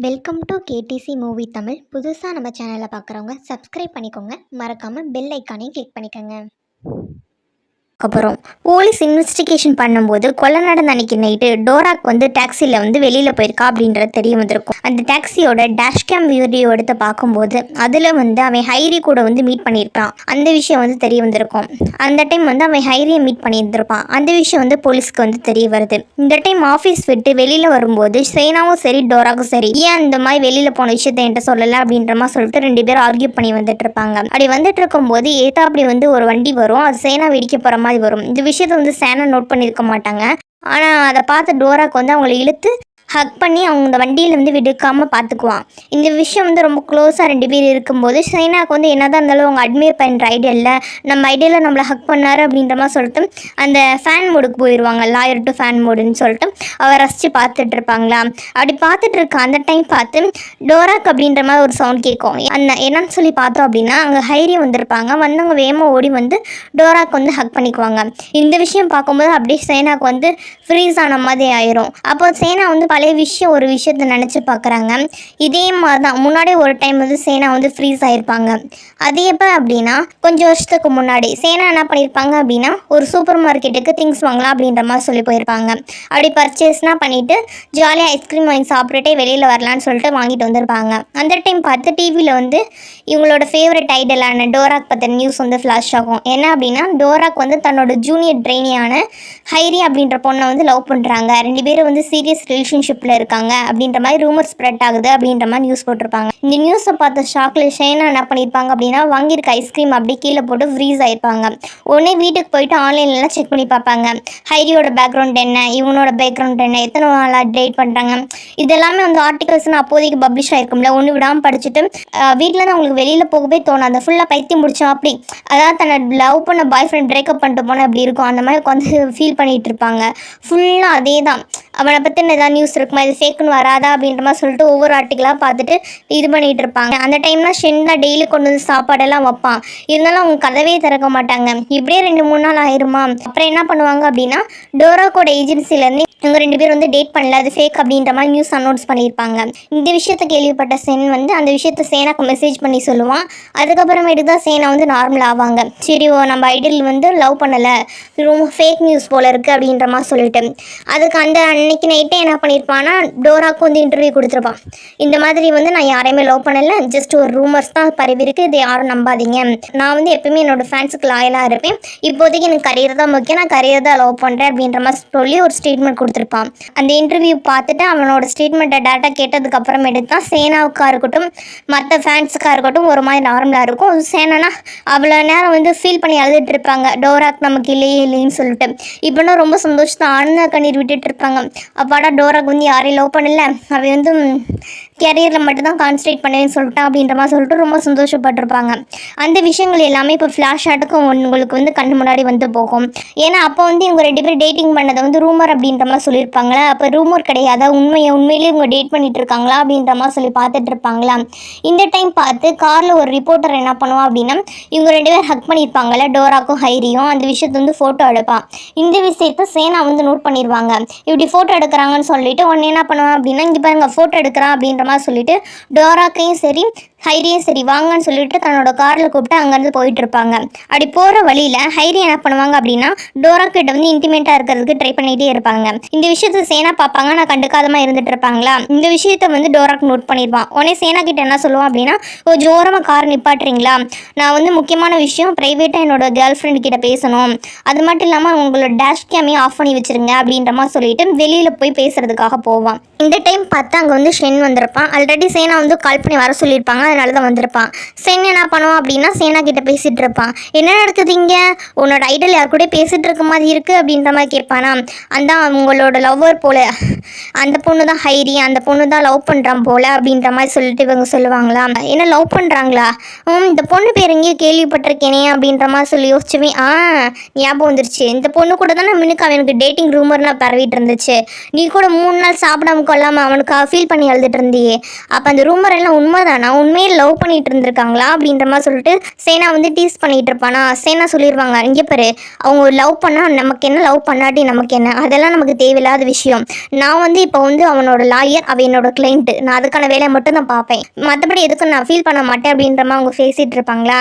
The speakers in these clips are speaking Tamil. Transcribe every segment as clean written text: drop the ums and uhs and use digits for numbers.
Welcome to KTC movie Tamil. புதுசாக நம்ம சேனலை பார்க்குறவங்க சப்ஸ்கிரைப் பண்ணிக்கோங்க. மறக்காமல் பெல் ஐக்கானையும் கிளிக் பண்ணிக்கோங்க. அப்புறம் போலீஸ் இன்வெஸ்டிகேஷன் பண்ணும்போது கொலை நடந்த அன்னைக்கு நைட்டு டோராக் டாக்ஸியில் வெளியில் போயிருக்கா அப்படின்றது தெரிய வந்திருக்கும். அந்த டாக்ஸியோட டேஷ்கேம் வீடியோ எடுத்து பார்க்கும்போது அதில் அவன் ஹைரி கூட மீட் பண்ணியிருக்கான். அந்த விஷயம் தெரிய வந்திருக்கும். அந்த டைம் அவன் ஹைரியை மீட் பண்ணியிருந்திருப்பான். அந்த விஷயம் போலீஸ்க்கு தெரிய வருது. இந்த டைம் ஆஃபீஸ் விட்டு வெளியில் வரும்போது சேனாவும் சரி டோராக்கும் சரி ஏன் இந்த மாதிரி வெளியில் போன விஷயத்த என்கிட்ட சொல்லலை அப்படின்ற மாதிரி சொல்லிட்டு ரெண்டு பேரும் ஆர்கியூ பண்ணி வந்துட்டு இருப்பாங்க. அப்படி வந்துட்டு இருக்கும்போது அப்படி ஒரு வண்டி வரும். அது சேனா வெடிக்க போகிற மாதிரி வரும். இந்த விஷயத்தை சேனா நோட் பண்ணியிருக்க மாட்டாங்க. ஆனால் அதை பார்த்து டோராக்கு அவங்களை இழுத்து ஹக் பண்ணி அவங்க இந்த வண்டியில் விடுக்காமல் பார்த்துக்குவான். இந்த விஷயம் ரொம்ப க்ளோஸாக ரெண்டு பேர் இருக்கும்போது சேனாவுக்கு என்னதான் இருந்தாலும் அவங்க அட்மையர் பண்ணுற ஐடியாவில் நம்ம ஐடியாவில் நம்மளை ஹக் பண்ணார் அப்படின்ற மாதிரி சொல்லிட்டு அந்த ஃபேன் மோடுக்கு போயிடுவாங்க. லாயர் டு ஃபேன் மோடுன்னு சொல்லிட்டு அவள் ரசித்து பார்த்துட்டு இருப்பாங்களா. அப்படி பார்த்துட்டு இருக்க அந்த டைம் பார்த்து டோராக் அப்படின்ற மாதிரி ஒரு சவுண்ட் கேட்கும். அந்த என்னன்னு சொல்லி பார்த்தோம் அப்படின்னா அங்கே ஹைரி வந்திருப்பாங்க. வந்தவங்க வேகமாக ஓடி டோராக் ஹக் பண்ணிக்குவாங்க. இந்த விஷயம் பார்க்கும்போது அப்படியே சேனாவுக்கு ஃப்ரீஸ் ஆன மாதிரி ஆயிரும். அப்போ சேனா பழைய விஷயம் ஒரு விஷயத்தை நினச்சி பார்க்குறாங்க. இதே மாதிரி தான் முன்னாடி ஒரு டைம் சேனா ஃப்ரீஸ் ஆகிருப்பாங்க. அது எப்போ அப்படின்னா கொஞ்சம் வருஷத்துக்கு முன்னாடி சேனா என்ன பண்ணியிருப்பாங்க அப்படின்னா ஒரு சூப்பர் மார்க்கெட்டுக்கு திங்ஸ் வாங்கலாம் அப்படின்ற மாதிரி சொல்லி போயிருப்பாங்க. அப்படி பர்ச்சேஸ்னால் பண்ணிவிட்டு ஜாலியாக ஐஸ்கிரீம் வாங்கி சாப்பிட்டுட்டே வெளியில் வரலான்னு சொல்லிட்டு வாங்கிட்டு வந்திருப்பாங்க. அந்த டைம் பார்த்து டிவியில் இவங்களோட ஃபேவரட் ஐடலான டோராக் பற்றின நியூஸ் ஃப்ளாஷ் ஆகும். என்ன அப்படின்னா டோராக் தன்னோட ஜூனியர் ட்ரெயினியான ஹைரி அப்படின்ற பொண்ணை லவ் பண்ணுறாங்க. ரெண்டு பேரும் சீரியஸ் ரிலேஷன்ஷிப்பில் இருக்காங்க அப்படின்ற மாதிரி ரூமர் ஸ்ப்ரெட் ஆகுது அப்படின்ற மாதிரி நியூஸ் போட்டிருப்பாங்க. இந்த நியூஸை பார்த்த ஷாக்கில் ஷேனா என்ன பண்ணியிருப்பாங்க அப்படின்னா வாங்கியிருக்க ஐஸ்கிரீம் அப்படி கீழே போட்டு ஃப்ரீஸ் ஆகிருப்பாங்க. உடனே வீட்டுக்கு போயிட்டு ஆன்லைன்லாம் செக் பண்ணி பார்ப்பாங்க. ஹைரியோட பேக்ரவுண்ட் என்ன, இவனோட பேக்ரவுண்ட் என்ன, எத்தனை நாளாக டேட் பண்ணுறாங்க, இதெல்லாமே ஆர்டிகல்ஸ்னு அப்போதைக்கு பப்ளிஷ் ஆகிருக்கும்ல. ஒன்று விடாமல் படிச்சுட்டு வீட்டில் தான் அவங்களுக்கு வெளியில் போகவே தோணும். ஃபுல்லாக பைத்தியம் முடிச்சோம் அப்படி அதாவது தன்னை லவ் பண்ண பாய் ஃப்ரெண்ட் பிரேக்கப் பண்ணிட்டு போனால் அப்படி இருக்கும். அந்த மாதிரி ஃபீல் பண்ணிகிட்டு இருப்பாங்க. ஃபுல்லாக அதே தான் அவனை பற்றின ஏதாவது நியூஸ் இருக்குமா, இது ஃபேக்குன்னு வராதா அப்படின்ற மாதிரி சொல்லிட்டு ஒவ்வொரு ஆர்டிக்கலாக பார்த்துட்டு இது பண்ணிகிட்டு இருப்பாங்க. அந்த டைம்லாம் ஷென்லாம் டெய்லி கொண்டு சாப்பாடெல்லாம் வைப்பான். இருந்தாலும் அவங்க கதவே திறக்க மாட்டாங்க. இப்படியே 2-3 நாள் ஆயிருமா. அப்புறம் என்ன பண்ணுவாங்க அப்படின்னா டோராக்கோட ஏஜென்சிலேருந்து இவங்க ரெண்டு பேர் டேட் பண்ணல, அது ஃபேக் அப்படின்ற மாதிரி நியூஸ் அனௌன்ஸ் பண்ணியிருப்பாங்க. இந்த விஷயத்தை கேள்விப்பட்ட சென் அந்த விஷயத்தை சேனாக்கு மெசேஜ் பண்ணி சொல்லுவான். அதுக்கப்புறமேட்டு தான் சேனா நார்மல் ஆவாங்க. சரி நம்ம ஐடியல் லவ் பண்ணலை, ரொம்ப ஃபேக் நியூஸ் போல் இருக்குது அப்படின்ற மாதிரி சொல்லிட்டு அதுக்கு அந்த அன்னைக்கு நைட்டே என்ன பண்ணியிருப்பான்னா டோராக்கு இன்டர்வியூ கொடுத்துருப்பான். இந்த மாதிரி நான் யாரையுமே லவ் பண்ணலை, ஜஸ்ட் ஒரு ரூமர்ஸ் தான் பரவி இருக்குது, இதை யாரும் நம்பாதீங்க. நான் எப்பவுமே என்னோட ஃபேன்ஸுக்கு லாயலாக இருப்பேன். இப்போதைக்கு எனக்கு கரியர் தான் முக்கியம், நான் கரியர் தான் லவ் பண்ணுறேன் அப்படின்ற மாதிரி சொல்லி ஒரு ஸ்டேட்மெண்ட் கொடுத்துருப்பான். அந்த இன்டர்வியூ பார்த்துட்டு அவனோட ஸ்டேட்மெண்ட்டை டேட்டா கேட்டதுக்கு அப்புறமேட்டு தான் சேனாவுக்காக இருக்கட்டும் மற்ற ஃபேன்ஸுக்காக இருக்கட்டும் ஒரு மாதிரி நார்மலாக இருக்கும். சேனானா அவ்வளோ நேரம் ஃபீல் பண்ணி அழுதுட்டு இருப்பாங்க. டோராக் நமக்கு இல்லைன்னு சொல்லிட்டு இப்போனா ரொம்ப சந்தோஷத்தை ஆனந்த கண்ணீர் விட்டுட்டு இருப்பாங்க. அப்பாடா டோராக் யாரையும் லவ் பண்ணல, அவன் கேரியரில் மட்டும்தான் கான்சன்ட்ரேட் பண்ணுவேன்னு சொல்லிட்டான் அப்படின்ற மாதிரி சொல்லிட்டு ரொம்ப சந்தோஷப்பட்டிருப்பாங்க. அந்த விஷயங்கள் எல்லாமே இப்போ ஃப்ளாஷ் ஆட்டுக்கும் உங்களுக்கு கண்ணு முன்னாடி போகும். ஏன்னா அப்போ இவங்க ரெண்டு பேரும் டேட்டிங் பண்ணதை ரூமர் அப்படின்ற மாதிரி சொல்லியிருப்பாங்களா. அப்போ ரூமர் கிடையாதா, உண்மையிலேயே இவங்க டேட் பண்ணிட்டு இருக்காங்களா அப்படின்ற மாதிரி சொல்லி பார்த்துட்டு இருப்பாங்களா. இந்த டைம் பார்த்து காரில் ஒரு ரிப்போர்ட்டர் என்ன பண்ணுவான் அப்படின்னா இவங்க ரெண்டு பேரும் ஹக் பண்ணியிருப்பாங்கல்ல டோராக்கும் ஹைரியும், அந்த விஷயத்தை ஃபோட்டோ எடுப்பான். இந்த விஷயத்தை சேனா நோட் பண்ணிடுவாங்க. இப்படி ஃபோட்டோ எடுக்கிறாங்கன்னு சொல்லிட்டு உடனே என்ன பண்ணுவான் அப்படின்னா இங்கே பாருங்க ஃபோட்டோ எடுக்கிறான் அப்படின்ற மாதிரி சொல்லிட்டு டோராக்கையும் சரி ஹைரியும் சரி வாங்கன்னு சொல்லிட்டு தன்னோட காரில் கூப்பிட்டு அங்கேருந்து போயிட்டு இருப்பாங்க. அப்படி போகிற வழியில் ஹைரி என்ன பண்ணுவாங்க அப்படின்னா டோராக்கிட்ட இன்டிமேட்டாக இருக்கிறதுக்கு ட்ரை பண்ணிகிட்டே இருப்பாங்க. இந்த விஷயத்தை சேனா பார்ப்பாங்க, நான் கண்டுக்காதமாக இருந்துட்டு இருப்பாங்களா. இந்த விஷயத்தை டோராக் நோட் பண்ணிடுவான். உடனே சேனா கிட்ட என்ன சொல்லுவான் அப்படின்னா கொஞ்சம் ஓரமாக கார் நிப்பாட்டுறீங்களா, நான் முக்கியமான விஷயம் ப்ரைவேட்டாக என்னோட கேர்ள் ஃப்ரெண்ட் கிட்ட பேசணும், அது மட்டும் இல்லாமல் உங்களோட டேஷ் கேமையும் ஆஃப் பண்ணி வச்சுருங்க அப்படின்ற மாதிரி சொல்லிட்டு வெளியில் போய் பேசுகிறதுக்காக போவான். இந்த டைம் பார்த்து அங்கே ஷென் வந்திருப்பான். ஆல்ரெடி சேனா கால் பண்ணி வர சொல்லியிருப்பாங்க, அதனால தான் வந்திருப்பான். சென் என்ன பண்ணுவான் அப்படின்னா சேனா கிட்ட பேசிகிட்டு இருப்பான். என்ன நடக்குது இங்கே, உன்னோட ஐடல் யார் கூட பேசிகிட்டு இருக்க மாதிரி இருக்குது அப்படின்ற மாதிரி கேட்பானா. அந்த உங்களோட லவ்வர் போல் அந்த பொண்ணு தான் ஹைரி, அந்த பொண்ணு தான் லவ் பண்ணுறான் போல் அப்படின்ற மாதிரி சொல்லிட்டு இவங்க சொல்லுவாங்களா. என்ன லவ் பண்ணுறாங்களா, இந்த பொண்ணு பேர் எங்கேயும் கேள்விப்பட்டிருக்கேனே அப்படின்ற மாதிரி சொல்லி யோசிச்சுவேன். ஞாபகம் வந்துருச்சு, இந்த பொண்ணு கூட தானே மினுக்கு அவனுக்கு டேட்டிங் ரூமர்லாம் பரவிட்டு இருந்துச்சு, நீ கூட 3 நாள் சாப்பிடாம கொள்ளாமல் அவனுக்கு ஃபீல் பண்ணி எழுதிட்டு இருந்தியே, அப்போ அந்த ரூமர் எல்லாம் உண்மைதானா, உண்மை உண்மையை லவ் பண்ணிட்டு இருந்திருக்காங்களா அப்படின்ற மாதிரி சொல்லிட்டு சேனா வந்து டீஸ் பண்ணிட்டு இருப்பானா. சேனா சொல்லிடுவாங்க, இங்கே பாரு, அவங்க லவ் பண்ணால் நமக்கு என்ன, லவ் பண்ணாட்டி நமக்கு என்ன, அதெல்லாம் நமக்கு தேவையில்லாத விஷயம். நான் வந்து இப்போ வந்து அவனோட லாயர், அவன் என்னோட கிளைண்ட்டு, நான் அதுக்கான வேலையை மட்டும் தான் பார்ப்பேன், மற்றபடி எதுக்கும் நான் ஃபீல் பண்ண மாட்டேன் அப்படின்ற மாதிரி அவங்க பேசிகிட்டு இருப்பாங்களா.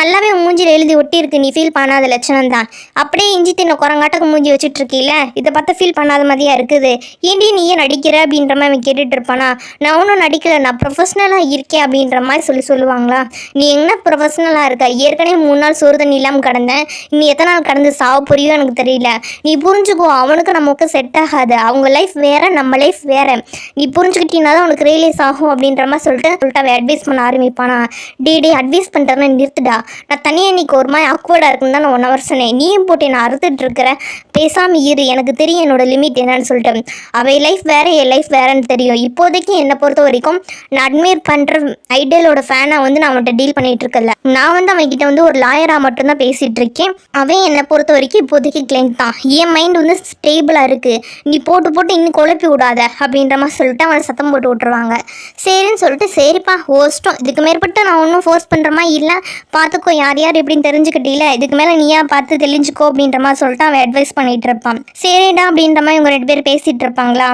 நல்லாவே மூஞ்சியில் எழுதி ஒட்டி இருக்கு, நீ ஃபீல் பண்ணாத லட்சணம் தான். அப்படியே இஞ்சி தின்ன குரங்காட்டுக்கு மூஞ்சி வச்சுட்டு இருக்கீல, இதை பார்த்து ஃபீல் பண்ணாத மாதிரியா இருக்குது, ஏன்டி நீயே நடிக்கிற அப்படின்ற மாதிரி அவன் கேட்டுட்டு இருப்பானா. நான் ஒன்றும் நடிக்கலை, நான் ப்ரொஃபஷ்னலாக இருக்கேன் அப்படின்ற மாதிரி சொல்லுவாங்களா. நீ என்ன ப்ரொஃபஷ்னலாக இருக்க, ஏற்கனவே 3 நாள் சோறு தண்ணி இல்லாமல் கடந்தேன், நீ எத்தனை நாள் கடந்து சாவ புரியும் எனக்கு தெரியல, நீ புரிஞ்சுக்கோ, அவனுக்கு நமக்கு செட் ஆகாது, அவங்க லைஃப் வேறு நம்ம லைஃப் வேறு, நீ புரிஞ்சுக்கிட்டீங்கன்னா தான் உனக்கு ரியலைஸ் ஆகும் அப்படின்ற மாதிரி சொல்லிட்டு அவன் அட்வைஸ் பண்ண ஆரம்பிப்பானா. டே அட்வைஸ் பண்ணுறேன்னா நிறுத்துடா, நான் தனியாக இன்னைக்கு ஒரு மாதிரி ஆக்வர்டாக இருக்குன்னு தான் நான் 1 hour சொன்னேன், நீயும் போட்டு நான் அறுத்துட்டு இருக்கிறேன், பேசாமல் இரு, எனக்கு தெரியும் என்னோட லிமிட் என்னன்னு சொல்லிட்டு. அவை லைஃப் வேறு, என் லைஃப் வேறுன்னு தெரியும். இப்போதைக்கு என்னை பொறுத்த வரைக்கும் நான் அட்மையர் பண்ணுற ஐடியலோட ஃபேனாக வந்து நான் அவன்கிட்ட டீல் பண்ணிகிட்டு இருக்கல, நான் வந்து அவன்கிட்ட வந்து ஒரு லாயராக மட்டும்தான் பேசிகிட்டு இருக்கேன். அவன் என்னை பொறுத்த வரைக்கும் இப்போதைக்கு கிளைண்ட் தான், என் மைண்ட் வந்து ஸ்டேபிளாக இருக்குது, நீ போட்டு இன்னும் குழப்பி விடாத அப்படின்ற மாதிரி சொல்லிட்டு அவனை சத்தம் போட்டு விட்டுருவாங்க. சரின்னு சொல்லிட்டு, சரிப்பா ஓஸ்டம், இதுக்கு மேற்பட்டு நான் ஒன்றும் ஃபோர்ஸ் பண்ணுற மாதிரி இல்லை, பார்த்துக்கோ, யார் யார் எப்படின்னு தெரிஞ்சுக்கிட்டீல, இதுக்கு மேலே நீயா பார்த்து தெரிஞ்சுக்கோ அப்படின்ற மாதிரி சொல்லிட்டு அவன் அட்வைஸ் பண்ணிகிட்டு இருப்பான். சரிடா அப்படின்ற மாதிரி இவங்க 2 பேர் பேசிகிட்டு இருப்பாங்களா.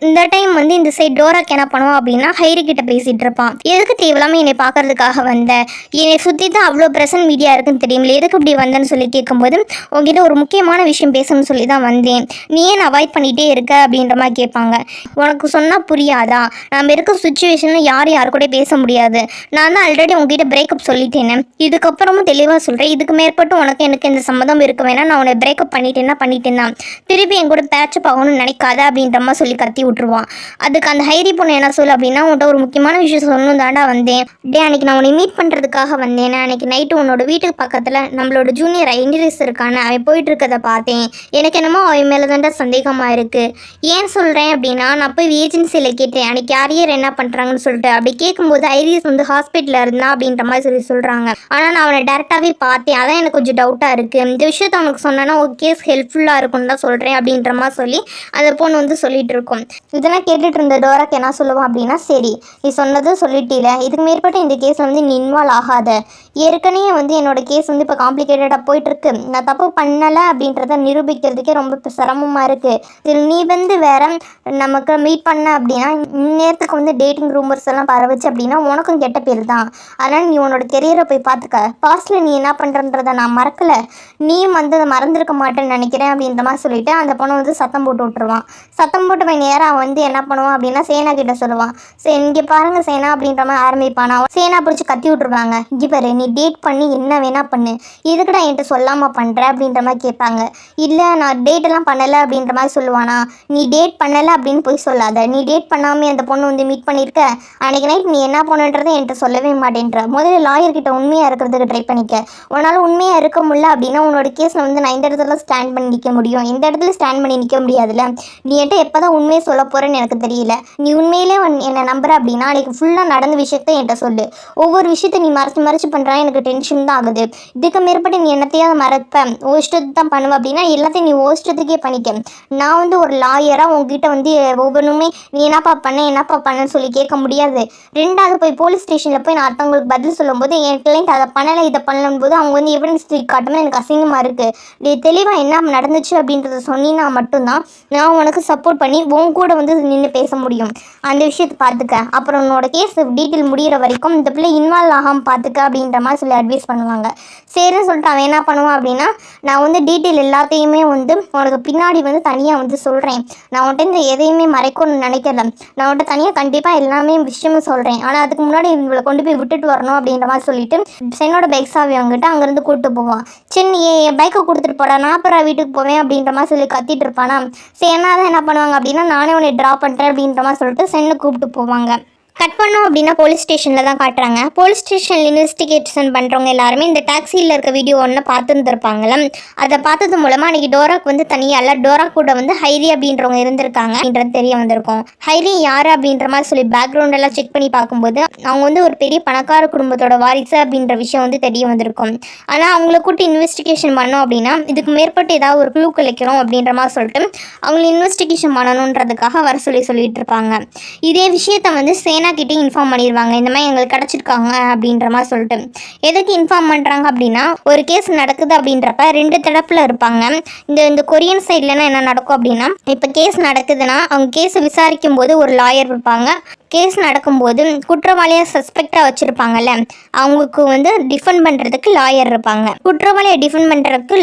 இந்த டைம் வந்து இந்த சைட் டோராக்கு என்ன பண்ணுவான் அப்படின்னா ஹைரி கிட்ட பேசிகிட்டு இருப்பான். எதுக்கு தேவையில்லாமல் என்னை பார்க்கறதுக்காக வந்த, என்னை சுற்றி தான் அவ்வளோ ப்ரெசன்ட் மீடியா இருக்குன்னு தெரியுமில்ல, எதுக்கு இப்படி வந்தேன்னு சொல்லி கேட்கும்போது, உங்ககிட்ட ஒரு முக்கியமான விஷயம் பேசணும்னு சொல்லி தான் வந்தேன், நீ ஏன் அவாய்ட் பண்ணிகிட்டே இருக்க அப்படின்ற மாதிரி கேட்பாங்க. உனக்கு சொன்னால் புரியாதா, நம்ம இருக்க சுச்சுவேஷனில் யார் கூட பேச முடியாது, நான் தான் ஆல்ரெடி உங்ககிட்ட பிரேக்கப் சொல்லிட்டேனே, இதுக்கப்புறமும் தெளிவாக சொல்கிறேன், இதுக்கு மேற்பட்டு உனக்கு எனக்கு எந்த சம்மதம் இருக்க வேணா, நான் உன்னை பிரேக்கப் பண்ணிட்டேன்னா பண்ணிட்டேன் தான், திருப்பி என் கூட பேட்சப் ஆகணும்னு நினைக்காத அப்படின்ற மாதிரி சொல்லி கத்தி விட்டுருவான். அதுக்கு அந்த ஹைரி பொண்ணு என்ன சொல்ல அப்படின்னா, உன்கிட்ட ஒரு முக்கியமான விஷயம் சொல்லணும் தாண்டா வந்தேன், அன்னைக்கு நான் உன்னை மீட் பண்ணுறதுக்காக வந்தேன், அன்னைக்கு நைட்டு உன்னோட வீட்டுக்கு பக்கத்தில் நம்மளோட ஜூனியர் இன்ஜினியர்ஸ் இருக்கான, அவன் போயிட்டு இருக்கதை பார்த்தேன், எனக்கு என்னமோ அவன் மேலே தாண்டா சந்தேகமாக இருக்குது. ஏன் சொல்கிறேன் அப்படின்னா, நான் போய் ஏஜென்சியில் கேட்டேன் அன்னைக்கு யாரையர் என்ன பண்ணுறாங்கன்னு சொல்லிட்டு, அப்படி கேட்கும்போது ஐரிஸ் வந்து ஹாஸ்பிட்டலில் இருந்தா அப்படின்ற மாதிரி சொல்கிறாங்க. ஆனால் நான் அவனை டேரெக்டாகவே பார்த்தேன், அதான் எனக்கு கொஞ்சம் டவுட்டாக இருக்குது, இந்த விஷயத்த அவனுக்கு சொன்னேன்னா ஓகே ஹெல்ப்ஃபுல்லாக இருக்குன்னு தான் சொல்கிறேன் அப்படின்ற மாதிரி சொல்லி அந்த பொண்ணு வந்து சொல்லிட்டு இருக்கும். இதெல்லாம் கேட்டுட்டு இருந்த டோராக்கு என்ன சொல்லுவான் அப்படின்னா, சரி நீ சொன்னதும் சொல்லிட்டீல, இதுக்கு மேற்பட்ட இந்த கேஸில் வந்து நீ இன்வால்வ் ஆகாத, ஏற்கனவே வந்து என்னோட கேஸ் வந்து இப்போ காம்ப்ளிகேட்டடாக போயிட்டுருக்கு, நான் தப்பு பண்ணலை அப்படின்றத நிரூபிக்கிறதுக்கே ரொம்ப சிரமமாக இருக்குது, இதில் நீ வந்து வேற நமக்கு மீட் பண்ண அப்படின்னா நேரத்துக்கு வந்து டேட்டிங் ரூமர்ஸ் எல்லாம் பரவச்சு அப்படின்னா உனக்கும் கெட்ட பேர் தான், அதனால் நீ உன்னோட கெரியரை போய் பார்த்துக்க, பாஸ்டில் நீ என்ன பண்ணுறன்றதை நான் மறக்கலை, நீயும் வந்து அதை மறந்துருக்க மாட்டேன்னு நினைக்கிறேன் அப்படின்ற மாதிரி சொல்லிட்டு அந்த பொண்ணை வந்து சத்தம் போட்டு விட்டுருவான். சத்தம் போட்டு போய் நேராக வந்து என்ன பண்ணுவான் அப்படின்னா சேனா கிட்ட சொல்லுவான். சரி இங்கே பாருங்கள் சேனா அப்படின்ற மாதிரி ஆரம்பிப்பானா. சேனா பிடிச்சி கத்தி விட்டுருவாங்க, இங்கே பாரு நீ டேட் பண்ணி என்ன வேணா பண்ணு, எதுக்குடா என்கிட்ட சொல்லாமல் பண்ணுற அப்படின்ற மாதிரி கேட்பாங்க. இல்லை நான் டேட்டெல்லாம் பண்ணலை அப்படின்ற மாதிரி சொல்லுவானா. நீ டேட் பண்ணலை அப்படின்னு போய் சொல்லாத, நீ டேட் பண்ணாமல் அந்த பொண்ணு வந்து மீட் பண்ணியிருக்க, அன்றைக்கி நைட் நீ என்ன பண்ணுன்றதை என்கிட்ட சொல்லவே மாட்டேன்ற, முதல்ல லாயர்கிட்ட உண்மையாக இருக்கிறதுக்கு ட்ரை பண்ணிக்க, உன்னால் உண்மையாக இருக்க முடியல அப்படின்னா உன்னோட கேஸில் வந்து நான் இந்த இடத்துல ஸ்டாண்ட் பண்ணி நிற்க முடியும், இந்த இடத்துல ஸ்டாண்ட் பண்ணி நிற்க முடியாதுல்ல, நீ என்கிட்ட எப்போ தான் உண்மையை சொல்ல போகிறேன்னு எனக்கு தெரியல, நீ உண்மையிலே என்னை நம்புற அப்படின்னா அன்றைக்கி ஃபுல்லாக நடந்த விஷயத்த என்கிட்ட சொல்லு, ஒவ்வொரு விஷயத்தை நீ மறைச்சு பண்ணுறா எனக்கு டென்ஷன் தான் ஆகுது, இதுக்கு மேற்பட்டு நீ என்னத்தையாவது மறைப்பேன் ஓஷ்டத்து தான் பண்ணுவேன் அப்படின்னா எல்லாத்தையும் நீ ஓஷ்டத்துக்கே பண்ணிக்க, நான் வந்து ஒரு லாயராக உங்ககிட்ட வந்து ஒவ்வொன்றுமே நீ என்னப்பா பண்ணேன்னு சொல்லி கேட்க முடியாது. ரெண்டாவது போய் போலீஸ் ஸ்டேஷனில் போய் நான் அடுத்தவங்களுக்கு பதில் சொல்லும்போது என் கிளைண்ட் அதை பண்ணலை இதை பண்ணலும் போது அவங்க வந்து எவிடன்ஸ் காட்டணும் எனக்கு அசிங்கமாக இருக்குது, நீ தெளிவாக என்ன நடந்துச்சு அப்படின்றத சொன்னீங்கன்னா மட்டும்தான் நான் உனக்கு சப்போர்ட் பண்ணி உன் கூட வந்து நின்று பேச முடியும், அந்த விஷயத்தை பார்த்துக்க, அப்புறம் உன்னோட கேஸ் டீட்டெயில் முடிகிற வரைக்கும் இந்த பிள்ளை இன்வால்வ் ஆகாமல் பார்த்துக்க அப்படின்ற மாதிரி சொல்லி அட்வைஸ் பண்ணுவாங்க. சரின்னு சொல்லிட்டு அவன் என்ன பண்ணுவான் அப்படின்னா, நான் வந்து டீட்டெயில் எல்லாத்தையுமே வந்து உனக்கு பின்னாடி வந்து தனியாக வந்து சொல்கிறேன், நான் உன்கிட்ட இந்த எதையுமே மறைக்கணும்னு நினைக்கல, நான் உன்கிட்ட தனியாக கண்டிப்பாக எல்லாமே விஷயமும் சொல்கிறேன், ஆனால் அதுக்கு முன்னாடி இவங்களை கொண்டு போய் விட்டுட்டு வரணும் அப்படின்ற மாதிரி சொல்லிட்டு என்னோட பைக் சாவி அவங்ககிட்ட அங்கேருந்து கூப்பிட்டு போவான். சரி என் பைக்கை கொடுத்துட்டு போடா, நான் அப்புறம் வீட்டுக்கு போவேன் அப்படின்ற மாதிரி சொல்லி கத்திட்டு இருப்பானா. சரி என்ன பண்ணுவாங்க அப்படின்னா, நானே உன்னை ட்ரா பண்ணுறேன் அப்படின்ற மாதிரி சொல்லிட்டு சென்னை கூப்பிட்டு போவாங்க. கட் பண்ணோம் அப்படின்னா போலீஸ் ஸ்டேஷனில் தான் காட்டுறாங்க. போலீஸ் ஸ்டேஷனில் இன்வெஸ்டிகேஷன் பண்ணுறவங்க எல்லாருமே இந்த டாக்ஸியில் இருக்க வீடியோ ஒன்று பார்த்துருந்துருப்பாங்களே, அதை பார்த்தது மூலமாக அன்றைக்கி டோராக்கு வந்து தனியாக இல்லை, டோரா கூட வந்து ஹைரி அப்படின்றவங்க இருந்திருக்காங்க அப்படின்றது தெரிய வந்திருக்கும். ஹைரி யார் அப்படின்ற மாதிரி சொல்லி பேக்ரவுண்டெல்லாம் செக் பண்ணி பார்க்கும்போது அவங்க வந்து ஒரு பெரிய பணக்கார குடும்பத்தோட வாரிசு அப்படின்ற விஷயம் வந்து தெரிய வந்திருக்கும். ஆனால் அவங்கள கூட்டி இன்வெஸ்டிகேஷன் பண்ணோம் அப்படின்னா இதுக்கு மேற்பட்டு ஏதாவது ஒரு க்ளூ கிடைக்கிறோம் அப்படின்ற மாதிரி சொல்லிட்டு அவங்கள இன்வெஸ்டிகேஷன் பண்ணணுன்றதுக்காக வர சொல்லிட்டு இருப்பாங்க. இதே விஷயத்தை வந்து சேனா சேனா கிட்டே இன்ஃபார்ம் பண்ணிடுவாங்க, இந்த மாதிரி எங்களுக்கு கிடச்சிருக்காங்க அப்படின்ற மாதிரி சொல்லிட்டு. எதுக்கு இன்ஃபார்ம் பண்ணுறாங்க அப்படின்னா, ஒரு கேஸ் நடக்குது அப்படின்றப்ப 2 தரப்பில் இருப்பாங்க. இந்த கொரியன் சைட்லனா என்ன நடக்கும் அப்படின்னா, இப்போ கேஸ் நடக்குதுன்னா அவங்க கேஸை விசாரிக்கும் போது ஒரு லாயர் இருப்பாங்க. கேஸ் நடக்கும்போது குற்றவாளியை சஸ்பெக்டாக வச்சுருப்பாங்கல்ல, அவங்களுக்கு வந்து டிஃபெண்ட் பண்ணுறதுக்கு லாயர் இருப்பாங்க. குற்றவாளியை டிஃபெண்ட் பண்ணுறதுக்கு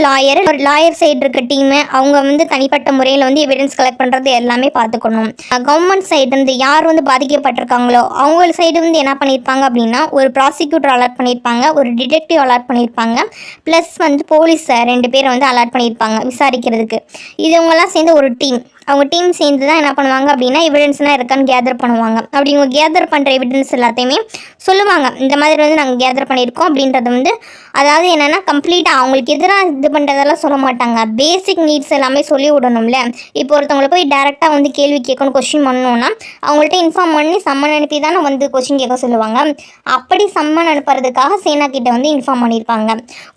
ஒரு லாயர் சைடு இருக்க டீமு அவங்க வந்து தனிப்பட்ட முறையில் வந்து எவிடன்ஸ் கலெக்ட் பண்ணுறது எல்லாமே பார்த்துக்கணும். கவர்மெண்ட் சைடு இருந்து யார் வந்து பாதிக்கப்பட்டிருக்காங்களோ அவங்க சைடு வந்து என்ன பண்ணியிருப்பாங்க அப்படின்னா, ஒரு ப்ராசிக்யூட்டர் அலாட் பண்ணியிருப்பாங்க, ஒரு டிடெக்டிவ் அலாட் பண்ணியிருப்பாங்க, ப்ளஸ் வந்து போலீஸ் 2 பேரை வந்து அலாட் பண்ணியிருப்பாங்க விசாரிக்கிறதுக்கு. இதுவங்கெல்லாம் சேர்ந்து ஒரு டீம். அவங்க டீம் சேர்ந்து தான் என்ன பண்ணுவாங்க அப்படின்னா, எவிடன்ஸ்லாம் இருக்கான்னு கேதர் பண்ணுவாங்க. அப்படி இவங்க கேதர் பண்ணுற எவிடன்ஸ் எல்லாத்தையுமே சொல்லுவாங்க, இந்த மாதிரி வந்து நாங்கள் கேதர் பண்ணியிருக்கோம் அப்படின்றது வந்து. அதாவது என்னென்னா, கம்ப்ளீட்டாக அவங்களுக்கு எதிராக இது பண்ணுறதெல்லாம் சொல்ல மாட்டாங்க, பேசிக் நீட்ஸ் எல்லாமே சொல்லி விடணும்ல. இப்போ ஒருத்தவங்களை போய் டேரெக்டாக வந்து கேள்வி கேட்கணும், கொஸ்டின் பண்ணணுன்னா அவங்கள்ட்ட இன்ஃபார்ம் பண்ணி சம்மன் அனுப்பி தானே வந்து கொஸ்டின் கேட்க சொல்லுவாங்க. அப்படி சம்மன் அனுப்புறதுக்காக சேனா கிட்ட வந்து இன்ஃபார்ம் பண்ணியிருப்பாங்க.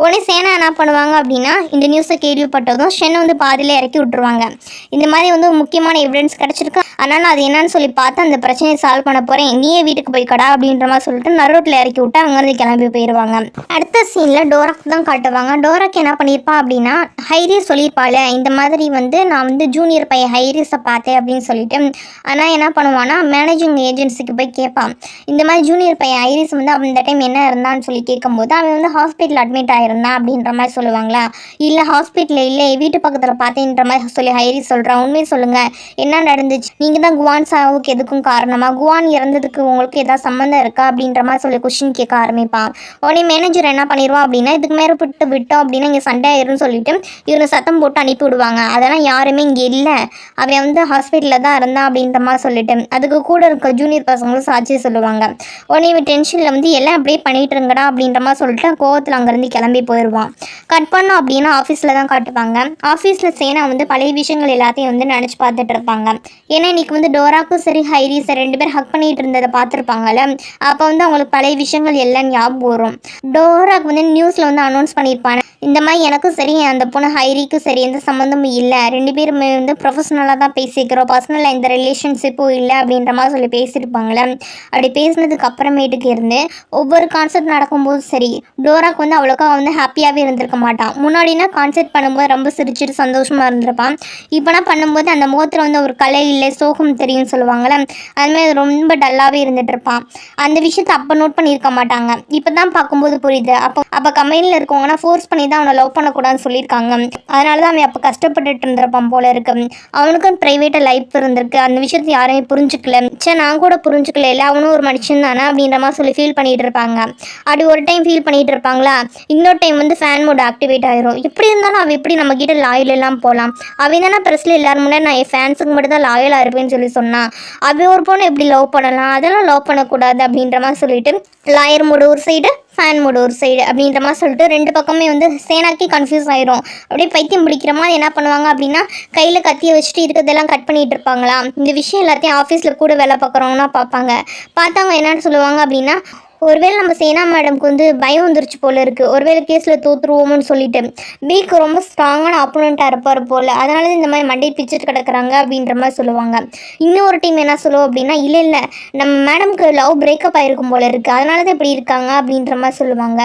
உடனே சேனா என்ன பண்ணுவாங்க அப்படின்னா, இந்த நியூஸை கேள்விப்பட்டதும் ஷென் வந்து பாதியில் இறக்கி விட்டுருவாங்க. இந்த மாதிரி வந்து முக்கியமான எவிடன்ஸ் கிடச்சிருக்கு, அதனால் அது என்னன்னு சொல்லி பார்த்து அந்த பிரச்சனையை சால்வ் பண்ண போகிறேன், நீயே வீட்டுக்கு போய் கடா அப்படின்ற மாதிரி சொல்லிட்டு நரோட்டில் இறக்கி விட்டு அங்கேருந்து கிளம்பி போயிடுவாங்க. அடுத்த சீனில் டோராக்கு தான் காட்டுவாங்க. டோராக்கு என்ன பண்ணியிருப்பான் அப்படின்னா, ஹைரீஸ் சொல்லியிருப்பாள், இந்த மாதிரி வந்து நான் வந்து ஜூனியர் பையன் ஹைரீஸை பார்த்தேன் அப்படின்னு சொல்லிட்டு. ஆனால் என்ன பண்ணுவான்னா, மேனேஜிங் ஏஜென்சிக்கு போய் கேட்பான், இந்த மாதிரி ஜூனியர் பையன் ஹைரீஸ் வந்து அந்த டைம் என்ன இருந்தான்னு சொல்லி கேட்கும்போது அவன் வந்து ஹாஸ்பிட்டல் அட்மிட் ஆகிருந்தான் அப்படின்ற மாதிரி சொல்லுவாங்களா. இல்லை ஹாஸ்பிட்டலில் இல்லை, வீட்டு பக்கத்தில் பார்த்தேன்ற மாதிரி சொல்லி ஹைரீஸ் சொல்கிறான். உண்மையை சொல்லுங்கள், என்ன நடந்துச்சு, நீங்கள் தான் குவான் சாவுக்கு எதுக்கும் காரணமாக, குவான் இறந்ததுக்கு உங்களுக்கு ஏதாவது சம்மந்தம் இருக்கா அப்படின்ற மாதிரி சொல்லி கொஸ்டின் கேட்க ஆரம்பிப்பான். உடனே மேனேஜர் என்ன பண்ணிடுவான் அப்படின்னா, இதுக்கு மேலே விட்டோம் அப்படின்னா இங்கே சண்டை ஆயிரும்னு சொல்லிட்டு இவனை சத்தம் போட்டு அனுப்பி விடுவாங்க. அதெல்லாம் யாருமே இங்கே இல்லை, அவன் வந்து ஹாஸ்பிட்டலில் தான் இருந்தான் அப்படின்ற மாதிரி சொல்லிட்டு அதுக்கு கூட இருக்க ஜூனியர் பசங்களும் சாட்சியை சொல்லுவாங்க. உடனே இவன் டென்ஷனில் வந்து எல்லாம் அப்படியே பண்ணிட்டு இருங்கடா அப்படின்ற மாதிரி சொல்லிட்டு கோவத்தில் அங்கேருந்து கிளம்பி போயிடுவான். கட் பண்ணோம் அப்படின்னா ஆஃபீஸில் தான் காட்டுவாங்க. ஆஃபீஸில் சேனா வந்து பழைய விஷயங்கள் எல்லாத்தையும் வந்து நினச்சி பார்த்துட்டு இருப்பாங்க. ஏன்னா இன்னைக்கு வந்து டோராக்கும் சரி ஹைரீஸ் 2 பேர் ஹக் பண்ணிட்டு இருந்ததை பார்த்துருப்பாங்கல்ல, அப்போ வந்து அவங்களுக்கு பழைய விஷயங்கள் எல்லாம் ஞாபகம் வரும். டோராக்கு வந்து நியூஸில் வந்து அனௌன்ஸ் பண்ணியிருப்பாங்க, இந்த மாதிரி எனக்கும் சரி அந்த பொண்ணு ஹைரிக்கும் சரி எந்த சம்மந்தமும் இல்லை, 2 பேருமே வந்து ப்ரொஃபஷனலாக தான் பேசிக்கிறோம், பர்சனலாக எந்த ரிலேஷன்ஷிப்பும் இல்லை அப்படின்ற மாதிரி சொல்லி பேசியிருப்பாங்களே. அப்படி பேசினதுக்கு அப்புறமேட்டுக்கு இருந்து ஒவ்வொரு கான்செப்ட் நடக்கும்போது சரி டோராக்கு வந்து அவ்வளோக்கா வந்து ஹாப்பியாகவே இருந்திருக்க மாட்டான். முன்னாடினா கான்செப்ட் பண்ணும்போது ரொம்ப சிரிச்சிட்டு சந்தோஷமாக இருந்திருப்பான். இப்போனா பண்ணும்போது அந்த முகத்தில் வந்து ஒரு கலை இல்லை சோகம் தெரியும்னு சொல்லுவாங்களே, அதுமாதிரி ரொம்ப டல்லாகவே இருந்துட்டு இருப்பான். அந்த விஷயத்தை அப்போ நோட் பண்ணியிருக்க மாட்டாங்க, இப்போ தான் பார்க்கும்போது புரியுது. அப்போ கம்பெனியில் இருக்கவங்கன்னா ஃபோர்ஸ் பண்ணி தான் அவனை லவ் பண்ணக்கூடாதுன்னு சொல்லியிருக்காங்க, அதனால தான் அவன் அப்போ கஷ்டப்பட்டுட்டு இருந்திருப்பான் போல இருக்கு. அவனுக்கும் ப்ரைவேட்டாக லைஃப் இருந்திருக்கு, அந்த விஷயத்தை யாரையும் புரிஞ்சுக்கல. சே நான் கூட புரிஞ்சுக்கல, இல்லை அவனும் ஒரு மனுஷன் தானே அப்படின்ற மாதிரி சொல்லி ஃபீல் பண்ணிட்டு இருப்பாங்க. அப்படி ஒரு டைம் ஃபீல் பண்ணிட்டு இருப்பாங்களா, இன்னொரு டைம் வந்து ஃபேன் மோட் ஆக்டிவேட் ஆயிரும். எப்படி இருந்தாலும் அவன் எப்படி நம்ம கிட்ட லாயல் எல்லாம் போகலாம், அவன் தானே ப்ரெஸ்ல எல்லாரும் முன்னாடி நான் என் ஃபேன்ஸுக்கு மட்டும் தான் லாயலாக இருப்பேன்னு சொல்லி சொன்னான். அவன் ஒரு பொண்ணு எப்படி லவ் பண்ணலாம், அதெல்லாம் லவ் பண்ணக்கூடாது அப்படின்ற மாதிரி சொல்லிட்டு லாயர் மோடு ஒரு சைடு ஃபேன் மோடு ஒரு சைடு அப்படின்ற மாதிரி சொல்லிட்டு 2 பக்கமே வந்து சேனாக்கி கன்ஃபியூஸ் ஆயிரும். அப்படியே பைத்தியம் பிடிக்கிற மாதிரி என்ன பண்ணுவாங்க அப்படின்னா, கையில் கத்தியை வச்சுட்டு இருக்கிறதெல்லாம் கட் பண்ணிட்டு இருப்பாங்களா. இந்த விஷயம் எல்லாத்தையும் ஆஃபீஸில் கூட வேலை பார்க்குறவங்கன்னா பார்ப்பாங்க. பார்த்தவங்க என்னன்னு சொல்லுவாங்க அப்படின்னா, ஒருவேளை நம்ம சேனா மேடம்க்கு வந்து பயம் வந்துருச்சு போல இருக்குது, ஒருவேளை கேஸில் தோற்றுருவோம்னு சொல்லிட்டு பீக்கு ரொம்ப ஸ்ட்ராங்கான ஆப்போனண்ட்டாக இருப்பார் போல், அதனால தான் இந்த மாதிரி மண்டை பிச்சுட்டு கிடக்குறாங்க அப்படின்ற மாதிரி சொல்லுவாங்க. இன்னொரு டீம் என்ன சொல்லுவோம் அப்படின்னா, இல்லை நம்ம மேடம்க்கு லவ் பிரேக்கப் ஆகிருக்கும் போல இருக்குது, அதனால தான் இப்படி இருக்காங்க அப்படின்ற மாதிரி சொல்லுவாங்க.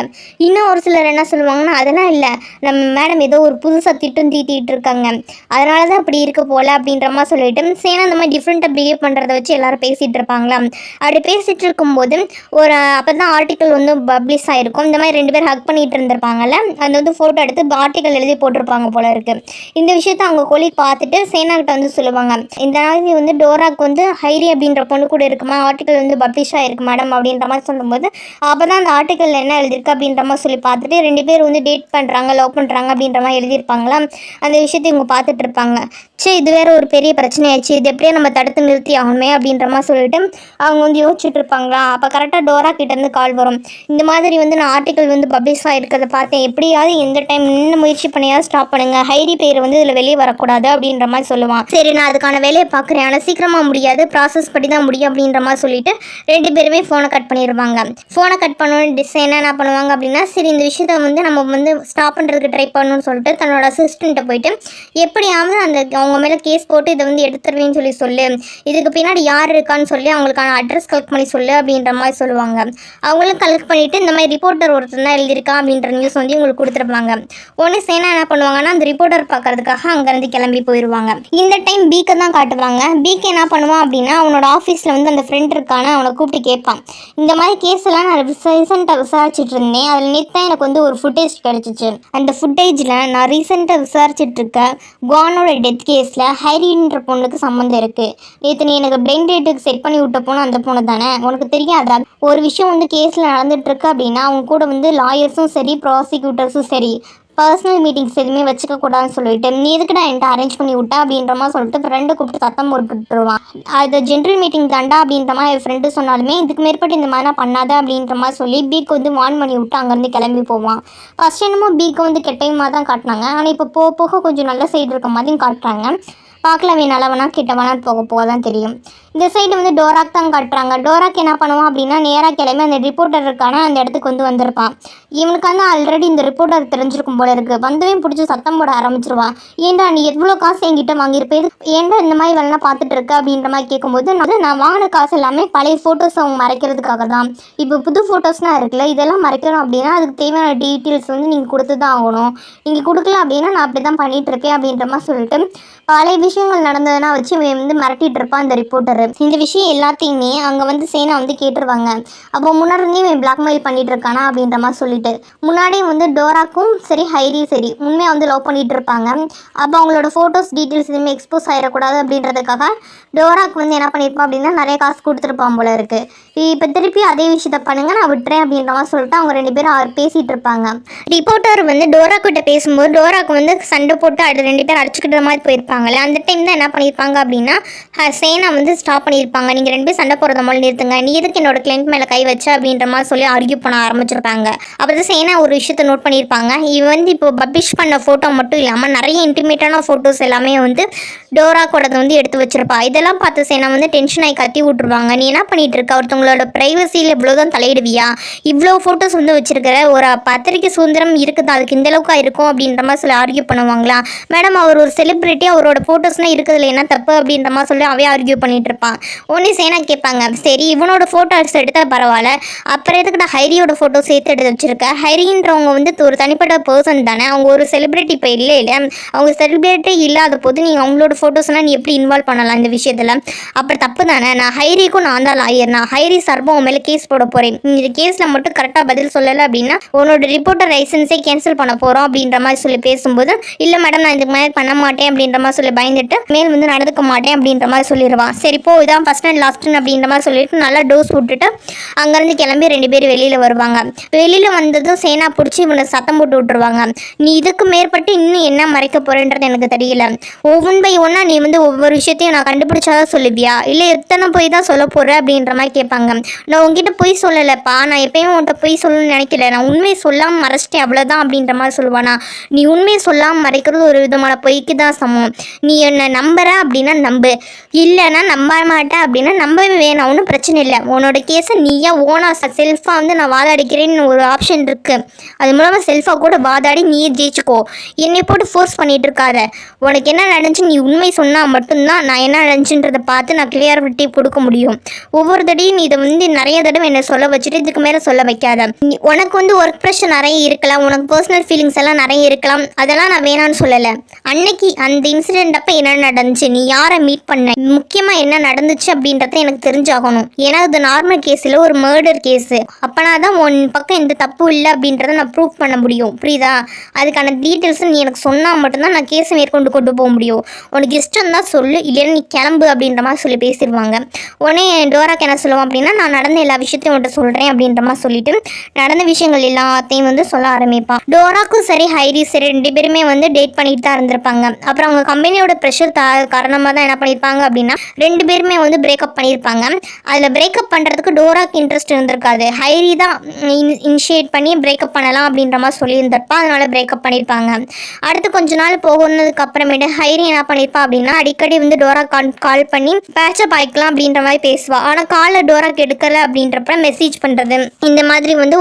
இன்னும் ஒரு சிலர் என்ன சொல்லுவாங்கன்னா, அதெல்லாம் இல்லை நம்ம மேடம் ஏதோ ஒரு புதுசாக தீட்டிகிட்டு இருக்காங்க, அதனால தான் இப்படி இருக்க போல் அப்படின்ற மாதிரி சொல்லிட்டு சேனா இந்த மாதிரி டிஃப்ரெண்ட்டாக பிஹேவ் பண்ணுறத வச்சு எல்லாரும் பேசிகிட்டு இருப்பாங்களா. அப்படி பேசிகிட்டு இருக்கும்போது ஒரு அப்போ தான் ஆர்டிக்கல் வந்து பப்ளிஷ் ஆகிருக்கும். இந்த மாதிரி 2 பேர் ஹக் பண்ணிகிட்டு இருந்திருப்பாங்கல்ல, அது வந்து ஃபோட்டோ எடுத்து ஆர்டிக்கல் எழுதி போட்டிருப்பாங்க போல இருக்குது. இந்த விஷயத்த அவங்க கொலீக் பார்த்துட்டு சேனாக்கிட்ட வந்து சொல்லுவாங்க, இந்த நாளைக்கு வந்து டோராக்கு வந்து ஹைரி அப்படின்ற பொண்ணு கூட இருக்குமா, ஆர்டிக்கல் வந்து பப்ளிஷ் ஆகிருக்கு மேடம் அப்படின்ற மாதிரி சொல்லும்போது, அப்போ தான் அந்த ஆர்டிக்கலில் என்ன எழுதியிருக்கு அப்படின்ற மாதிரி சொல்லி பார்த்துட்டு 2 பேர் வந்து டேட் பண்ணுறாங்க லவ் பண்ணுறாங்க அப்படின்ற மாதிரி எழுதியிருப்பாங்களா. அந்த விஷயத்தை இவங்க பார்த்துட்டு இருப்பாங்க. சரி இது வேறு ஒரு பெரிய பிரச்சனை ஆயிடுச்சு, இது எப்படியே நம்ம தடுத்து நிறுத்தி ஆகணுமே அப்படின்ற மாதிரி சொல்லிட்டு அவங்க வந்து யோசிச்சுட்டு இருப்பாங்களா. அப்போ கரெக்டாக டோரா கிட்ட கிட்டேருந்து கால் வரும். இந்த மாதிரி வந்து நான் ஆர்டிக்கல் வந்து பப்ளிஷ் ஆகிருக்கிறத பார்த்தேன், எப்படியாவது எந்த டைம் நின்று முயற்சி பண்ணியாவது ஸ்டாப் பண்ணுங்க, ஹைரி பேர் வந்து இதில் வெளியே வரக்கூடாது அப்படின்ற மாதிரி சொல்லுவான். சரி நான் அதுக்கான வேலையை பார்க்குறேன், ஆனால் சீக்கிரமாக முடியாது, ப்ராசஸ் படி தான் முடியும் அப்படின்ற மாதிரி சொல்லிட்டு 2 பேருமே ஃபோனை கட் பண்ணிடுவாங்க. ஃபோனை கட் பண்ணணும் டிசைன் என்ன பண்ணுவாங்க அப்படின்னா, சரி இந்த விஷயத்தை வந்து நம்ம வந்து ஸ்டாப் பண்ணுறதுக்கு ட்ரை பண்ணணும்னு சொல்லிட்டு தன்னோட அசிஸ்டண்ட்டை போயிட்டு எப்படியாவது அந்த அவங்க மேலே கேஸ் போட்டு இதை வந்து எடுத்துருவேன்னு சொல்லு, இதுக்கு பின்னாடி யார் இருக்கான்னு சொல்லி அவங்களுக்கான அட்ரஸ் கலெக்ட் பண்ணி சொல்லு அப்படின்ற மாதிரி சொல்லுவாங்க. அவங்களும் கலெக்ட் பண்ணிவிட்டு இந்த மாதிரி ரிப்போர்ட்டர் ஒருத்தர் தான் எழுதியிருக்கா அப்படின்ற நியூஸ் வந்து உங்களுக்கு கொடுத்துருப்பாங்க. உடனே சேனா என்ன பண்ணுவாங்கன்னா அந்த ரிப்போர்ட்டர் பார்க்கறதுக்காக அங்கேருந்து கிளம்பி போயிடுவாங்க. இந்த டைம் பீக்கை தான் காட்டுவாங்க. பீக் என்ன பண்ணுவான் அப்படின்னா அவனோட ஆஃபீஸில் வந்து அந்த ஃப்ரெண்ட் இருக்கான அவனை கூப்பிட்டு கேட்பான், இந்த மாதிரி கேஸ் எல்லாம் நான் ரீசெண்டாக விசாரிச்சுட்டு இருந்தேன், அதில் நேற்று தான் எனக்கு வந்து ஒரு ஃபுட்டேஜ் கிடச்சிச்சு. அந்த ஃபுட்டேஜில் நான் ரீசெண்டாக விசாரிச்சுட்டு இருக்க குவானோட டெத் கேஸில் ஹைரின்ற பொண்ணுக்கு சம்மந்தம் இருக்குது. நேற்று நீ எனக்கு பிரெயின் டேட்டுக்கு செட் பண்ணி விட்ட பொண்ணு அந்த பொண்ணு தானே, உனக்கு தெரியாதா? ஒரு விஷயம் வந்து கேஸில் நடந்துகிட்ருக்கு அப்படின்னா அவங்க கூட வந்து லாயர்ஸும் சரி ப்ராசிக்யூட்டர்ஸும் சரி பர்சனல் மீட்டிங்ஸ் எதுவுமே வச்சுக்க கூடாதுன்னு சொல்லிட்டு நீ எதுக்குடா என்கிட்ட அரேஞ்ச் பண்ணி விட்டா அப்படின்ற மாதிரி சொல்லிட்டு ஃப்ரெண்டை கூப்பிட்டு சத்தம் போட்டுருவான். அது ஜென்ரல் மீட்டிங் தாண்டா அப்படின்ற மாதிரி என் ஃப்ரெண்டு சொன்னாலுமே இதுக்கு மேற்பட்டு இந்த மாதிரிலாம் பண்ணாத அப்படின்ற மாதிரி சொல்லி பீக் வந்து வார்ன் பண்ணி விட்டு அங்கேருந்து கிளம்பி போவான். ஃபர்ஸ்ட் என்னமோ பீக்கை வந்து கெட்டவமாக தான் காட்டினாங்க, ஆனால் இப்போ போக போக கொஞ்சம் நல்ல சைடு இருக்க மாதிரியும் காட்டுறாங்க. பார்க்கலவே நல்லவனா கெட்டவனா போக தான் தெரியும். இந்த சைடு வந்து டோராக் தான் காட்டுறாங்க. டோராக் என்ன பண்ணுவான் அப்படின்னா நேராக கிளம்பி அந்த ரிப்போர்ட்டர் இருக்கான அந்த இடத்துக்கு வந்து வந்திருப்பான். இவனுக்கு வந்து ஆல்ரெடி இந்த ரிப்போர்ட்டர் தெரிஞ்சிருக்கும் போல இருக்குது. வந்தவையும் பிடிச்சி சத்தம் போட ஆரம்பிச்சிருவான். ஏன்டா நீ எவ்வளோ காசு என்கிட்ட வாங்கியிருப்பேன், ஏன்டா இந்த மாதிரி வேலைலாம் பார்த்துட்டு இருக்க அப்படின்ற மாதிரி கேட்கும்போது நான் வாங்கின காசு எல்லாமே பழைய ஃபோட்டோஸ் அவங்க மறைக்கிறதுக்காக தான். இப்போ புது ஃபோட்டோஸ்லாம் இருக்குல்ல, இதெல்லாம் மறைக்கணும் அப்படின்னா அதுக்கு தேவையான டீட்டெயில்ஸ் வந்து நீங்கள் கொடுத்து தான் ஆகணும். நீங்கள் கொடுக்கல அப்படின்னா நான் அப்படி தான் பண்ணிகிட்ருக்கேன் அப்படின்ற மாதிரி சொல்லிட்டு பழைய விஷயங்கள் நடந்ததுன்னா வச்சு வந்து மிரட்டிட்டு இருப்பான் அந்த ரிப்போர்ட்டர். இந்த விஷயம் எல்லாத்தையுமே அங்கே வந்து சேனா வந்து கேட்டுருவாங்க. அப்போ முன்னாடியே இவன் பிளாக்மெயில் பண்ணிட்டு இருக்கானா அப்படின்ற மாதிரி சொல்லிட்டு முன்னாடியே வந்து டோராக்கும் சரி ஹைரியும் சரி உண்மையாக வந்து லவ் பண்ணிட்டு இருப்பாங்க. அப்போ அவங்களோட ஃபோட்டோஸ் டீட்டெயில்ஸ் எதுவுமே எக்ஸ்போஸ் ஆகிடக்கூடாது அப்படின்றதுக்காக டோராக் வந்து என்ன பண்ணியிருப்பான் அப்படின்னா நிறைய காசு கொடுத்துருப்பான் போல இருக்கு. இப்போ திருப்பி அதே விஷயத்த பண்ணுங்க நான் விட்டுறேன் அப்படின்ற மாதிரி சொல்லிட்டு அவங்க 2 பேரும் பேசிகிட்டு இருப்பாங்க. ரிப்போர்ட்டர் வந்து டோராக்கிட்ட பேசும்போது டோராக்கு வந்து சண்டை போட்டு 2 பேர் அடிச்சுக்கிட்ட மாதிரி போயிருப்பாங்களே, அந்த டைம் தான் என்ன பண்ணியிருப்பாங்க அப்படின்னா சேனா வந்து ஸ்டாப் பண்ணியிருப்பாங்க. நீங்கள் 2 பேர் சண்டை போகிறத மாதிரி நிறுத்துங்க, நீ எதுக்கு என்னோட கிளைண்ட் மேலே கை வச்ச அப்படின்ற மாதிரி சொல்லி ஆர்கியூ பண்ண ஆரம்பிச்சிருப்பாங்க. அப்புறம் சேனா ஒரு விஷயத்தை நோட் பண்ணியிருப்பாங்க, இவன் வந்து இப்போ பப்ளிஷ் பண்ண ஃபோட்டோ மட்டும் இல்லாமல் நிறைய இன்டிமேட்டான ஃபோட்டோஸ் எல்லாமே வந்து டோராக்கோடது வந்து எடுத்து வச்சிருப்பா. இதெல்லாம் பார்த்து சேனா வந்து டென்ஷன் ஆகி கத்தி விட்டுருவாங்க. நீ என்ன பண்ணிட்டு இருக்க, ஒருத்தவங்களோட ப்ரைவசியில் இவ்வளோதான் தலையிடுவியா, இவ்வளோ ஃபோட்டோஸ் வந்து வச்சிருக்கிற, ஒரு பத்திரிக்கை சுதந்திரம் இருக்குது அதுக்கு இந்த அளவுக்கு இருக்கும் அப்படின்ற மாதிரி சொல்லி ஆர்கியூ பண்ணுவாங்களா. மேடம் அவர் ஒரு செலிப்ரிட்டி, அவரோட ஃபோட்டோஸ்லாம் இருக்குதுல என்ன தப்பு அப்படின்ற மாதிரி சொல்லி அவையே ஆர்கியூ பண்ணிட்டு இருப்பான். ஒன்னே சேனா கேட்பாங்க, சரி இவனோட ஃபோட்டோஸ் எடுத்தால் பரவாயில்ல, அப்புறம் எதுக்கிட்ட ஹைரியோட ஃபோட்டோ சேர்த்து எடுத்து வச்சிருக்க, ஹைரின்றவங்க வந்து ஒரு தனிப்பட்ட பர்சன் தானே, அவங்க ஒரு செலிப்ரிட்டி இப்போ இல்லை அவங்க செலிப்ரிட்டி இல்லாத போது நீங்கள் அவங்களோட ஃபோட்டோஸ்லாம் நீ எப்படி இன்வால்வ் பண்ணலாம் இந்த விஷயத்தில், அப்புறம் தப்பு தானே, நான் ஹைரிக்கும் நான் தான் லாயர், நான் ஹைரி சார்பாக உன் மேலே கேஸ் போட போகிறேன், இந்த கேஸில் மட்டும் கரெக்டாக பதில் சொல்லலை அப்படின்னா உன்னோட ரிப்போர்ட்டர் லைசன்ஸே கேன்சல் பண்ண போகிறோம் அப்படின்ற மாதிரி சொல்லி பேசும்போது இல்லை மேடம் நான் இதுக்கு மேலே பண்ண மாட்டேன் அப்படின்ற மாதிரி சொல்லி பயந்துட்டு மேல் வந்து நடந்துக்க மாட்டேன் அப்படின்ற மாதிரி சொல்லிடுவான். சரி போ இதான் ஃபஸ்ட் அண்ட் லாஸ்ட்டுன்னு அப்படின்ற மாதிரி சொல்லிட்டு நல்லா டோஸ் விட்டுட்டு அங்கேருந்து கிளம்பி 2 பேர் வெளியில் வருவாங்க. வெளியில் வந்ததும் சேனா பிடிச்சி இவனை சத்தம் போட்டு விட்டுருவாங்க. நீ இதுக்கு மேற்பட்டு இன்னும் என்ன மறைக்க போகிறேன்றது எனக்கு தெரியல, ஒவ்வொன் பை ஒன்றா நீ வந்து ஒவ்வொரு விஷயத்தையும் நான் கண்டுபிடிச்சாதான் சொல்லுவியா, இல்லை எத்தனை போய் தான் சொல்ல போகிற அப்படின்ற மாதிரி கேட்பாங்க. நான் உங்ககிட்ட பொய் சொல்லலைப்பா, நான் எப்பயும் உன்கிட்ட பொய் சொல்லணும்னு நினைக்கல, நான் உண்மையை சொல்லாமல் மறைச்சிட்டேன் அவ்வளோதான் அப்படின்ற மாதிரி சொல்லுவானா. நீ உண்மையை சொல்லாமல் மறைக்கிறது ஒரு விதமான பொய்க்கு தான் சமம். நீ என்னை நம்புற அப்படின்னா நம்பு, இல்லைன்னா நம்ப மாட்டேன் அப்படின்னா நம்பவே வேணாம், ஒன்றும் பிரச்சனை இல்லை, உன்னோட கேஸை நீயா ஓனாக செல்ஃபாக வந்து நான் வாதாடிக்கிறேன்னு ஒரு ஆப்ஷன் இருக்குது, அது மூலமாக செல்ஃபாக கூட வாதாடி நீயே ஜெயிச்சுக்கோ, என்னை போட்டு ஃபோர்ஸ் பண்ணிகிட்டு இருக்காத, உனக்கு என்ன நடந்துச்சு நீ உண்மை சொன்னால் மட்டும்தான் நான் என்ன நடந்துச்சுன்றதை பார்த்து நான் கிளியரிட்டி கொடுக்க முடியும். ஒவ்வொரு தடையும் நீ இதை வந்து நிறைய தடவை என்னை சொல்ல வச்சுட்டு இதுக்கு மேலே சொல்ல வைக்காத. உனக்கு வந்து ஒர்க் ப்ரெஷர் நிறைய இருக்கலாம், உனக்கு பர்சனல் ஃபீலிங்ஸ் எல்லாம் நிறைய இருக்கலாம், அதெல்லாம் நான் வேணான்னு சொல்லலை. அன்னைக்கு அந்த இன்சிடென்ட் அப்போ என்ன நடந்துச்சு, நீ யாரை மீட் பண்ண, முக்கியமாக என்ன நடந்துச்சு அப்படின்றத எனக்கு தெரிஞ்சாகணும். ஏன்னா இது நார்மல் கேஸில் ஒரு மர்டர் கேஸு, அப்போனா தான் உன் பக்கம் எந்த தப்பு இல்லை அப்படின்றத நான் ப்ரூவ் பண்ண முடியும், புரியுதா? அதுக்கான டீட்டெயில்ஸை நீ எனக்கு சொன்னால் மட்டும்தான் நான் கேஸை மேற்கொண்டு கொண்டு போக முடியும். உனக்கு இஷ்டம் தான் சொல்லு, இல்லைன்னா நீ கிளம்பு அப்படின்ற மாதிரி சொல்லி பேசிடுவாங்க. உடனே டோராக்கு என்ன சொல்லுவான் அப்படின்னா நான் நடந்த எல்லா விஷயத்தையும் உன்கிட்ட சொல்கிறேன் அப்படின்ற மாதிரி சொல்லிட்டு நடந்த விஷயங்கள் எல்லாத்தையும் வந்து சொல்ல ஆரம்பிப்பான். டோராக்கும் சரி ஹைரி சரி 2 பேருமே வந்து டேட் பண்ணிட்டு தான் இருந்திருப்பாங்க. அப்புறம் அவங்க கம்பெனியோட ப்ரெஷர் காரணமாக தான் என்ன பண்ணியிருப்பாங்க அப்படின்னா 2 பேருமே வந்து பிரேக்கப் பண்ணியிருப்பாங்க. அதில் பிரேக்கப் பண்ணுறதுக்கு டோராக்கு இன்ட்ரெஸ்ட் இருந்திருக்காது. ஹைரி தான் இனிஷியேட் பண்ணி பிரேக்கப் பண்ணலாம் அப்படின்ற மாதிரி சொல்லியிருந்திருப்பா. அதனால பிரேக்கப் பண்ணியிருப்பாங்க. அடுத்து கொஞ்ச நாள் போகணுதுக்கு அப்புறமேட்டு ஹைரி என்ன பண்ணியிருப்பா அப்படின்னா அடிக்கடி வந்து டோரா கால் பண்ணி பேச்சப் ஆயிக்கலாம் அப்படின்ற மாதிரி பேசுவா. ஆனால் காலை டோராக்கு எடுக்கலை அப்படின்றப்ப மெசேஜ் பண்ணுறது இந்த மாதிரி வந்து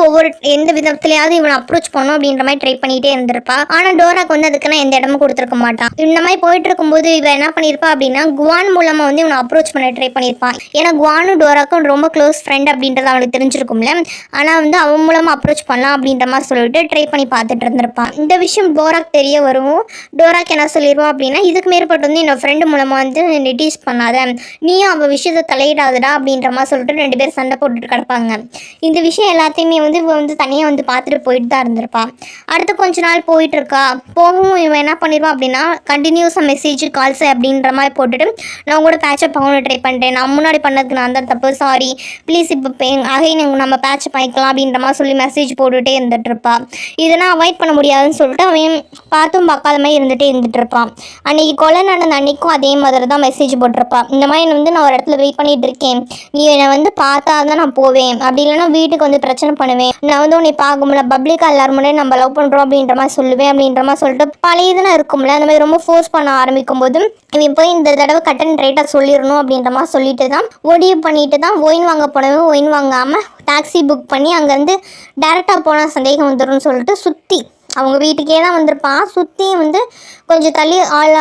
எந்த விதத்துலையாவது இவனை அப்ரோச் பண்ணும் அப்படின்ற மாதிரி ட்ரை பண்ணிகிட்டே இருந்திருப்பா. ஆனால் டோராக்கு வந்து அதுக்குன்னா எந்த இடமும் கொடுத்துருக்க மாட்டான். இந்த மாதிரி போயிட்டு இருக்கும்போது இவன் என்ன பண்ணியிருப்பா அப்படின்னா குவான் மூலமாக வந்து இவனை அப்ரோச் பண்ண ட்ரை பண்ணியிருப்பான். ஏன்னா குவானும் டோராக்கும் ரொம்ப க்ளோஸ் ஃப்ரெண்ட் அப்படின்றது அவனுக்கு தெரிஞ்சிருக்கும்ல. ஆனால் வந்து அவன் மூலமாக அப்ரோச் பண்ணலாம் அப்படின்ற மாதிரி சொல்லிட்டு ட்ரை பண்ணி பார்த்துட்டு இருந்திருப்பான். இந்த விஷயம் டோராக்கு தெரிய வரும். டோராக்கு என்ன சொல்லிடுவான் அப்படின்னா இதுக்கு மேற்பட்டு வந்து என்னோட ஃப்ரெண்டு மூலமாக வந்து நெட்டிஸ் பண்ணாத, நீயும் அவள் விஷயத்தை தலையிடாதடா அப்படின்ற மாதிரி சொல்லிட்டு 2 பேர் சண்டை போட்டுட்டு கிடப்பாங்க. இந்த விஷயம் எல்லாத்தையுமே வந்து இவன் வந்து தனியாக வந்து பார்த்துட்டு போயிட்டு தான் இருந்திருப்பான். அடுத்து கொஞ்ச நாள் போயிட்டு இருக்கா. போகவும் இவன் என்ன பண்ணிடுவான் அப்படின்னா கண்டினியூஸாக மெசேஜ் கால்ஸ் அப்படின்ற மாதிரி போட்டுட்டு நான் கூட பேட்சப் ஆகணும் ட்ரை பண்ணுறேன், நான் முன்னாடி பண்ணதுக்கு நான் தான் தப்பு, சாரி ப்ளீஸ் இப்போ அகைன் நம்ம பேட்சப் ஆகிக்கலாம் அப்படின்ற மாதிரி சொல்லி மெசேஜ் போட்டுகிட்டே இருந்துட்டு இருப்பா. இதெல்லாம் அவாய்ட் பண்ண முடியாதுன்னு சொல்லிட்டு அவன் பார்த்தும் பார்க்காத மாதிரி இருந்துகிட்டே இருப்பான். அன்றைக்கி கொலை நடந்த அன்றைக்கும் அதே மாதிரி தான் மெசேஜ் போட்டிருப்பா. இந்த மாதிரி வந்து நான் ஒரு இடத்துல வெயிட் பண்ணிட்டு இருக்கேன், நீ என்னை வந்து பார்த்தா தான் நான் போவேன், அப்படி இல்லைன்னா வீட்டுக்கு வந்து பிரச்சனை பண்ணுவேன், நான் வந்து உன்னை பார்க்கும்ல பப்ளிக்காக எல்லாரும் முன்னாடி நம்ம லவ் பண்ணுறோம் அப்படின்ற மாதிரி சொல்லுவேன் அப்படின்ற மாதிரி சொல்லிட்டு பழைய இதெல்லாம் இருக்கும்ல அந்த மாதிரி ரொம்ப ஃபோர்ஸ் பண்ண ஆரம்பிக்கும் போது இவன் போய் இந்த தடவை கட்டன் ரைட்டாக சொல்லிடணும் அப்படின்ற மாதிரி சொல்லிட்டு தான் ஓடிவு பண்ணிட்டு தான் ஒயின் வாங்க போனவன் ஒயின் வாங்காமல் டாக்ஸி புக் பண்ணி அங்கேருந்து டேரெக்டாக போனால் சந்தேகம் வந்துடும்னு சொல்லிட்டு சுற்றி அவங்க வீட்டுக்கே தான் வந்திருப்பான். சுற்றி வந்து கொஞ்சம் தள்ளி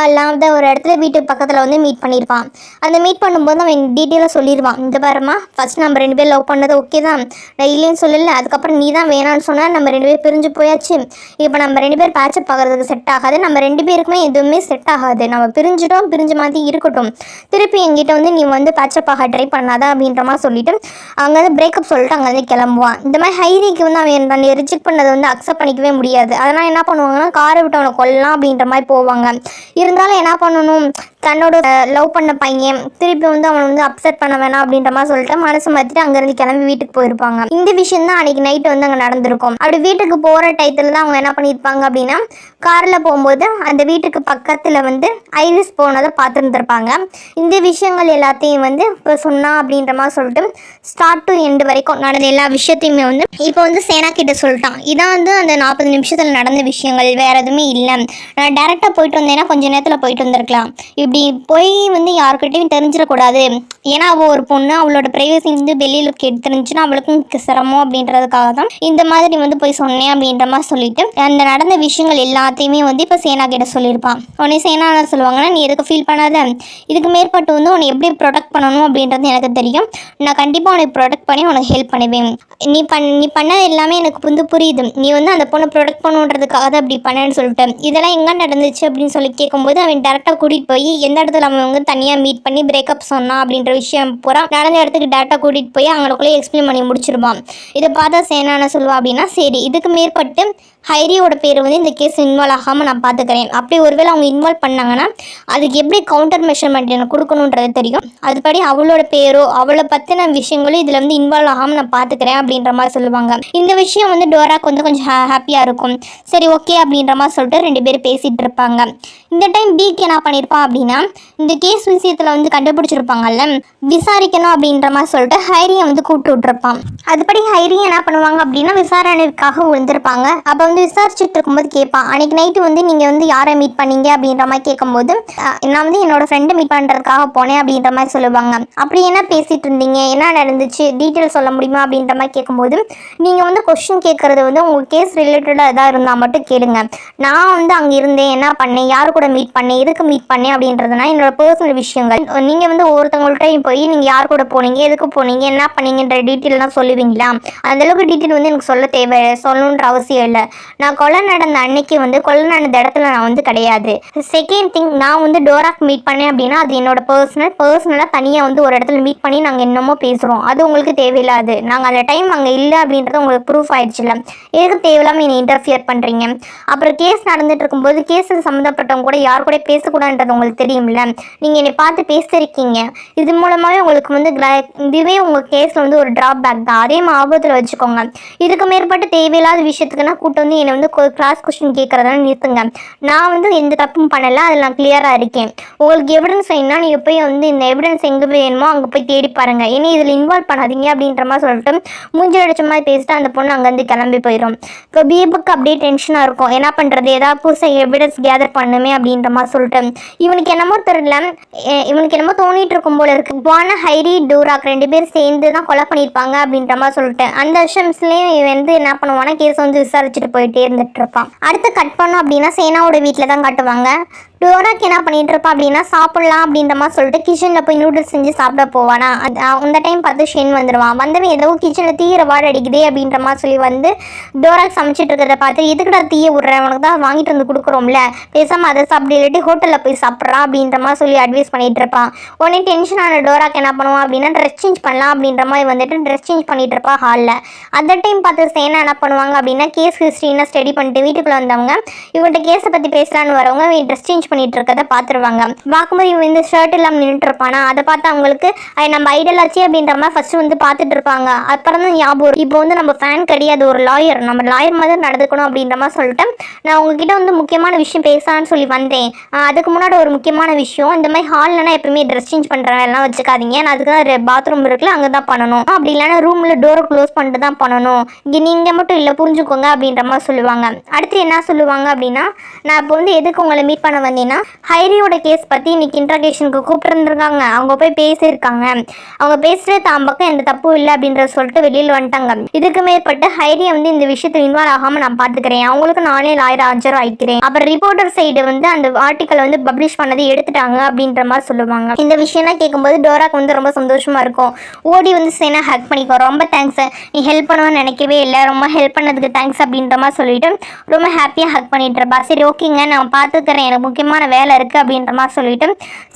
இல்லாத ஒரு இடத்துல வீட்டுக்கு பக்கத்தில் வந்து மீட் பண்ணியிருப்பான். அந்த மீட் பண்ணும்போது அவன் டீட்டெயிலாக சொல்லிடுவான், இந்த பாருமா ஃபஸ்ட் நம்ம 2 பேர் லவ் பண்ணது ஓகே தான், நான் இல்லைன்னு சொல்லலை, அதுக்கப்புறம் நீ தான் வேணான்னு சொன்னால் நம்ம 2 பேர் பிரிஞ்சு போயாச்சு, இப்போ நம்ம 2 பேர் பேட்சப் பார்க்குறதுக்கு செட் ஆகாது, நம்ம 2 பேருக்குமே எதுவுமே செட் ஆகாது, நம்ம பிரிஞ்சிட்டோம், பிரிஞ்ச மாதிரி இருக்கட்டும், திருப்பி எங்கிட்ட வந்து நீ வந்து பேட்சப் ஆக ட்ரை பண்ணாதா அப்படின்ற மாதிரி சொல்லிட்டு அங்கேருந்து பிரேக்கப் சொல்லிட்டு அங்கேருந்து கிளம்புவான். இந்த மாதிரி ஹைரிக்கு வந்து அவன் தன்னை ரிஜெக்ட் பண்ணதை வந்து அக்செப்ட் பண்ணிக்கவே முடியாது. அதனால் என்ன பண்ணுவாங்கன்னா காரை விட்டு அவனை கொல்லலாம் அப்படின்ற மாதிரி போவாங்க. இருந்தாலும் என்ன பண்ணணும், தன்னோட லவ் பண்ண பையன் திருப்பி வந்து அவனை வந்து அப்செட் பண்ண வேணாம் அப்படின்ற மாதிரி சொல்லிட்டு மனசு மாற்றிட்டு அங்கேருந்து கிளம்பி வீட்டுக்கு போயிருப்பாங்க. இந்த விஷயம் தான் அன்றைக்கி நைட்டு வந்து அங்கே நடந்திருக்கும். அப்படி வீட்டுக்கு போகிற டயத்தில் தான் அவங்க என்ன பண்ணியிருப்பாங்க அப்படின்னா காரில் போகும்போது அந்த வீட்டுக்கு பக்கத்தில் வந்து ஐரிஸ் போனதை பார்த்துருந்துருப்பாங்க. இந்த விஷயங்கள் எல்லாத்தையும் வந்து இப்போ சொன்னா அப்படின்ற மாதிரி சொல்லிட்டு ஸ்டார்ட் டு எண்டு வரைக்கும் நடந்த எல்லா விஷயத்தையுமே வந்து இப்போ வந்து சேனா கிட்ட சொல்லிட்டான். இதான் வந்து அந்த 40 நிமிஷத்தில் நடந்த விஷயங்கள், வேறு எதுவுமே இல்லை. நான் டேரெக்டாக போயிட்டு வந்தேன்னா கொஞ்சம் நேரத்தில் போயிட்டு வந்திருக்கலாம், இப்படி போய் வந்து யாருக்கிட்டையும் தெரிஞ்சிடக்கூடாது, ஏன்னா அவள் ஒரு பொண்ணு, அவளோட ப்ரைவசி வந்து வெளியில் தெரிஞ்சுன்னா அவளுக்கும் சிரமம் அப்படின்றதுக்காக தான் இந்த மாதிரி வந்து போய் சொன்னேன் அப்படின்ற மாதிரி சொல்லிட்டு அந்த நடந்த விஷயங்கள் எல்லாத்தையுமே வந்து இப்போ சேனா கிட்ட சொல்லியிருப்பான். உடனே சேனா என்ன சொல்லுவாங்கன்னா நீ எதுக்கு ஃபீல் பண்ணாத, இதுக்கு மேற்பட்டு வந்து உன்னை எப்படி ப்ரொடெக்ட் பண்ணணும் அப்படின்றது எனக்கு தெரியும், நான் கண்டிப்பாக உனக்கு ப்ரொடெக்ட் பண்ணி உனக்கு ஹெல்ப் பண்ணுவேன், நீ பண்ணது எல்லாமே எனக்கு வந்து புரியுது, நீ வந்து அந்த பொண்ணை ப்ரொடெக்ட் பண்ணுன்றதுக்காக தான் அப்படி பண்ணேன்னு சொல்லிட்டு இதெல்லாம் எங்கே நடந்துச்சு அப்படின்னு சொல்லி கேட்கும்போது அவன் டேரெக்டாக கூட்டிகிட்டு போய் எந்த இடத்துல அவன் வந்து தனியாக மீட் பண்ணி பிரேக்கப் சொன்னான் அப்படின்ற விஷயம் பூரா நடந்த இடத்துக்கு டேரெக்டாக கூட்டிகிட்டு போய் அவங்களுக்குள்ளே எக்ஸ்பிளைன் பண்ணி முடிச்சிருவான். இதை பார்த்தா சேனா என்ன சொல்லுவா அப்படின்னா சரி இதுக்கு மேற்பட்டு ஹைரியோட பேர் வந்து இந்த கேஸ் இன்வால்வ் ஆகாமல் நான் பார்த்துக்கிறேன், அப்படி ஒருவேளை அவங்க இன்வால்வ் பண்ணாங்கன்னா அதுக்கு எப்படி கவுண்டர் மெஷர்மெண்ட் எனக்கு கொடுக்கணுன்றது தெரியும், அதுபடி அவளோட பேரோ அவளை பற்றின விஷயங்களும் இதில் வந்து இன்வால்வ் ஆகாமல் நான் பார்த்துக்கிறேன் அப்படின்ற மாதிரி சொல்லுவாங்க. இந்த விஷயம் வந்து டோராக்கு வந்து கொஞ்சம் ஹாப்பியாக இருக்கும். சரி ஓகே அப்படின்ற மாதிரி சொல்லிட்டு 2 பேர் பேசிகிட்டு இருப்பாங்க. இந்த டைம் பிக்கு என்ன பண்ணியிருப்பான் அப்படின்னா இந்த கேஸ் விஷயத்தில் வந்து கண்டுபிடிச்சிருப்பாங்கல்ல, விசாரிக்கணும் அப்படின்ற மாதிரி சொல்லிட்டு ஹைரியை வந்து கூப்பிட்டு விட்டுருப்பான். அதுபடி ஹைரியை என்ன பண்ணுவாங்க அப்படின்னா விசாரணைக்காக விழுந்திருப்பாங்க. அப்போ வந்து விசாரிச்சுட்டு இருக்கும்போது கேட்பான், அன்றைக்கி நைட்டு வந்து நீங்கள் வந்து யாரை மீட் பண்ணீங்க அப்படின்ற மாதிரி கேட்கும்போது நான் வந்து என்னோடய ஃப்ரெண்டை மீட் பண்ணுறதுக்காக போனேன் அப்படின்ற மாதிரி சொல்லுவாங்க. அப்படி என்ன பேசிகிட்டு இருந்தீங்க, என்ன நடந்துச்சு, டீட்டெயில் சொல்ல முடியுமா அப்படின்ற மாதிரி கேட்கும்போது நீங்கள் வந்து கொஸ்டின் கேட்குறது வந்து உங்கள் கேஸ் ரிலேட்டடாக எதாவது இருந்தால் மட்டும் கேளுங்க, நான் வந்து அங்கே இருந்தேன், என்ன பண்ணேன், யார் கூட மீட் பண்ணேன், எதுக்கு மீட் பண்ணேன் அப்படின்றதுனா என்னோடய பர்சனல் விஷயங்கள், நீங்கள் வந்து ஒவ்வொருத்தவங்கள்ட்டையும் போய் நீங்கள் யார் கூட போனீங்க, எதுக்கு போனீங்க, என்ன பண்ணீங்கன்ற டீட்டெயிலாம் சொல்லுவீங்களா, அந்தளவுக்கு டீட்டெயில் வந்து எனக்கு சொல்லணுன்ற அவசியம் இல்லை, நான் கொலை நடந்த அன்னைக்கு வந்து கொலை நடந்த இடத்துல நான் வந்து கிடையாது. செகண்ட் திங், நான் வந்து டோராக்கு மீட் பண்ணேன் அப்படின்னா அது என்னோட பர்சனலாக தனியாக வந்து ஒரு இடத்துல மீட் பண்ணி நாங்கள் என்னமோ பேசுகிறோம், அது உங்களுக்கு தேவையில்லாது, நாங்கள் அந்த டைம் அங்கே இல்லை அப்படின்றது உங்களுக்கு ப்ரூஃப் ஆயிடுச்சுல்ல, எதுக்கு தேவையில்லாமல் என்னை இன்டர்ஃபியர் பண்ணுறீங்க, அப்புறம் கேஸ் நடந்துட்டு இருக்கும்போது கேஸில் சம்மந்தப்பட்டவங்க கூட யார் கூட பேசக்கூடாதுன்றது உங்களுக்கு தெரியும்ல, நீங்கள் என்னை பார்த்து பேசியிருக்கீங்க, இது மூலமாகவே உங்களுக்கு வந்து இதுவே உங்கள் கேஸில் வந்து ஒரு ட்ராப் பேக் தான், அதே ஞாபகத்தில் வச்சுக்கோங்க, இதுக்கு மேற்பட்டு தேவையில்லாத விஷயத்துக்குன்னா கூட்டம் வந்து வந்து என்னை வந்து கிளாஸ் கொஸ்டின் கேட்குறதால நிறுத்துங்க. நான் வந்து எந்த தப்பும் பண்ணலை, அதில் நான் கிளியராக இருக்கேன். உங்களுக்கு எவிடன்ஸ் வேணும்னா நீங்கள் போய் வந்து இந்த எவிடன்ஸ் எங்கே வேணுமோ அங்கே போய் தேடி பாருங்கள், ஏன்னா இதில் இன்வால்வ் பண்ணாதீங்க அப்படின்ற மாதிரி சொல்லிட்டு மூஞ்சி அடிச்ச மாதிரி பேசிட்டு அந்த பொண்ணு அங்கேருந்து கிளம்பி போயிடும். இப்போ தீபக் அப்படியே டென்ஷனாக இருக்கும், என்ன பண்ணுறது, ஏதாவது புதுசாக எவிடன்ஸ் கேதர் பண்ணுமே அப்படின்ற மாதிரி சொல்லிட்டு இவனுக்கு என்னமோ தெரியல, இவனுக்கு என்னமோ தோணிட்டு இருக்கும் போல இருக்கு. வான ஹைரி டோராக் 2 பேர் சேர்ந்து தான் கொலை பண்ணியிருப்பாங்க அப்படின்ற மாதிரி சொல்லிட்டு அந்த விஷயம்ஸ்லேயும் இவன் வந்து என்ன பண்ணுவானா கேஸ் வந்து விசாரிச்சுட்டு போயிட்டே இருந்துட்டு இருப்பான். அடுத்து கட் பண்ணோம் அப்படின்னா சேனாவோட வீட்டில் தான் காட்டுவாங்க. டோராக் என்ன பண்ணிட்டு இருப்பா அப்படின்னா சாப்பிடலாம் அப்படின்ற மாதிரி சொல்லிட்டு கிச்சனில் போய் நூடுல்ஸ் செஞ்சு சாப்பிட போவானா. அந்த டைம் பார்த்து ஷென் வந்துடுவான். வந்தவன் ஏதோ கிச்சனில் தீர வாட அடிக்குதே அப்படின்ற மாதிரி சொல்லி வந்து டோராக் சமைச்சிட்டு இருக்கிறத பார்த்து எதுக்குடா தீய விட்றேன், உனக்கு தான் வாங்கிட்டு வந்து கொடுக்குறோம்ல, பேசாமல் அதை சாப்பிட்டு இல்லாட்டி ஹோட்டலில் போய் சாப்பிட்றா அப்படின்ற மாதிரி சொல்லி அட்வைஸ் பண்ணிட்டு இருப்பான். உடனே டென்ஷனான டோராக் என்ன பண்ணுவான் அப்படின்னா ட்ரெஸ் சேஞ்ச் பண்ணலாம் அப்படின்ற மாதிரி வந்துட்டு ட்ரெஸ் சேஞ்ச் பண்ணிட்டு இருப்பா ஹாலில். அந்த டைம் பார்த்து சேனா என்ன பண்ணுவாங்க அப்படின்னா கேஸ் ஹிஸ்ட்ரின்னு ஸ்டடி பண்ணிட்டு வீட்டுக்குள்ளே வந்தவங்க இவங்கள்ட்ட கேஸை பற்றி பேசலான்னு வரவங்க இவன் ட்ரெஸ் சேஞ்ச் பண்ணிட்டு இருக்கதை பார்த்துருவாங்க. பார்க்கும்போது இவன் இந்த ஷர்ட் இல்லாமல் நின்றுட்டு இருப்பானா, அதை பார்த்து அவங்களுக்கு நம்ம ஐடல் ஆச்சு அப்படின்ற மாதிரி ஃபர்ஸ்ட் வந்து பார்த்துட்டு இருப்பாங்க. அப்புறம் தான் ஞாபகம் இப்போ வந்து நம்ம ஃபேன் கிடையாது, ஒரு லாயர், நம்ம லாயர் மாதிரி நடந்துக்கணும் அப்படின்ற மாதிரி சொல்லிட்டு நான் உங்ககிட்ட வந்து முக்கியமான விஷயம் பேசலான்னு சொல்லி வந்தேன். அதுக்கு முன்னாடி ஒரு முக்கியமான விஷயம், இந்த மாதிரி ஹால்லனா எப்பவுமே ட்ரெஸ் சேஞ்ச் பண்ணுற வேலைலாம் வச்சுக்காதீங்க, நான் அதுக்கு தான் பாத்ரூம் இருக்குல்ல அங்கே தான் பண்ணணும், அப்படி இல்லைன்னா ரூமில் டோரை க்ளோஸ் பண்ணிட்டு தான் பண்ணணும், இங்கே நீங்கள் மட்டும் இல்லை புரிஞ்சுக்கோங்க அப்படின்ற மாதிரி சொல்லுவாங்க. அடுத்து என்ன சொல்லுவாங்க அப்படின்னா நான் இப்போ வந்து எதுக்கு உங்களை மீட் பண்ண வந்தேன்னா ஹைரியோட கேஸ் பற்றி இன்னைக்கு இன்ட்ராகேஷனுக்கு கூப்பிட்டுருந்துருக்காங்க, அவங்க போய் பேசியிருக்காங்க, அவங்க பேசுகிற தான் பக்கம் எந்த தப்பும் இல்லை அப்படின்றத சொல்லிட்டு வெளியில் வந்துட்டாங்க. இதுக்கு மேற்பட்டு ஹைரியை வந்து இந்த விஷயத்தில் இன்வால்வ் ஆகாமல் நான் பார்த்துக்கிறேன், அவங்களுக்கு நானே லாயர் ஆஜர் ஆகிக்கிறேன். அப்புறம் ரிப்போர்ட்டர் சைடு வந்து அந்த ஆர்டிக்கலை வந்து பப்ளிஷ் பண்ணதை எடுத்துட்டாங்க அப்படின்ற மாதிரி சொல்லுவாங்க. இந்த விஷயம்லாம் கேட்கும்போது டோராக்கு வந்து ரொம்ப சந்தோஷமாக இருக்கும். ஓடி வந்து சேனா ஹேக் பண்ணிக்கோ, ரொம்ப தேங்க்ஸ், நீ ஹெல்ப் பண்ணுவேன்னு நினைக்கவே இல்லை, ரொம்ப ஹெல்ப் பண்ணதுக்கு தேங்க்ஸ் அப்படின்ற மாதிரி சொல்லிட்டு ரொம்ப ஹாப்பியாக ஹேக் பண்ணிட்டு இருப்பா. சரி ஓகேங்க நான் பார்த்துக்கிறேன், எனக்கு முக்கியமான வேலை இருக்குது அப்படின்ற மாதிரி சொல்லிட்டு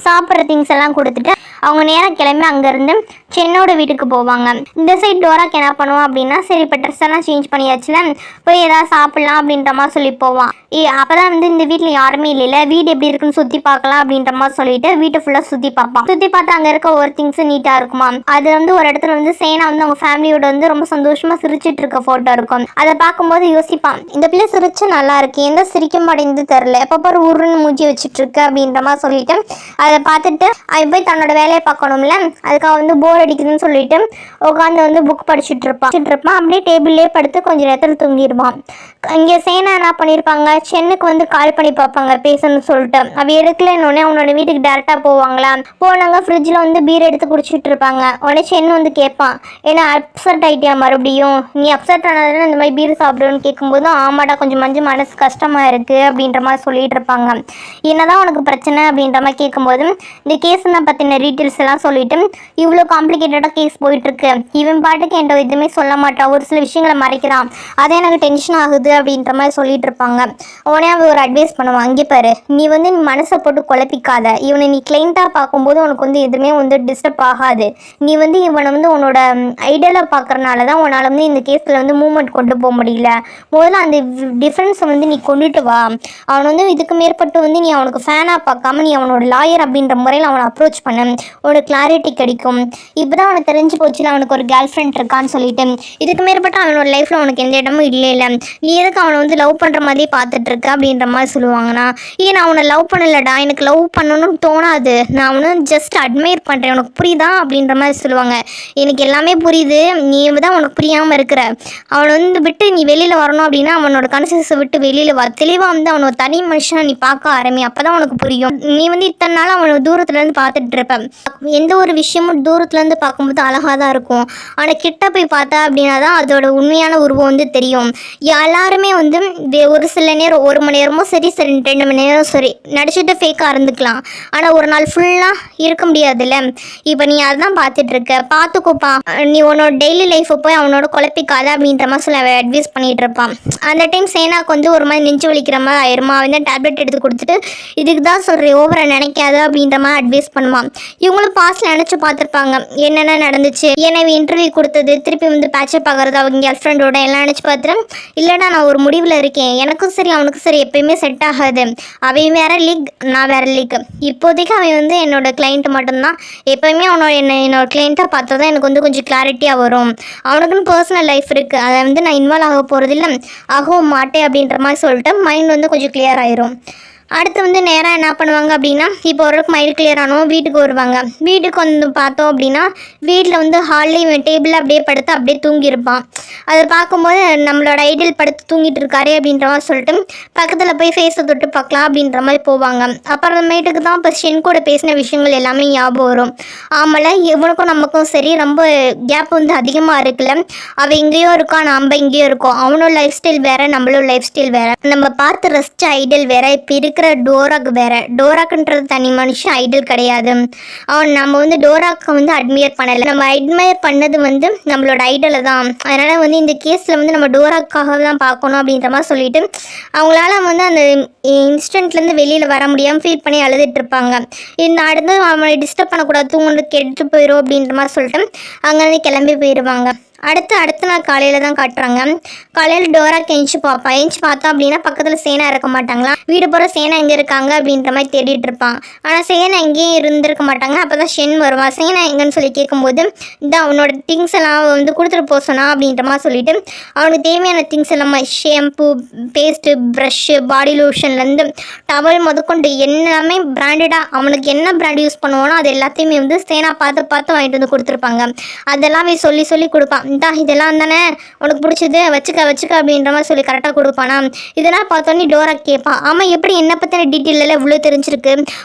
சாப்பிட்ற திங்ஸ் எல்லாம் கொடுத்துட்டு அவங்க நேரம் கிளம்பி அங்கேருந்து சென்னோட வீட்டுக்கு போவாங்க. இந்த சைட் டோராக் என்ன பண்ணுவான் அப்படின்னா சரி இப்போ ட்ரெஸ் எல்லாம் சேஞ்ச் பண்ணியாச்சுல போய் ஏதாவது சாப்பிட்லாம் அப்படின்ற மாதிரி சொல்லி போவான். அப்போ தான் வந்து இந்த வீட்டில் யாருமே இல்லைல்ல, வீடு எப்படி இருக்குன்னு சுற்றி பார்க்கலாம் அப்படின்ற மாதிரி சொல்லிட்டு வீட்டை ஃபுல்லாக சுற்றி பார்ப்பான். சுற்றி பார்த்து அங்கே இருக்க ஒரு திங்ஸும் நீட்டாக இருக்குமா. அது வந்து ஒரு இடத்துல வந்து சேனா வந்து அவங்க ஃபேமிலியோட வந்து ரொம்ப சந்தோஷமாக சிரிச்சிட்டு இருக்க ஃபோட்டோ இருக்கும். அதை பார்க்கும்போது யோசிப்பான், இந்த பிள்ளை சிரிச்சு நல்லா இருக்கு, எந்த சிரிக்க மாட்டேங்குது தெரில, எப்போ பாரு உருன்னு மூஞ்சி வச்சுட்டு இருக்கு அப்படின்ற மாதிரி சொல்லிட்டு அதை பார்த்துட்டு அவன் போய் தன்னோட வேலையை பார்க்கணும்ல, அதுக்காக வந்து போர் அடிக்குதுன்னு சொல்லிட்டு உட்காந்து வந்து புக் படிச்சுட்டு இருப்பான். அப்படியே டேபிள்லேயே படுத்து கொஞ்சம் நேரத்தில் தூங்கிடுவான். இங்கே சேனா என்ன பண்ணியிருப்பாங்க, சென்னுக்கு வந்து கால் பண்ணி பார்ப்பாங்க பேசணும்னு சொல்லிட்டு. அவ எடுக்கலன்னொடனே அவனோட வீட்டுக்கு டேரெக்டாக போவாங்களா. போனாங்க ஃப்ரிட்ஜில் வந்து பீர் எடுத்து குடிச்சிட்டு இருப்பாங்க. உடனே சென்னு வந்து கேட்பான், ஏன்னா அப்செட் ஆகிட்டியா மறுபடியும், நீ அப்செட் ஆனதுன்னு இந்த மாதிரி பீர் சாப்பிடுன்னு கேட்கும்போது ஆமாடா கொஞ்சம் மனசு கஷ்டமாக இருக்குது அப்படின்ற மாதிரி சொல்லிட்டு இருப்பாங்க. என்னதான் உனக்கு பிரச்சனை அப்படின்ற மாதிரி கேட்கும்போது இந்த கேஸ் தான் பற்றின டீட்டெயில்ஸ் எல்லாம் சொல்லிட்டு இவ்வளோ காம்ப்ளிகேட்டடாக கேஸ் போயிட்டுருக்கு, இவன் பாட்டுக்கு என்கிட்ட எதுவுமே சொல்ல மாட்டான், ஒரு சில விஷயங்களை மறைக்கிறான், அதே எனக்கு டென்ஷன் ஆகுது அப்படின்ற மாதிரி சொல்லிட்டு இருப்பாங்க. உடனே அவன் ஒரு அட்வைஸ் பண்ணுவான், இங்கே பாரு நீ வந்து நீ மனசை போட்டு குழப்பிக்காத, இவனை நீ கிளைண்ட்டாக பார்க்கும்போது உனக்கு வந்து எதுவுமே வந்து டிஸ்டர்ப் ஆகாது, நீ வந்து இவனை வந்து உன்னோட ஐடியலாக பார்க்குறனால தான் உன்னால் வந்து இந்த கேஸில் வந்து மூவ்மெண்ட் கொண்டு போக முடியல, முதல்ல அந்த டிஃப்ரென்ஸை வந்து நீ கொண்டுட்டு வா, அவன் வந்து இதுக்கு மேற்பட்டு வந்து நீ அவனுக்கு ஃபேனாக பார்க்காம நீ அவனோட லாயர் அப்படின்ற முறையில் அவனை அப்ரோச் பண்ண, உனக்கு கிளாரிட்டி கிடைக்கும். இப்போ தான் அவனுக்கு தெரிஞ்சு போச்சுல அவனுக்கு ஒரு கேர்ள் ஃப்ரெண்ட் இருக்கான்னு சொல்லிட்டு, இதுக்கு மேற்பட்டு அவனோட லைஃப்பில் அவனுக்கு எந்த இடமும் இல்லை, நீ எதுக்கு அவனை வந்து லவ் பண்ணுற மாதிரி பார்த்துட்டு இருக்க அப்படின்ற மாதிரி சொல்லுவாங்கண்ணா. நான் அவனை லவ் பண்ணலடா, எனக்கு லவ் பண்ணணும்னு தோணாது, நான் அவனை ஜஸ்ட் அட்மையர் பண்ணுறேன், உனக்கு புரியுதா அப்படின்ற மாதிரி சொல்லுவாங்க. எனக்கு எல்லாமே புரியுது, நீ தான் உனக்கு புரியாமல் இருக்கிற, அவனை வந்து விட்டு நீ வெளியில் வரணும் அப்படின்னா அவனோட கன்சியஸை விட்டு வெளியில் வர, தெளிவாக வந்து அவனோட தனி மனுஷனை நீ பார்க்க ஆரம்பி, அப்போ தான் உனக்கு புரியும். நீ வந்து இத்தனை நாள் அவனை தூரத்துலேருந்து பார்த்துட்டு இருப்ப, எந்த ஒரு விஷயமும் தூரத்துலேருந்து பார்க்கும்போது அழகாக தான் இருக்கும், ஆனால் கிட்ட போய் பார்த்தா அப்படின்னா தான் அதோட உண்மையான உருவம் வந்து தெரியும். எல்லாருமே வந்து ஒரு சில நேரம் 1 மணி நேரமோ சரி 2 மணி நேரம் சரி நடிச்சுட்டு ஃபேக்காக இருந்துக்கலாம், ஆனால் ஒரு நாள் ஃபுல்லாக இருக்க முடியாதுல்ல. இப்போ நீ அதான் பார்த்துட்டு இருக்க, பார்த்துக்கோப்பா, நீ உன்னோட டெய்லி லைஃப்பை போய் அவனோட குழப்பிக்காத அப்படின்ற மாதிரி சொல்லி அவன் அட்வைஸ் பண்ணிகிட்டு இருப்பான். அந்த டைம் சேனாக்கு வந்து ஒரு மாதிரி நெஞ்சு வலிக்கிற மாதிரி ஆயிருமா, அவன் தான் டேப்லெட் எடுத்து கொடுத்துட்டு இதுக்கு தான் சொல்கிறேன் ஓவராக நினைக்காது அப்படின்ற மாதிரி அட்வைஸ் பண்ணுவான். இவங்களும் பாஸ்டில் நினச்சி பார்த்துருப்பாங்க என்னென்ன நடந்துச்சு, ஏன்னா இன்டர்வியூ கொடுத்தது, திருப்பி வந்து பேச்சப் ஆகிறது அவங்க கேர்ள் ஃப்ரெண்டோட எல்லாம் நினச்சி பார்த்துட்டு, இல்லைடா நான் ஒரு முடிவில் இருக்கேன், எனக்கும் சரி அவனுக்கும் சரி எப்பயுமே செட் ஆகாது, அவன் வேறு லீக் நான் வேறு லீக், இப்போதைக்கு அவன் வந்து என்னோட கிளைண்ட் மட்டும்தான், எப்போயுமே என்னோட கிளைண்ட்டாக பார்த்தா தான் எனக்கு வந்து கொஞ்சம் கிளாரிட்டியாக வரும், அவனுக்குன்னு பர்சனல் லைஃப் இருக்குது, அதை வந்து நான் இன்வால்வ் ஆக போகிறதில்ல, ஆகவும் மாட்டேன் அப்படின்ற மாதிரி சொல்லிட்டு மைண்ட் வந்து கொஞ்சம் கிளியர் ஆயிரும். அடுத்து வந்து நேராக என்ன பண்ணுவாங்க அப்படின்னா, இப்போ ஓரளவுக்கு மைண்ட் கிளியர் ஆனோம் வீட்டுக்கு வருவாங்க. வீட்டுக்கு வந்து பார்த்தோம் அப்படின்னா வீட்டில் வந்து ஹாலில் டேபிளில் அப்படியே படுத்து அப்படியே தூங்கியிருப்பான். அதை பார்க்கும்போது நம்மளோட ஐடியல் படுத்து தூங்கிட்டு இருக்காரு அப்படின்ற மாதிரி சொல்லிட்டு பக்கத்தில் போய் ஃபேஸை தொட்டு பார்க்கலாம் அப்படின்ற மாதிரி போவாங்க. அப்புறமேட்டுக்கு தான் இப்போ ஷென் கூட பேசின விஷயங்கள் எல்லாமே ஞாபகம் வரும். ஆமாம், இவனுக்கும் நமக்கும் சரி ரொம்ப கேப் வந்து அதிகமாக இருக்குல்ல, அவள் எங்கேயோ இருக்கான் நம்ம எங்கேயோ இருக்கோம், அவனோட லைஃப் ஸ்டைல் வேறு நம்மளோட லைஃப் ஸ்டைல் வேறு, நம்ம பார்த்து ரசித்த ஐடியல் வேறு, இப்போ இருக்கிற டோராக் வேற, டோராக்ன்றது தனி மனுஷன், ஐடல் கிடையாது. நம்ம வந்து டோராக்கை வந்து அட்மையர் பண்ணலை, நம்ம அட்மையர் பண்ணது வந்து நம்மளோட ஐடலை தான், அதனால் வந்து இந்த கேஸில் வந்து நம்ம டோராக்காக தான் பார்க்கணும் அப்படின்ற மாதிரி சொல்லிட்டு அவங்களால வந்து அந்த இன்ஸ்டன்ட்லேருந்து வெளியில் வர முடியாமல் ஃபீல் பண்ணி அழுதுட்டு இருப்பாங்க. இந்த அடுத்து அவனை டிஸ்டர்ப் பண்ணக்கூடாது, தூங்குறதுக்கு எடுத்து போயிடும் அப்படின்ற மாதிரி சொல்லிட்டு அங்கேருந்து கிளம்பி போயிடுவாங்க. அடுத்த நாள் காலையில் தான் காட்டுறாங்க. காலையில் டோராக்கு எஞ்சி பார்த்தோம் அப்படின்னா பக்கத்தில் சேனா இருக்க மாட்டாங்களா, வீடு போகிற சேனா எங்கே இருக்காங்க அப்படின்ற மாதிரி தேடிட்டு இருப்பான். ஆனால் சேனா எங்கேயும் இருந்திருக்க மாட்டாங்க. அப்போ தான் ஷென் வருவான். சேனா எங்கன்னு சொல்லி கேட்கும்போது இந்த அவனோட திங்ஸ் எல்லாம் வந்து கொடுத்துட்டு போக சொன்னா அப்படின்ற மாதிரி சொல்லிட்டு அவனுக்கு தேவையான திங்ஸ் எல்லாம் ஷேம்பு, பேஸ்ட்டு, ப்ரஷ்ஷு, பாடி லோஷன்லேருந்து டவல் முதற்கொண்டு எல்லாமே பிராண்டடாக அவனுக்கு என்ன பிராண்ட் யூஸ் பண்ணுவானோ அது எல்லாத்தையுமே வந்து சேனா பார்த்து வாங்கிட்டு வந்து கொடுத்துருப்பாங்க. அதெல்லாமே சொல்லி கொடுப்பான். இதெல்லாம் தானே உனக்கு பிடிச்சது, வச்சுக்க அப்படின்ற மாதிரி சொல்லி கரெக்டாக கொடுப்பானா. இதெல்லாம் பார்த்தோன்னே டோரா கேட்பான், ஆமாம் எப்படி என்னை பற்றின டீட்டெயில் இவ்வளோ தெரிஞ்சிருக்கு,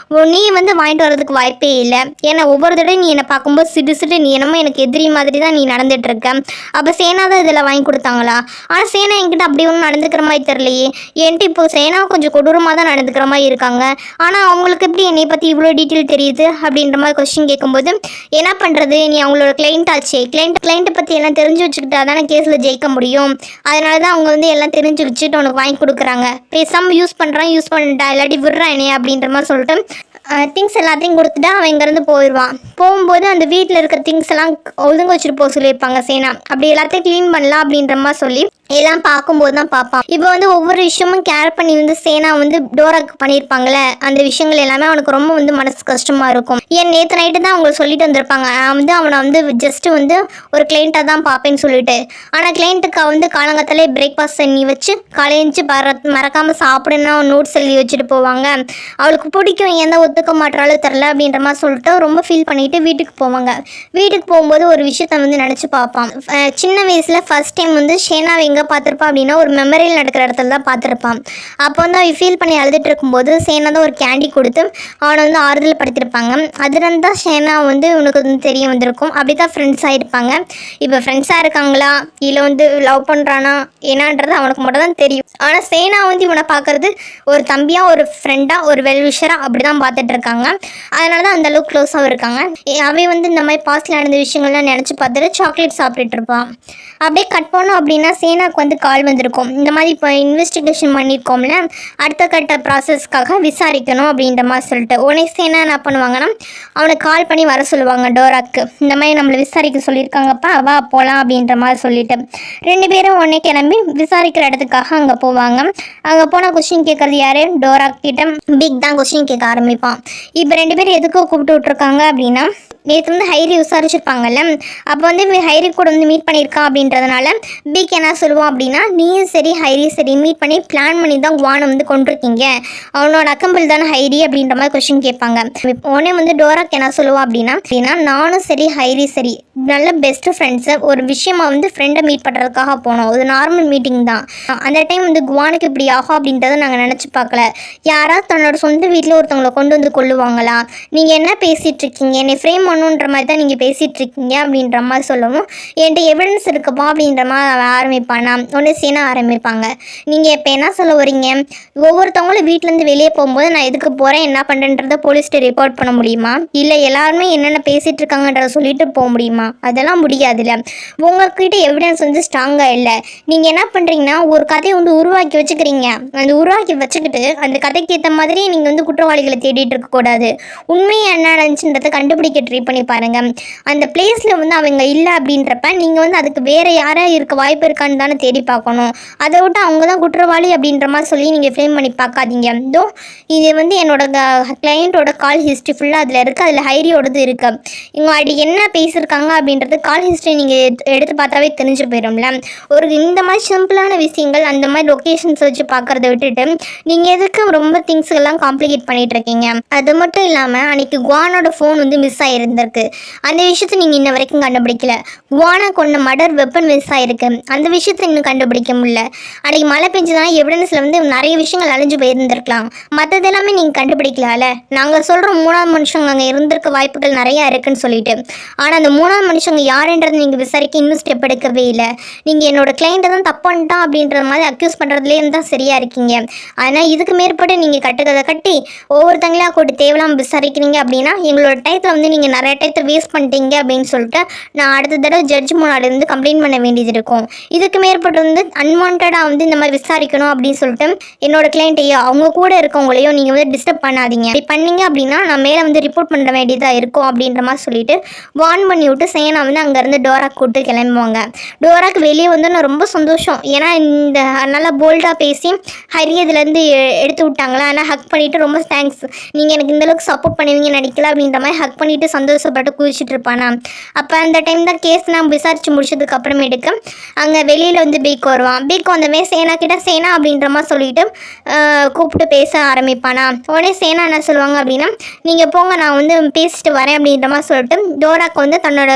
நீ வந்து வாங்கிட்டு வரதுக்கு வாய்ப்பே இல்லை, ஏன்னா ஒவ்வொரு தடவை நீ என்னை பார்க்கும்போது சிடு நீ என்னமோ எனக்கு எதிரி மாதிரி தான் நீ நடந்துட்டு இருக்க, அப்போ சேனா தான் இதில் வாங்கி கொடுத்தாங்களா, ஆனால் சேனா என்கிட்ட அப்படி ஒன்றும் நடந்துக்கிற மாதிரி தெரியலையே, என்கிட்ட இப்போ சேனா கொஞ்சம் கொடூரமாக தான் நடந்துக்கிற மாதிரி இருக்காங்க, ஆனால் அவங்களுக்கு எப்படி என்னை பற்றி இவ்வளோ டீட்டெயில் தெரியுது அப்படின்ற மாதிரி கொஸ்டின் கேட்கும்போது என்ன பண்ணுறது, நீ அவங்களோட கிளைண்ட் ஆச்சே, கிளைண்ட்டை பற்றி எல்லாம் தெரிஞ்சு வச்சுக்கிட்டா தானே கேஸில் ஜெயிக்க முடியும், அதனால தான் அவங்க வந்து எல்லாம் தெரிஞ்சு வச்சுட்டு உனக்கு வாங்கி கொடுக்குறாங்க, பேசாமல் யூஸ் பண்ணிட்டா இல்லாட்டி விடுறான் என்னைய அப்படின்ற மாதிரி சொல்லிட்டு திங்ஸ் எல்லாத்தையும் கொடுத்துட்டு அவன் இங்கேருந்து போயிடுவான். போகும்போது அந்த வீட்டில் இருக்கிற திங்ஸ் எல்லாம் ஒதுங்க வச்சுட்டு போக சொல்லியிருப்பாங்க சேனா, அப்படி எல்லாத்தையும் க்ளீன் பண்ணலாம் அப்படின்ற மாதிரி சொல்லி எல்லாம் பார்க்கும்போது தான் பார்ப்பான். இப்போ வந்து ஒவ்வொரு விஷயமும் கேர் பண்ணி வந்து சேனா வந்து டோராக்கு பண்ணியிருப்பாங்களே அந்த விஷயங்கள் எல்லாமே அவனுக்கு ரொம்ப வந்து மனசு கஷ்டமாக இருக்கும். ஏன் நேற்று நைட்டு தான் அவங்க சொல்லிட்டு வந்திருப்பாங்க, அவனை வந்து ஜஸ்ட்டு வந்து ஒரு கிளைண்ட்டாக தான் பார்ப்பேன்னு சொல்லிட்டு, ஆனால் கிளைண்ட்டுக்கு வந்து காலங்கத்தாலே பிரேக்ஃபாஸ்ட் பண்ணி வச்சு காலையிச்சு மறக்காமல் சாப்பிடுன்னா நோட்ஸ் எழுதி வச்சுட்டு போவாங்க. அவளுக்கு பிடிக்கும், எந்த ஒத்துக்க மாட்டாலும் தெரில அப்படின்ற மாதிரி சொல்லிட்டு ரொம்ப ஃபீல் பண்ணிட்டு வீட்டுக்கு போவாங்க. வீட்டுக்கு போகும்போது ஒரு விஷயத்த வந்து நினச்சி பார்ப்பான். சின்ன வயசில் ஃபர்ஸ்ட் டைம் வந்து ஷேனாவை எங்கே பார்த்துருப்பான் அப்படின்னா ஒரு மெமரியில் நடக்கிற இடத்துல தான் பார்த்துருப்பான். அப்போ வந்து அவன் ஃபீல் பண்ணி அழுதுட்டு இருக்கும்போது சேனா தான் ஒரு கேண்டி கொடுத்து அவனை வந்து ஆறுதல் படுத்திருப்பாங்க. அதுலேருந்து தான் சேனா வந்து உனக்கு வந்து தெரிய வந்திருக்கும், அப்படி தான் ஃப்ரெண்ட்ஸ் ஆகிருப்பாங்க. இப்போ ஃப்ரெண்ட்ஸாக இருக்காங்களா இல்லை வந்து லவ் பண்ணுறானா என்னான்றது அவனுக்கு மட்டும் தான் தெரியும். ஆனால் சேனா வந்து இவனை பார்க்குறது ஒரு தம்பியாக, ஒரு ஃப்ரெண்டாக, ஒரு வெல்விஷராக அப்படி தான் பார்த்துட்டு இருக்காங்க. அதனால தான் அந்தளவுக்கு க்ளோஸாகவும் இருக்காங்க. அவன் வந்து இந்த மாதிரி பாஸ்டில் நடந்த விஷயங்கள்லாம் நினச்சி பார்த்துட்டு சாக்லேட் சாப்பிட்டுட்டு இருப்பான். அப்படியே கட் பண்ணோம் அப்படின்னா சேனாக்கு வந்து கால் வந்திருக்கும், இந்த மாதிரி இப்போ இன்வெஸ்டிகேஷன் பண்ணியிருக்கோம்ல, அடுத்த கட்ட ப்ராசஸ்க்காக விசாரிக்கணும் அப்படின்ற மாதிரி சொல்லிட்டு உடனே சேனா என்ன பண்ணுவாங்கன்னா அவனுக்கு கால் பண்ணி வர சொல்லுவாங்க டோராக்கு, இந்த மாதிரி நம்மளை விசாரிக்க சொல்லியிருக்காங்கப்பா வா போகலாம் அப்படின்ற மாதிரி சொல்லிட்டு 2 பேரும் உடனே கிளம்பி விசாரிக்கிற இடத்துக்காக அங்கே போவாங்க. அங்கே போனால் கொஸ்டின் கேட்குறது யார், டோராக் கிட்ட பிக் தான் கொஸ்டின் கேட்க ஆரம்பிப்பான். இப்போ 2 பேரும் எதுக்கோ கூப்பிட்டு விட்ருக்காங்க அப்படின்னா நேற்று வந்து ஹைரி விசாரிச்சிருப்பாங்கல்ல, அப்போ வந்து ஹைரி கூட வந்து மீட் பண்ணியிருக்கான் அப்படின்றதுனால பிக் என்ன சொல்லுவான் அப்படின்னா நீயும் சரி ஹைரி சரி மீட் பண்ணி பிளான் பண்ணி தான் குவானை வந்து கொண்டிருக்கீங்க, அவனோட அக்கம்பிள் தானே ஹைரி அப்படின்ற மாதிரி கொஸ்டின் கேட்பாங்க. உடனே வந்து டோராக் என்ன சொல்லுவான் அப்படின்னா நானும் சரி ஹைரி சரி நல்ல பெஸ்ட் ஃப்ரெண்ட்ஸை ஒரு விஷயமா வந்து ஃப்ரெண்டை மீட் பண்ணுறதுக்காக போனோம், ஒரு நார்மல் மீட்டிங் தான், அந்த டைம் வந்து குவானுக்கு இப்படி ஆகும் அப்படின்றத நாங்கள் நினச்சி பார்க்கல, யாராவது தன்னோட சொந்த வீட்டில் ஒருத்தவங்களை கொண்டு வந்து கொள்ளுவாங்களா, நீங்கள் என்ன பேசிகிட்டு இருக்கீங்க, என்னை ஃப்ரேம் பண்ணுன்ற மாதிரி தான் நீங்கள் பேசிகிட்டு இருக்கீங்க அப்படின்ற மாதிரி சொல்லவும், என்கிட்ட எவிடன்ஸ் இருக்குப்பா அப்படின்ற மாதிரி அவன் ஆரம்பிப்பானா. ஒன்று சேனா ஆரம்பிப்பாங்க. நீங்கள் இப்போ என்ன சொல்ல வரீங்க? ஒவ்வொருத்தவங்களும் வீட்டிலேருந்து வெளியே போகும்போது நான் எதுக்கு போகிறேன் என்ன பண்ணுறேன்றதை போலீஸ்ட்டு ரிப்போர்ட் பண்ண முடியுமா? இல்லை எல்லாருமே என்னென்ன பேசிகிட்டு இருக்காங்கன்றத சொல்லிட்டு போக முடியுமா? அதெல்லாம் முடியாதுல்ல. உங்கள்கிட்ட எவிடன்ஸ் வந்து ஸ்ட்ராங்காக இல்லை. நீங்கள் என்ன பண்ணுறீங்கன்னா ஒரு கதையை வந்து உருவாக்கி வச்சுக்கிறீங்க. அந்த உருவாக்கி வச்சுக்கிட்டு அந்த கதைக்கு ஏற்ற மாதிரி நீங்கள் வந்து குற்றவாளிகளை தேடிட்டு இருக்கக்கூடாது. உண்மையை என்ன நடந்துச்சுன்றதை கண்டுபிடிக்க ட்ரை பண்ணி பாருங்கள். அந்த பிளேஸில் வந்து அவங்க இல்லை அப்படின்றப்ப நீங்கள் வந்து அதுக்கு வேறு யாராக இருக்க வாய்ப்பு இருக்கான்னு தானே தேடி பார்க்கணும். அதை விட்டு அவங்க தான் குற்றவாளி அப்படின்ற மாதிரி சொல்லி நீங்கள் ஃப்ரேம் பண்ணி பார்க்காதீங்க. இதோ இது வந்து என்னோட கிளையண்ட்டோட கால் ஹிஸ்ட்ரி ஃபுல்லாக அதில் இருக்குது. அதில் ஹைரியோடது இருக்குது. இவங்க அப்படி என்ன பேசியிருக்காங்க அப்படின்றது கால் ஹிஸ்ட்ரி நீங்கள் எடுத்து பார்த்தாவே தெரிஞ்சு போயிடும்ல. ஒரு இந்த மாதிரி சிம்பிளான விஷயங்கள் அந்த மாதிரி லொக்கேஷன்ஸ் வச்சு பார்க்குறத விட்டுட்டு நீங்கள் எதுக்கு ரொம்ப திங்ஸ்கெல்லாம் காம்ப்ளிகேட் பண்ணிகிட்டு இருக்கீங்க? அது மட்டும் இல்லாமல் அன்றைக்கி குவானோட ஃபோன் வந்து மிஸ் ஆகிருந்திருக்கு. அந்த விஷயத்தை நீங்கள் இன்ன வரைக்கும் கண்டுபிடிக்கல. குவானா கொண்ட மர்டர் வெப்பன் மிஸ் ஆகிருக்கு. அந்த விஷயத்தை இன்னும் கண்டுபிடிக்க முடியல. அன்றைக்கி மழை பெஞ்சதுனா எவிடன்ஸில் வந்து நிறைய விஷயங்கள் அழிஞ்சு போயிருந்திருக்கலாம். மற்றது எல்லாமே நீங்கள் கண்டுபிடிக்கலாம்ல. நாங்கள் சொல்கிறோம் 3ஆவது மனுஷங்க அங்கே இருந்திருக்க வாய்ப்புகள் நிறையா இருக்குன்னு சொல்லிட்டு. ஆனால் அந்த 3ஆவது மனுஷங்க யாருன்றது நீங்கள் விசாரிக்க இன்னும் ஸ்டெப் எடுக்கவே இல்லை. நீங்கள் என்னோட கிளைண்ட்டை தான் தப்பு பண்ணிட்டான் அப்படின்ற மாதிரி அக்யூஸ் பண்ணுறதுலேயே தான் சரியாக இருக்கீங்க. ஆனால் இதுக்கு மேற்பட்டு நீங்கள் கட்டுக்கதை கட்டி ஒவ்வொருத்தங்களாக கூட்டி தேவையில்லாமல் விசாரிக்கிறீங்க அப்படின்னா எங்களோட டயத்தில் வந்து நீங்கள் நிறைய டயத்தை வேஸ்ட் பண்ணிட்டீங்க அப்படின்னு சொல்லிட்டு நான் அடுத்த தடவை ஜட்ஜ் முன்னாடி இருந்து கம்ப்ளைண்ட் பண்ண வேண்டியது இருக்கும். இதுக்கு மேற்பட்டு வந்து அன்வான்டாக வந்து இந்த மாதிரி விசாரிக்கணும் அப்படின்னு சொல்லிட்டு என்னோட கிளைண்ட்டையோ அவங்க கூட இருக்கவங்களையோ நீங்கள் வந்து டிஸ்டர்ப் பண்ணாதீங்க. அப்படி பண்ணீங்க அப்படின்னா நான் மேலே வந்து ரிப்போர்ட் பண்ண வேண்டியதாக இருக்கும் அப்படின்ற மாதிரி சொல்லிட்டு வார்ன் பண்ணி விட்டு சேனா வந்து அங்கேருந்து டோரா கூப்பிட்டு கிளம்புவாங்க. டோராக்கு வெளியே வந்து நான் ரொம்ப சந்தோஷம். ஏன்னா இந்த நல்லா போல்டாக பேசி ஹரி இதுலேருந்து எடுத்து விட்டாங்களா. ஆனால் ஹக் பண்ணிவிட்டு ரொம்ப தேங்க்ஸ், நீங்கள் எனக்கு இந்தளவுக்கு சப்போர்ட் பண்ணுவீங்கன்னு நினைக்கல அப்படின்ற மாதிரி ஹக் பண்ணிவிட்டு சந்தோஷப்பட்டு குதிச்சுட்டு இருப்பானா. அப்போ அந்த டைம் தான் கேஸ் நான் விசாரித்து முடிச்சதுக்கு அப்புறமேட்டுக்கு அங்கே வெளியில் வந்து பீக் வருவான். பீக் வந்தமே சேனா கிட்ட சேனா அப்படின்ற மாதிரி சொல்லிட்டு கூப்பிட்டு பேச ஆரம்பிப்பானா. உடனே சேனா என்ன சொல்லுவாங்க அப்படின்னா, நீங்கள் போங்க நான் வந்து பேசிட்டு வரேன் அப்படின்ற மாதிரி சொல்லிட்டு டோராக்கு வந்து தன்னோட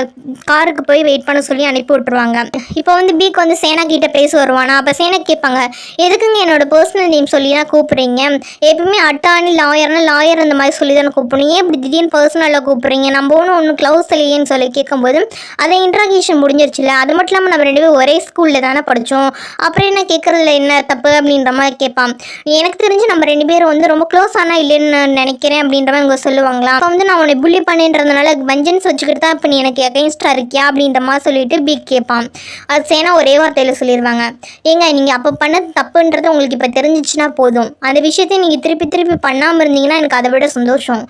காருக்கு போய் வெயிட் பண்ண சொல்லி அனுப்பி விட்ருவாங்க. இப்போ வந்து பீக் வந்து சேனா கிட்ட பேச வருவானா. அப்போ சேனா கேட்பாங்க, எதுக்குங்க என்னோட பர்சனல் நேம் சொல்லி தான் கூப்பிட்றீங்க? எப்பவுமே அட்டானி லாயர் அந்த மாதிரி சொல்லி தானே கூப்பிடுங்க, ஏன் இப்படி திடீர்னு பர்சனலாக கூப்பிட்றீங்க? நம்ம ஒன்றும் க்ளவுஸ் இல்லையேன்னு சொல்லி கேட்கும்போது அதை இன்ட்ராகேஷன் முடிஞ்சிருச்சுல. அது மட்டும் இல்லாமல் நம்ம 2 பேரும் ஒரே ஸ்கூலில் தானே படித்தோம், அப்புறம் என்ன கேட்குறதுல என்ன தப்பு அப்படின்ற மாதிரி கேட்பான். எனக்கு தெரிஞ்சு நம்ம 2 பேரும் வந்து ரொம்ப க்ளோஸ் ஆனால் இல்லைன்னு நினைக்கிறேன் அப்படின்ற மாதிரி இவங்க சொல்லுவாங்களா. அப்போ வந்து நான் உன்னை புள்ளி பண்ணின்றதுனால வெஞ்சன்ஸ் வச்சுக்கிட்டு தான் இப்போ நீ எனக்கு அகைன்ஸ்டாக இருக்கியா அப்படின்ற மாதிரி சொல்லிட்டு பீக் கேட்பான். அது சேனா ஒரே வார்த்தையில் சொல்லிடுவாங்க, ஏங்க நீங்கள் அப்போ பண்ணது தப்புன்றது உங்களுக்கு இப்போ தெரிஞ்சிச்சுன்னா போதும், அந்த விஷயத்தை நீங்கள் திருப்பி பண்ணாமல் இருந்தீங்கன்னா எனக்கு அதை விட சந்தோஷம்.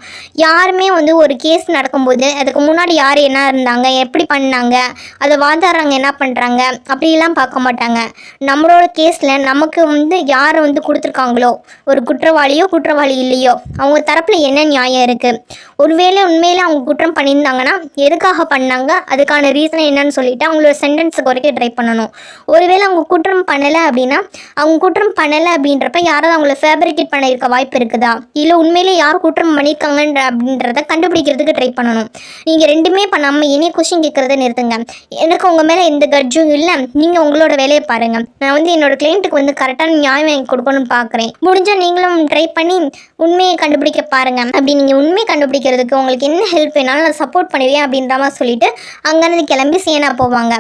யாருமே வந்து ஒரு கேஸ் நடக்கும்போது அதுக்கு முன்னாடி யார் என்ன இருந்தாங்க, எப்படி பண்ணாங்க, அதை வாதாடுறாங்க என்ன பண்ணுறாங்க அப்படிலாம் பார்க்க மாட்டாங்க. நம்மளோட கேஸில் நமக்கு வந்து யார் வந்து கொடுத்துருக்காங்களோ, ஒரு குற்றவாளி இல்லையோ அவங்க தரப்பில் என்ன நியாயம் இருக்குது, ஒருவேளை உண்மையிலே அவங்க குற்றம் பண்ணியிருந்தாங்கன்னா எதுக்காக பண்ணாங்க, அதுக்கான ரீசன் என்னன்னு சொல்லிட்டு அவங்களோட சென்டென்ஸை குறைக்க ட்ரை பண்ணணும். ஒருவேளை அவங்க குற்றம் பண்ணலை அப்படின்னா அவங்க குற்றம் பண்ணலை அப்படின்றப்ப யாராவது அவங்கள ஃபேப்ரிகேட் பண்ண இருக்க வாய்ப்பு இருக்குதா, இல்லை உண்மையிலே யார் குற்றம் பண்ணியிருக்காங்கன்ற அப்படின்றத கண்டுபிடிக்கிறதுக்கு ட்ரை பண்ணணும். நீங்கள் ரெண்டுமே பண்ணாமல் இனி கொஸ்டின் கேட்குறத நிறுத்துங்க. எனக்கு உங்கள் மேலே எந்த கட்ஜும் இல்லை, நீங்கள் உங்களோட வேலையை பாருங்கள். நான் வந்து என்னோட கிளைண்ட்டுக்கு வந்து கரெக்டான நியாயம் வாங்கி கொடுக்கணும்னு பார்க்குறேன். முடிஞ்சால் நீங்களும் ட்ரை பண்ணி உண்மையை கண்டுபிடிக்க பாருங்கள். அப்படி நீங்கள் உண்மையை கண்டுபிடிக்கிறதுக்கு உங்களுக்கு என்ன ஹெல்ப் வேணாலும் நான் சப்போர்ட் பண்ணுவேன் அப்படின்ற மாதிரி சொல்லிட்டு அங்கேருந்து கிளம்பி சேனா போவாங்க.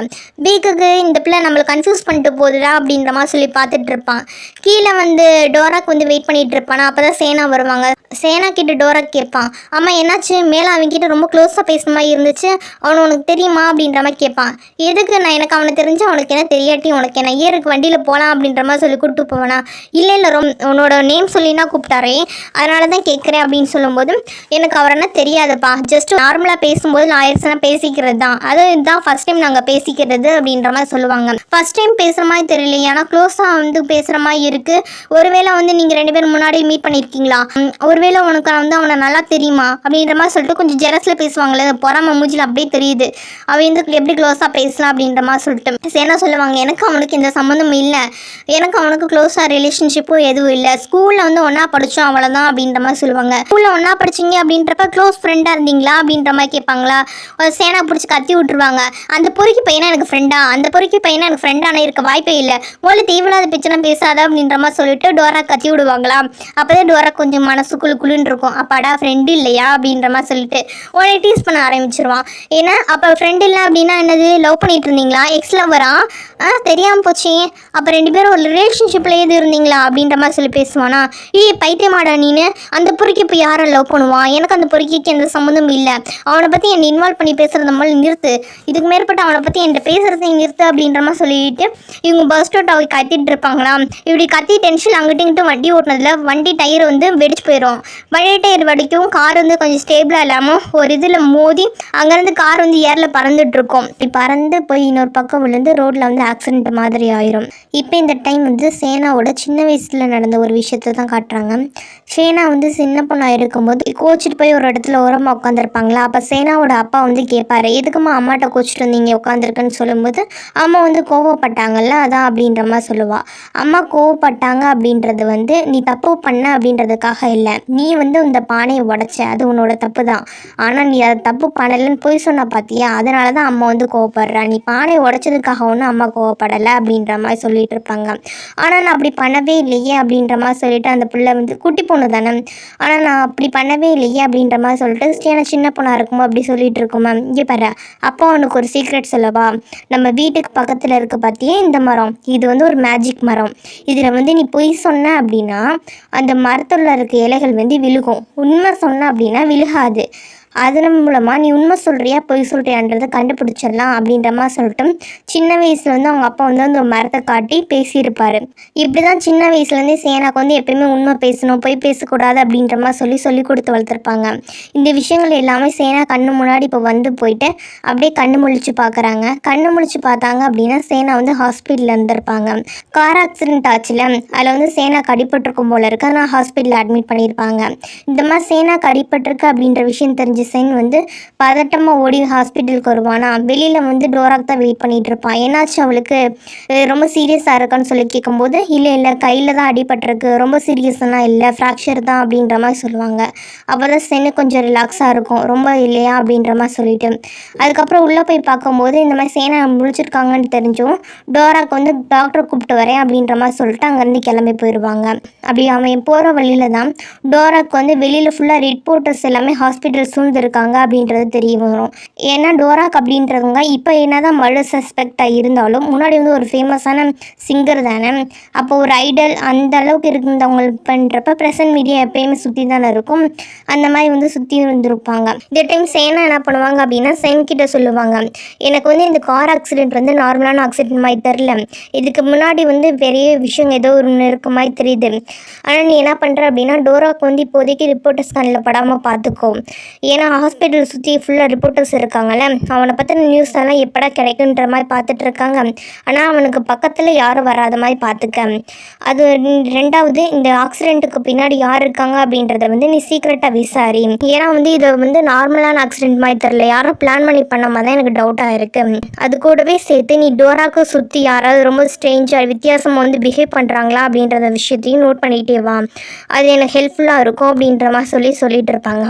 பீக்குக்கு இந்த பிள்ளை நம்மளை கன்ஃபியூஸ் பண்ணிட்டு போகுதுடா அப்படின்ற மாதிரி சொல்லி பார்த்துட்டு இருப்பான். கீழே வந்து டோராக்கு வந்து வெயிட் பண்ணிகிட்டு இருப்பானா. அப்போ தான் சேனா வருவாங்க. சேனா கிட்ட டோரா கேட்பான், அம்மா என்னாச்சு, மேலே அவன்கிட்ட ரொம்ப க்ளோஸாக பேசுன மாதிரி இருந்துச்சு, அவனை உனக்கு தெரியுமா அப்படின்ற மாதிரி கேட்பான். எதுக்கு, நான் எனக்கு அவனை தெரிஞ்சு அவனுக்கு என்ன தெரியாட்டி உனக்கு என்ன ஏருக்கு வண்டியில் போகலாம் அப்படின்ற மாதிரி சொல்லி கூப்பிட்டு போவேனா. இல்லை உன்னோட நேம் சொல்லினா கூப்பிட்டாரே அதனால தான் கேட்குறேன் அப்படின்னு சொல்லும்போது, எனக்கு அவர் என்ன தெரியாதுப்பா, ஜஸ்ட் நார்மலாக பேசும்போது லாயர்ஸ்லாம் பேசிக்கிறது தான், அது இதுதான் ஃபஸ்ட் டைம் நாங்கள் பேசிக்கிறது அப்படின்ற மாதிரி சொல்லுவாங்க. ஃபஸ்ட் டைம் பேசுகிற மாதிரி தெரியல, ஏன்னா க்ளோஸாக வந்து பேசுகிற மாதிரி இருக்குது. ஒருவேளை வந்து நீங்கள் 2 பேரும் முன்னாடி மீட் பண்ணியிருக்கீங்களா, ஒருவேளை உனக்கு வந்து அவனை நல்லா தெரியுமா அப்படின்ற மாதிரி சொல்லிட்டு கொஞ்சம் ஜெலஸில் பேசுவாங்களே, பொறாம மூஞ்சில் அப்படியே தெரியுது. அவன் வந்து எப்படி க்ளோஸாக பேசலாம் அப்படின்ற மாதிரி சொல்லிட்டு சேனா சொல்லுவாங்க, எனக்கு அவனுக்கு இந்த சம்மந்தமும் இல்லை, எனக்கு அவனுக்கு க்ளோஸாக ரிலேஷன்ஷிப்பும் எதுவும் இல்லை, ஸ்கூலில் வந்து ஒன்றா படித்தோம் அவ்வளோதான் அப்படின்ற மாதிரி சொல்லுவாங்க. ஸ்கூலில் ஒன்றா படிச்சிங்க அப்படின்றப்ப க்ளோஸ் ஃப்ரெண்டாக இருந்தீங்களா அப்படின்ற மாதிரி கேட்பாங்களா. சேனா பிடிச்சி கத்தி விட்டுருவாங்க, அந்த பொறுக்கி பையனா எனக்கு ஃப்ரெண்டா, அந்த பொறுக்கி பையனா எனக்கு ஃப்ரெண்டான இருக்க வாய்ப்பே இல்லை, முதல்ல தேவையில்லாத பிரச்சனை பேசாத அப்படின்ற மாதிரி சொல்லிட்டு டோரா கத்தி விடுவாங்களா. அப்போதான் டோரா கொஞ்சம் மனசுக்குள்ளுன்னு இருக்கும், அப்பாடா ஃப்ரெண்டு இல்லையா அப்படின்ற மாதிரி சொல்லிட்டு உடனே டீஸ் பண்ண ஆரம்பிச்சிருவான். ஏன்னா அப்போ ஃப்ரெண்ட் இல்லை அப்படின்னா என்னது, லவ் பண்ணிட்டு இருந்தீங்களா, எக்ஸ் லவ்வரா, தெரியாமல் போச்சு, அப்போ 2 பேரும் ஒரு ரிலேஷன்ஷிப்பில் எது இருந்தீங்களா அப்படின்ற மாதிரி சொல்லி பேசுவானா. பைத்தியமாடா நீனு, அந்த பொறுக்கி இப்போ யாரை லவ் பண்ணுவான், எனக்கு அந்த பொறுக்கிக்கு எந்த சம்மந்தமும் இல்லை, அவனை பற்றி என்னை இன்வால்வ் பண்ணி பேசுகிறத மாதிரி நிறுத்து, இதுக்கு மேற்பட்டு அவனை பற்றி என்கிட்ட பேசுகிறதை நிறுத்து அப்படின்ற மாதிரி சொல்லிட்டு இவங்க பஸ்ட் அவுட் ஆகி கத்திட்டு இருப்பாங்களாம். இப்படி கத்தி டென்ஷன் அங்கிட்டு இங்கிட்டு வண்டி ஓட்டினதுல வண்டி டயர் வந்து வெடிச்சு போயிடும். வண்டி டயர் வெடிக்கும், கார் வந்து கொஞ்சம் ஸ்டேபிளாக இல்லாமல் ஒரு இதில் மோதி அங்கேருந்து கார் வந்து ஏரில் பறந்துட்டு இருக்கும். இப்படி பறந்து போய் இன்னொரு பக்கம் விழுந்து ரோட்டில் வந்து ஆக்சிடென்ட் மாதிரி ஆயிரும். இப்போ இந்த டைம் வந்து சேனாவோட சின்ன வயசில் நடந்த ஒரு விஷயத்தை தான் காட்டுறாங்க. சேனா வந்து சின்ன பொண்ணாக இருக்கும்போது கோச்சிட்டு போய் ஒரு இடத்துல ஓரமாக உட்காந்துருப்பாங்களா. அப்போ சேனாவோட அப்பா வந்து கேட்பாரு, எதுக்குமா அம்மாட்ட கோச்சிட்டு வந்தீங்க உட்காந்துருக்குன்னு சொல்லும்போது அம்மா வந்து கோவப்பட்டாங்கல்ல அதான் அப்படின்ற மாதிரி சொல்லுவாள். அம்மா கோவப்பட்டாங்க அப்படின்றது வந்து நீ தப்பு பண்ண அப்படின்றதுக்காக இல்லை, நீ வந்து இந்த பானையை உடைச்ச, அது உன்னோட தப்பு தான், ஆனால் நீ அதை தப்பு பண்ணலைன்னு போய் சொன்ன பார்த்தியா, அதனால தான் அம்மா வந்து கோவப்படுறா, நீ பானையை உடைச்சதுக்காக ஒன்றும் அம்மா கோவப்படலை அப்படின்ற மாதிரி சொல்லிட்டு இருப்பாங்க. ஆனால் நான் அப்படி பண்ணவே இல்லையே அப்படின்ற மாதிரி சொல்லிட்டு அந்த பிள்ளை வந்து குட்டி பொண்ணு தானே, ஆனால் நான் அப்படி பண்ணவே இல்லையே அப்படின்ற மாதிரி சொல்லிட்டு சின்ன பொண்ணாக இருக்குமோ அப்படி சொல்லிட்டு இருக்கோம். இங்கே பாரு, அப்போ அவனுக்கு ஒரு சீக்ரெட் சொல்லவா, நம்ம வீட்டுக்கு பக்கத்தில் இருக்க பார்த்தியே இந்த மரம், இது வந்து ஒரு மேஜிக் மரம், இதில் வந்து நீ பொய் சொன்ன அப்படின்னா அந்த மரத்தில் இருக்க இலைகள் வந்து விழுகும், உண்மை சொன்ன அப்படின்னா விழுகாது, அதன் மூலமாக நீ உண்மை சொல்கிறியா பொய் சொல்கிறியான்றதை கண்டுபிடிச்சிடலாம் அப்படின்ற மாதிரி சொல்லிட்டு சின்ன வயசில் வந்து அவங்க அப்பா வந்து அந்த மரத்தை காட்டி பேசியிருப்பார். இப்படி தான் சின்ன வயசுலேருந்தே சேனாக்கு வந்து எப்பயுமே உண்மை பேசணும், பொய் பேசக்கூடாது அப்படின்ற மாதிரி சொல்லி கொடுத்து வளர்த்துருப்பாங்க. இந்த விஷயங்கள் எல்லாமே சேனா கண்ணு முன்னாடி இப்போ வந்து போயிட்டு அப்படியே கண்ணு முழிச்சு பார்க்குறாங்க. கண்ணு முழிச்சு பார்த்தாங்க அப்படின்னா சேனா வந்து ஹாஸ்பிட்டலில் இருந்திருப்பாங்க. கார் ஆக்சிடென்ட் ஆச்சுல, அதில் வந்து சேனாக்கு அடிபட்டிருக்கும் போல இருக்கு, ஆனால் ஹாஸ்பிட்டலில் அட்மிட் பண்ணியிருப்பாங்க. இந்த மாதிரி சேனாக்கு அடிபட்டிருக்கு அப்படின்ற விஷயம் தெரிஞ்சு சென் வந்து பதட்டமாக ஓடி ஹாஸ்பிட்டலுக்கு வருவானா. வெளியில் வந்து டோராக்கு தான் வெயிட் பண்ணிகிட்டு இருப்பான். ஏன்னாச்சும் அவளுக்கு ரொம்ப சீரியஸாக இருக்கான்னு சொல்லி கேட்கும்போது இல்லை கையில் தான் அடிபட்டிருக்கு, ரொம்ப சீரியஸ்லாம் இல்லை, ஃப்ராக்சர் தான் அப்படின்ற மாதிரி சொல்லுவாங்க. அப்போ தான் சென்னு கொஞ்சம் ரிலாக்ஸாக இருக்கும், ரொம்ப இல்லையா அப்படின்ற மாதிரி சொல்லிட்டு. அதுக்கப்புறம் உள்ளே போய் பார்க்கும்போது இந்த மாதிரி சேனா முடிச்சிருக்காங்கன்னு தெரிஞ்சும் டோராக்கு வந்து டாக்டரை கூப்பிட்டு வரேன் அப்படின்ற மாதிரி சொல்லிட்டு அங்கேருந்து கிளம்பி போயிடுவாங்க. அப்படி அவன் போகிற வழியில் தான் டோராக்கு வந்து வெளியில் ஃபுல்லாக ரிப்போர்ட்டர்ஸ் எல்லாமே ஹாஸ்பிட்டல் இருக்காங்க அப்படின்றது தெரிய வரும். ஏன்னா டோராக் அப்படின்றவங்க இப்போ என்னதான் மர்டர் சஸ்பெக்டாக இருந்தாலும் முன்னாடி வந்து ஒரு ஃபேமஸான சிங்கர் தானே, அப்போ ஒரு ஐடல் அந்த அளவுக்கு இருந்தவங்க பண்ணுறப்ப ப்ரெசன்ட் மீடியா எப்பயுமே சுற்றி தானே இருக்கும், அந்த மாதிரி வந்து சுற்றி இருந்திருப்பாங்க. இந்த டைம் சேனா என்ன பண்ணுவாங்க அப்படின்னா சென் கிட்ட சொல்லுவாங்க, எனக்கு வந்து இந்த கார் ஆக்சிடென்ட் வந்து நார்மலான ஆக்சிடென்ட் மாதிரி தெரில, இதுக்கு முன்னாடி வந்து பெரிய விஷயம் ஏதோ ஒன்று இருக்க மாதிரி தெரியுது, ஆனால் நீ என்ன பண்ணுற அப்படின்னா டோராக் வந்து இப்போதைக்கு ரிப்போர்ட்டர்ஸ் கண்ணில் படாமல் பார்த்துக்கோ, ஏன்னா ஹாஸ்பிட்டல் சுற்றி ஃபுல்லாக ரிப்போர்ட்டர்ஸ் இருக்காங்கல்ல, அவனை பற்றின நியூஸ் எல்லாம் எப்படா கிடைக்குன்ற மாதிரி பார்த்துட்டு இருக்காங்க, ஆனால் அவனுக்கு பக்கத்தில் யாரும் வராத மாதிரி பார்த்துக்க. அது ரெண்டாவது, இந்த ஆக்சிடெண்ட்டுக்கு பின்னாடி யார் இருக்காங்க அப்படின்றத வந்து நீ சீக்கிரட்டாக விசாரி, ஏன்னா வந்து இதை வந்து நார்மலான ஆக்சிடென்ட் மாதிரி தெரில, யாரும் பிளான் பண்ணி பண்ண மாதிரி தான் எனக்கு டவுட்டாக இருக்குது. அது கூடவே சேர்த்து நீ டோராக்கு சுற்றி யாராவது ரொம்ப ஸ்ட்ரேஞ்சாக வித்தியாசமாக வந்து பிஹேவ் பண்ணுறாங்களா அப்படின்றத விஷயத்தையும் நோட் பண்ணிக்கிட்டே வா, அது எனக்கு ஹெல்ப்ஃபுல்லாக இருக்கும் அப்படின்ற மாதிரி சொல்லிட்டு இருப்பாங்க.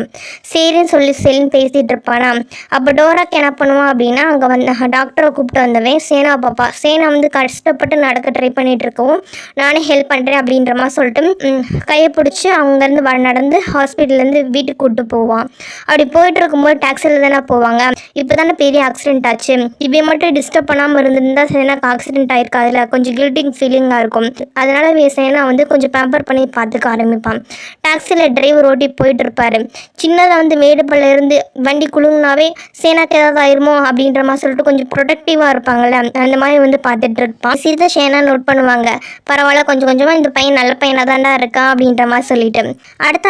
சரின்னு சொல்லி செல்னு பேசிகிட்டு இருப்பானா. அப்போ டோராக்கு என்ன பண்ணுவான் அப்படின்னா அங்கே வந்து டாக்டரை கூப்பிட்டு வந்தவன் சேனா பாப்பா. சேனா வந்து கஷ்டப்பட்டு நடக்க ட்ரை பண்ணிகிட்டு இருக்கவும் நானே ஹெல்ப் பண்ணுறேன் அப்படின்ற மாதிரி சொல்லிட்டு கையை பிடிச்சி அங்கேருந்து நடந்து ஹாஸ்பிட்டல்லேருந்து வீட்டுக்கு கூப்பிட்டு போவான். அப்படி போயிட்டு இருக்கும்போது டாக்ஸியில் தானே போவாங்க, இப்போ தானே பெரிய ஆக்சிடென்ட் ஆச்சு, இப்படி மட்டும் டிஸ்டர்ப் பண்ணாமல் இருந்திருந்தால் சேனாக்கு ஆக்சிடென்ட் ஆகிருக்கு, அதில் கொஞ்சம் கில்ட்டிங் ஃபீலிங்காக இருக்கும், அதனால் சேனா வந்து கொஞ்சம் பேம்பர் பண்ணி பார்த்துக்க ஆரம்பிப்பான். டாக்ஸியில் டிரைவர் ஓட்டி போயிட்டு இருப்பார். சின்னதாக வந்து மேடுப்பள்ள இருந்து வண்டி குலுங்கினாவே சேனாக்கு ஏதாவது ஆயிருமோ அப்படின்ற மாதிரி சொல்லிட்டு கொஞ்சம் ப்ரொடக்டிவாக இருப்பாங்கள்ல, அந்த மாதிரி வந்து பார்த்துட்டு இருப்பான். சிறித சேனா நோட் பண்ணுவாங்க, பரவாயில்ல கொஞ்சம் கொஞ்சமாக இந்த பையன் நல்ல பையனாக தான்டா இருக்கான் அப்படின்ற மாதிரி சொல்லிட்டு.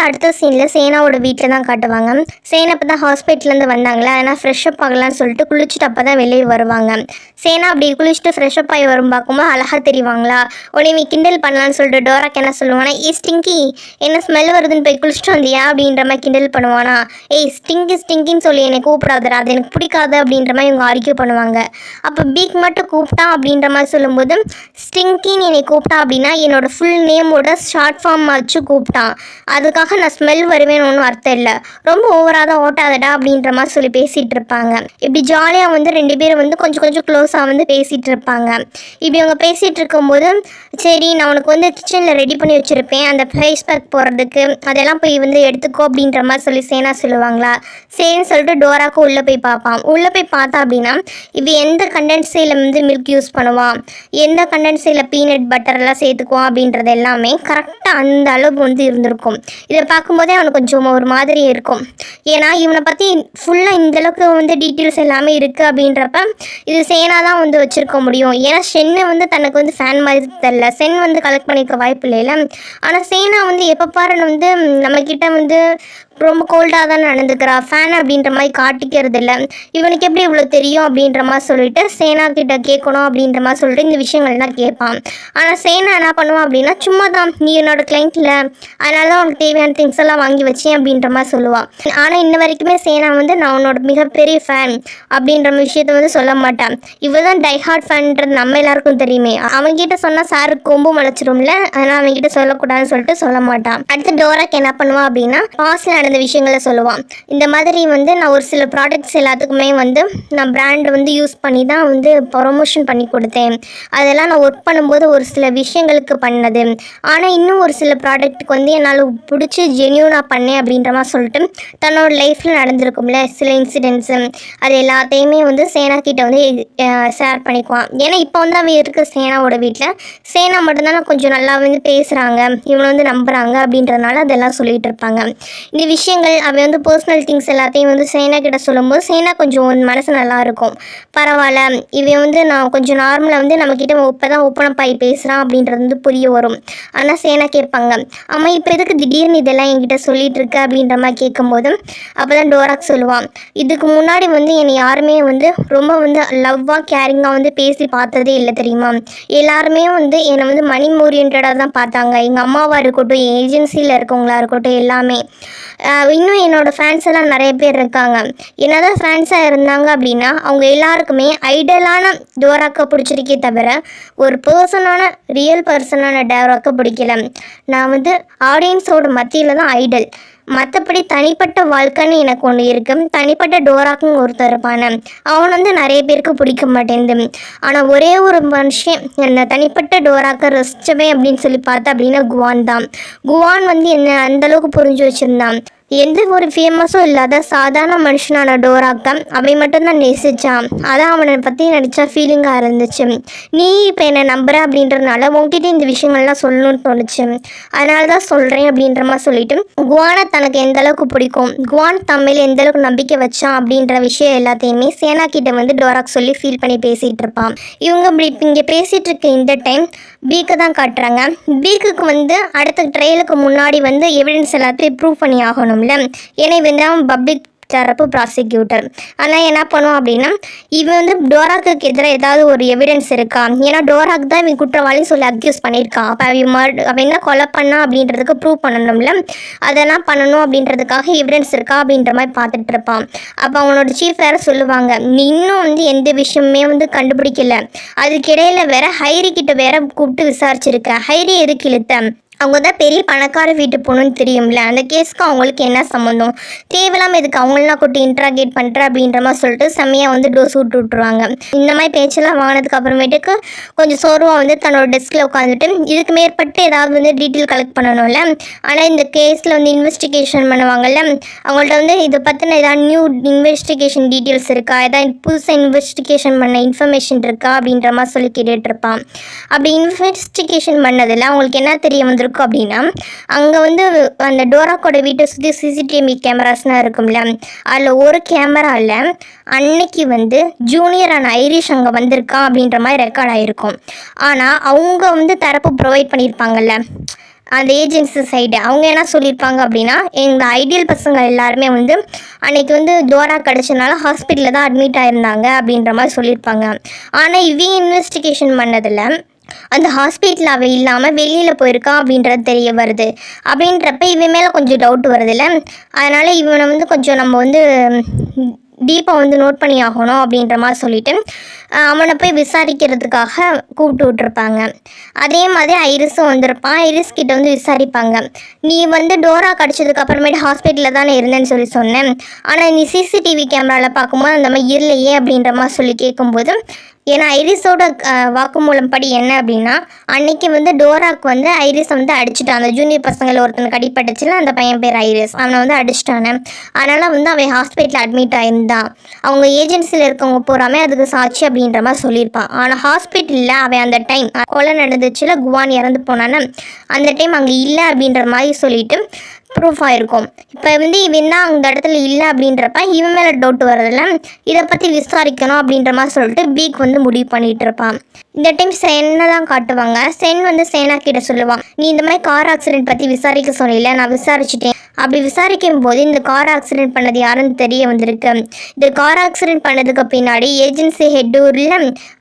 அடுத்த சீனில் சேனாவோட வீட்டில் தான் காட்டுவாங்க. சேனா அப்போ தான் ஹாஸ்பிட்டல்லேருந்து வந்தாங்களே, ஆனால் ஃப்ரெஷ்அப் ஆகலான்னு சொல்லிட்டு குளிச்சுட்டு அப்போ தான் வெளியே வருவாங்க. சேனா அப்படி குளிச்சுட்டு ஃப்ரெஷ்அப் ஆகி வரும் பார்க்கும்போது அழகாக தெரிவாங்களா. உடனே நீ கிண்டல் பண்ணலான்னு சொல்லிட்டு டோராக்கு என்ன சொல்லுவானா, ஸ்டிங்கி என்ன ஸ்மெல் வருதுன்னு போய் குளிச்சுட்டு வந்தியா அப்படின்ற மாதிரி கிண்டல் பண்ணுவானா. ஸ்டிங்கின்னு சொல்லி என்னை கூப்பிடாதரா, அது எனக்கு பிடிக்காது அப்படின்ற மாதிரி இவங்க ஆர்கியூ பண்ணுவாங்க. அப்போ பீக் மட்டும் கூப்பிட்டான் அப்படின்ற மாதிரி சொல்லும்போது ஸ்டிங்கின்னு என்னை கூப்பிட்டான் அப்படின்னா என்னோட ஃபுல் நேமோட ஷார்ட் ஃபார்ம் வச்சு கூப்பிட்டான், அதுக்காக நான் ஸ்மெல் வருவேன்னு ஒன்றும் அர்த்தம் இல்லை, ரொம்ப ஓவராக தான் ஓட்டாதடா அப்படின்ற மாதிரி சொல்லி பேசிகிட்டு இருப்பாங்க. இப்படி ஜாலியாக வந்து 2 பேரும் வந்து கொஞ்சம் க்ளோஸாக வந்து பேசிகிட்டு இருப்பாங்க. இப்படி அவங்க பேசிகிட்டு இருக்கும்போது சரி நான் உனக்கு வந்து கிச்சனில் ரெடி பண்ணி வச்சுருப்பேன் அந்த ஃபேஸ் பேக் போடுறதுக்கு, அதெல்லாம் போய் வந்து எடுத்துக்கோ அப்படின்ற மாதிரி சொல்லி சேனா சொல்லுவாங்க. வச்சுருக்காங்களா? சரின்னு சொல்லிட்டு டோராக்கு உள்ளே போய் பார்ப்பான். உள்ளே போய் பார்த்தா அப்படின்னா இப்போ எந்த கண்டென்சையில் வந்து மில்க் யூஸ் பண்ணுவான், எந்த கண்டென்சையில் பீனட் பட்டர்லாம் சேர்த்துக்குவான் அப்படின்றது எல்லாமே கரெக்டாக அந்த அளவுக்கு வந்து இருந்திருக்கும். இதை பார்க்கும்போதே அவனுக்கு கொஞ்சம் ஒரு மாதிரி இருக்கும். ஏன்னா இவனை பற்றி ஃபுல்லாக இந்தளவுக்கு வந்து டீட்டெயில்ஸ் எல்லாமே இருக்குது அப்படின்றப்ப இது சேனா தான் வந்து வச்சுருக்க முடியும். ஏன்னா சென்னு வந்து தனக்கு வந்து ஃபேன் மாதிரி தெரில, சென் வந்து கலெக்ட் பண்ணியிருக்க வாய்ப்பு இல்லைல்ல. ஆனால் சேனா வந்து எப்போ பாருன்னு வந்து நம்மக்கிட்ட வந்து ரொம்ப கோல்டாக தான் நடந்துக்கிறா, ஃபேன் அப்படின்ற மாதிரி காட்டிக்கிறது இல்லை. இவனுக்கு எப்படி இவ்வளோ தெரியும் அப்படின்ற மாதிரி சொல்லிட்டு சேனா கிட்ட கேட்கணும் அப்படின்ற மாதிரி சொல்லிட்டு இந்த விஷயங்கள்லாம் கேட்பான். ஆனால் சேனா என்ன பண்ணுவான் அப்படின்னா சும்மா தான், நீ என்னோட கிளைண்ட் இல்லை, அதனால தான் உனக்கு தேவையான திங்ஸ் எல்லாம் வாங்கி வச்சேன் அப்படின்ற மாதிரி சொல்லுவாள். ஆனால் இன்ன வரைக்குமே சேனா வந்து நான் உன்னோட மிகப்பெரிய ஃபேன் அப்படின்ற விஷயத்த வந்து சொல்ல மாட்டான். இவ தான் டைஹார்ட் ஃபேன்ன்றது நம்ம எல்லாருக்கும் தெரியுமே. அவன்கிட்ட சொன்னால் சாருக்கு கொம்பு முளைச்சிரும்ல, அதனால் அவன்கிட்ட சொல்லக்கூடாதுன்னு சொல்லிட்டு சொல்ல மாட்டான். அடுத்து டோராக்கு என்ன பண்ணுவான் அப்படின்னா பாஸ்ல நடந்த விஷயங்களை சொல்லுவான். இந்த மாதிரி வந்து நான் ஒரு சில ப்ராடக்ட்ஸ் எல்லாத்துக்குமே வந்து நான் பிராண்ட் வந்து யூஸ் பண்ணி தான் வந்து ப்ரொமோஷன் பண்ணி கொடுத்தேன். அதெல்லாம் நான் ஒர்க் பண்ணும்போது ஒரு சில விஷயங்களுக்கு பண்ணது. ஆனால் இன்னும் ஒரு சில ப்ராடக்ட்டுக்கு வந்து என்னால் பிடிச்சி ஜென்யூனாக பண்ணேன் அப்படின்ற மாதிரி சொல்லிட்டு தன்னோட லைஃப்பில் நடந்திருக்கும்ல சில இன்சிடென்ட்ஸு, அது எல்லாத்தையுமே வந்து சேனா கிட்ட வந்து ஷேர் பண்ணிக்குவான். ஏன்னா இப்போ வந்து அவன் இருக்க சேனாவோட வீட்டில் சேனா மட்டும்தான் கொஞ்சம் நல்லா வந்து பேசுகிறாங்க, இவனை வந்து நம்புகிறாங்க அப்படின்றதுனால அதெல்லாம் சொல்லிகிட்டு இருப்பாங்க. இந்த விஷயங்கள் அவன் வந்து பர்சனல் திங்ஸ் எல்லாத்தையும் வந்து சேனா கிட்ட சொல்லும்போது சேனா கொஞ்சம் மனசு நல்லா இருக்கும். பரவாயில்ல, இவன் வந்து நான் கொஞ்சம் நார்மலாக வந்து நம்மக்கிட்ட இப்போ தான் ஓப்பன் ஆகி பேசுகிறான் அப்படின்றது வந்து புரிய வரும். ஆனால் சேனா கேட்பாங்க, அம்மா இப்போ எதுக்கு திடீர்னு இதெல்லாம் என்கிட்ட சொல்லிகிட்டு இருக்க அப்படின்ற மாதிரி கேட்கும்போது அப்போ தான் டோராக் சொல்லுவான், இதுக்கு முன்னாடி வந்து என்னை யாருமே வந்து ரொம்ப வந்து லவ்வாக கேரிங்காக வந்து பேசி பார்த்ததே இல்லை தெரியுமா. எல்லாருமே வந்து என்னை வந்து மணி ஓரியன்டாக தான் பார்த்தாங்க. எங்கள் அம்மாவாக இருக்கட்டும், என் ஏஜென்சியில் இருக்கவங்களா இருக்கட்டும், எல்லாமே. இன்னும் என்னோடய ஃபேன்ஸ் எல்லாம் நிறைய பேர் இருக்காங்க. என்னதான் ஃபேன்ஸாக இருந்தாங்க அப்படின்னா அவங்க எல்லாருக்குமே ஐடலான டோராக்கை பிடிச்சிருக்கே தவிர ஒரு ரியல் பர்சனான டோராக்கை பிடிக்கல. நான் வந்து ஆடியன்ஸோட மத்தியில் தான் ஐடல், மற்றபடி தனிப்பட்ட வாழ்க்கைன்னு எனக்கு ஒன்று இருக்குது. தனிப்பட்ட டோராக்குன்னு ஒருத்தர் இருப்பானே, அவன் வந்து நிறைய பேருக்கு பிடிக்க மாட்டேங்குது. ஆனால் ஒரே ஒரு மனுஷன் என்னை தனிப்பட்ட டோராக்கை ரசித்தவன் அப்படின்னு சொல்லி பார்த்தா அப்படின்னா குவான் தான். குவான் வந்து என்னை அந்தளவுக்கு புரிஞ்சு வச்சுருந்தான். எந்த ஒரு ஃபேமஸும் இல்லாத சாதாரண மனுஷனான டோராக்கை அவன் மட்டும்தான் நேசித்தான். அதான் அவனை பற்றி நினச்சா ஃபீலிங்காக இருந்துச்சு. நீ இப்போ என்னை நம்புற அப்படின்றதுனால உங்ககிட்ட இந்த விஷயங்கள்லாம் சொல்லணும்னு தோணுச்சு, அதனால தான் சொல்கிறேன் அப்படின்ற மாதிரி சொல்லிட்டு குவானை தனக்கு எந்த அளவுக்கு பிடிக்கும், குவான் தமிழ் எந்த அளவுக்கு நம்பிக்கை வச்சான் அப்படின்ற விஷயம் எல்லாத்தையுமே சேனா கிட்ட வந்து டோராக் சொல்லி ஃபீல் பண்ணி பேசிகிட்டு இருப்பான். இவங்க இப்படி இங்கே பேசிகிட்டு இருக்க இந்த டைம் பீக்கு தான் காட்டுறாங்க. பீக்குக்கு வந்து அடுத்த ட்ரையலுக்கு முன்னாடி வந்து எவிடன்ஸ் எல்லாத்தையும் ப்ரூவ் பண்ணி ஆகணும்ல. ஏன்னா இவன் தான் பப்ளிக் தரப்பு ப்ராசிக்யூட்டர். ஆனால் என்ன பண்ணுவோம் அப்படின்னா இவன் வந்து டோராக்கு எதிராக ஏதாவது ஒரு எவிடன்ஸ் இருக்கா, ஏன்னா டோராக் தான் இவன் குற்றவாளின்னு சொல்லி அக்யூஸ் பண்ணியிருக்கான். அப்போ அவன் என்ன கொலை பண்ணா அப்படின்றதுக்கு ப்ரூவ் பண்ணணும்ல, அதெல்லாம் பண்ணணும் அப்படின்றதுக்காக எவிடன்ஸ் இருக்கா அப்படின்ற மாதிரி பார்த்துட்டு இருப்பான். அப்போ அவனோட சீஃப் வேறு சொல்லுவாங்க, நீ இன்னும் வந்து எந்த விஷயமே வந்து கண்டுபிடிக்கல, அதுக்கிடையில் வேற ஹைரி கிட்ட வேற கூப்பிட்டு விசாரிச்சிருக்க, ஹைரி எதுக்கு இழுத்த, அவங்க தான் பெரிய பணக்கார வீட்டு பொண்ணுன்னு தெரியும்ல, அந்த கேஸ்க்கு அவங்களுக்கு என்ன சம்மந்தம், தேவையில்லாமல் இதுக்கு அவங்களெலாம் கூட்டி இன்ட்ராகேட் பண்ணுற அப்படின்ற மாதிரி சொல்லிட்டு செம்மையாக வந்து டோஸ் விட்டுருவாங்க. இந்த மாதிரி பேச்செல்லாம் வாங்கினதுக்கு அப்புறமேட்டுக்கு கொஞ்சம் சோர்வாக வந்து தன்னோட டெஸ்கில் உட்காந்துட்டு இதுக்கு மேற்பட்டு ஏதாவது வந்து டீட்டெயில் கலெக்ட் பண்ணணும்ல. ஆனால் இந்த கேஸில் வந்து இன்வெஸ்டிகேஷன் பண்ணுவாங்கல்ல, அவங்கள்ட்ட வந்து இதை பற்றின ஏதாவது நியூ இன்வெஸ்டிகேஷன் டீட்டெயில்ஸ் இருக்கா, ஏதாவது புதுசாக இன்வெஸ்டிகேஷன் பண்ண இன்ஃபர்மேஷன் இருக்கா அப்படின்ற மாதிரி சொல்லி கேட்டுட்ருப்பான். அப்படி இன்வெஸ்டிகேஷன் பண்ணதில் அவங்களுக்கு என்ன தெரிய வந்து அப்படின்னா அங்கே வந்து அந்த டோராக்கோட வீட்டை சுற்றி சிசிடிவி கேமராஸ்லாம் இருக்கும்ல, அதில் ஒரு கேமராவில் அன்னைக்கு வந்து ஜூனியரான ஐரிஷ் அங்கே வந்திருக்கான் அப்படின்ற மாதிரி ரெக்கார்ட் ஆகிருக்கும். ஆனால் அவங்க வந்து தரப்பு ப்ரொவைட் பண்ணியிருப்பாங்கல்ல அந்த ஏஜென்சி சைடு, அவங்க என்ன சொல்லியிருப்பாங்க அப்படின்னா எங்கள் ஐடியல் பசங்க எல்லாருமே வந்து அன்றைக்கி வந்து டோரா கிடச்சனால ஹாஸ்பிட்டலில் தான் அட்மிட் ஆகிருந்தாங்க அப்படின்ற மாதிரி சொல்லியிருப்பாங்க. ஆனால் இவங்க இன்வெஸ்டிகேஷன் பண்ணதில் அந்த ஹாஸ்பிட்டல் அவள் இல்லாமல் வெளியில் போயிருக்கா அப்படின்றது தெரிய வருது. அப்படின்றப்ப இவன் மேலே கொஞ்சம் டவுட் வருதுல்ல, அதனால் இவனை வந்து கொஞ்சம் நம்ம வந்து டீப்பாக வந்து நோட் பண்ணி ஆகணும் அப்படின்ற மாதிரி சொல்லிவிட்டு அவனை போய் விசாரிக்கிறதுக்காக கூப்பிட்டு விட்ருப்பாங்க. அதே மாதிரி ஐரிஸும் வந்திருப்பான். ஐரிஸ் கிட்ட வந்து விசாரிப்பாங்க, நீ வந்து டோரா கிடச்சதுக்கு அப்புறமேட்டு ஹாஸ்பிட்டலில் தானே இருந்தேன்னு சொல்லி சொன்னேன், ஆனால் நீ சிசிடிவி கேமராவில் பார்க்கும்போது அந்த மாதிரி இல்லையே அப்படின்ற மாதிரி சொல்லி கேட்கும்போது ஏன்னா ஐரிஸோட வாக்குமூலம் படி என்ன அப்படின்னா, அன்னைக்கு வந்து டோராக்கு வந்து ஐரிஸ் வந்து அடிச்சுட்டான். அந்த ஜூனியர் பசங்களை ஒருத்தனுக்கு அடிபட்டுச்சுல, அந்த பையன் பேர் ஐரிஸ், அவனை வந்து அடிச்சிட்டானே. அதனால் வந்து அவன் ஹாஸ்பிட்டலில் அட்மிட் ஆயிருந்தான். அவங்க ஏஜென்சியில் இருக்கவங்க பூராமே அதுக்கு சாட்சி அப்படின்ற மாதிரி சொல்லியிருப்பான். ஆனால் ஹாஸ்பிட்டலில் அவன் அந்த டைம் கொலை நடந்துச்சுல, குவான் இறந்து போனான்னு, அந்த டைம் அங்கே இல்லை அப்படின்ற மாதிரி சொல்லிட்டு ப்ரூஃப் ஆகிருக்கும். இப்போ வந்து இவன் தான் அந்த இடத்துல இல்லை அப்படின்றப்ப இவன் மேலே டவுட் வரதில்ல, இதை பற்றி விசாரிக்கணும் அப்படின்ற மாதிரி சொல்லிட்டு பீக் வந்து முடிவு பண்ணிகிட்டு இருப்பான். இந்த டைம் சென்னை தான் காட்டுவாங்க. சென் வந்து சேனா கிட்ட சொல்லுவான், நீ இந்த மாதிரி கார் ஆக்சிடென்ட் பற்றி விசாரிக்க சொன்னில, நான் விசாரிச்சுட்டேன். அப்படி விசாரிக்கும் போது இந்த கார் ஆக்சிடென்ட் பண்ணது யாருன்னு தெரிய வந்திருக்கு. இந்த கார் ஆக்சிடென்ட் பண்ணதுக்கு பின்னாடி ஏஜென்சி ஹெட்டூரில்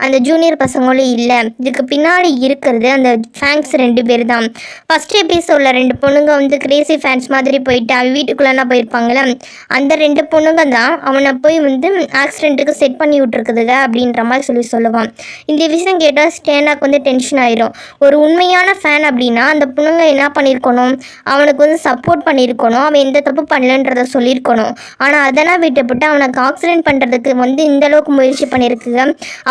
அந்த ஜூனியர் பசங்களும் இல்லை. இதுக்கு பின்னாடி இருக்கிறது அந்த ஃபேன்ஸ் 2 பேர் தான். ஃபஸ்ட் எபிசோடில் 2 பொண்ணுங்க வந்து கிரேசி ஃபேன்ஸ் மாதிரி போயிட்டு அவன் வீட்டுக்குள்ளே போயிருப்பாங்களே, அந்த 2 பொண்ணுங்க தான் அவனை போய் வந்து ஆக்சிடென்ட்டுக்கு செட் பண்ணி விட்டுருக்குதுங்க அப்படின்ற மாதிரி சொல்லுவான். இந்த விஷயம் கேட்டால் ஸ்டேனாக்கு வந்து டென்ஷன் ஆயிரும். ஒரு உண்மையான ஃபேன் அப்படின்னா அந்த பொண்ணுங்க என்ன பண்ணியிருக்கணும், அவனுக்கு வந்து சப்போர்ட் பண்ணியிருக்கணும், அவன் எந்த தப்பு பண்ணலன்றத சொல்லியிருக்கணும். ஆனால் அதெல்லாம் விட்டுப்பட்டு அவனுக்கு ஆக்சிடென்ட் பண்ணுறதுக்கு வந்து இந்த அளவுக்கு முயற்சி பண்ணியிருக்குங்க.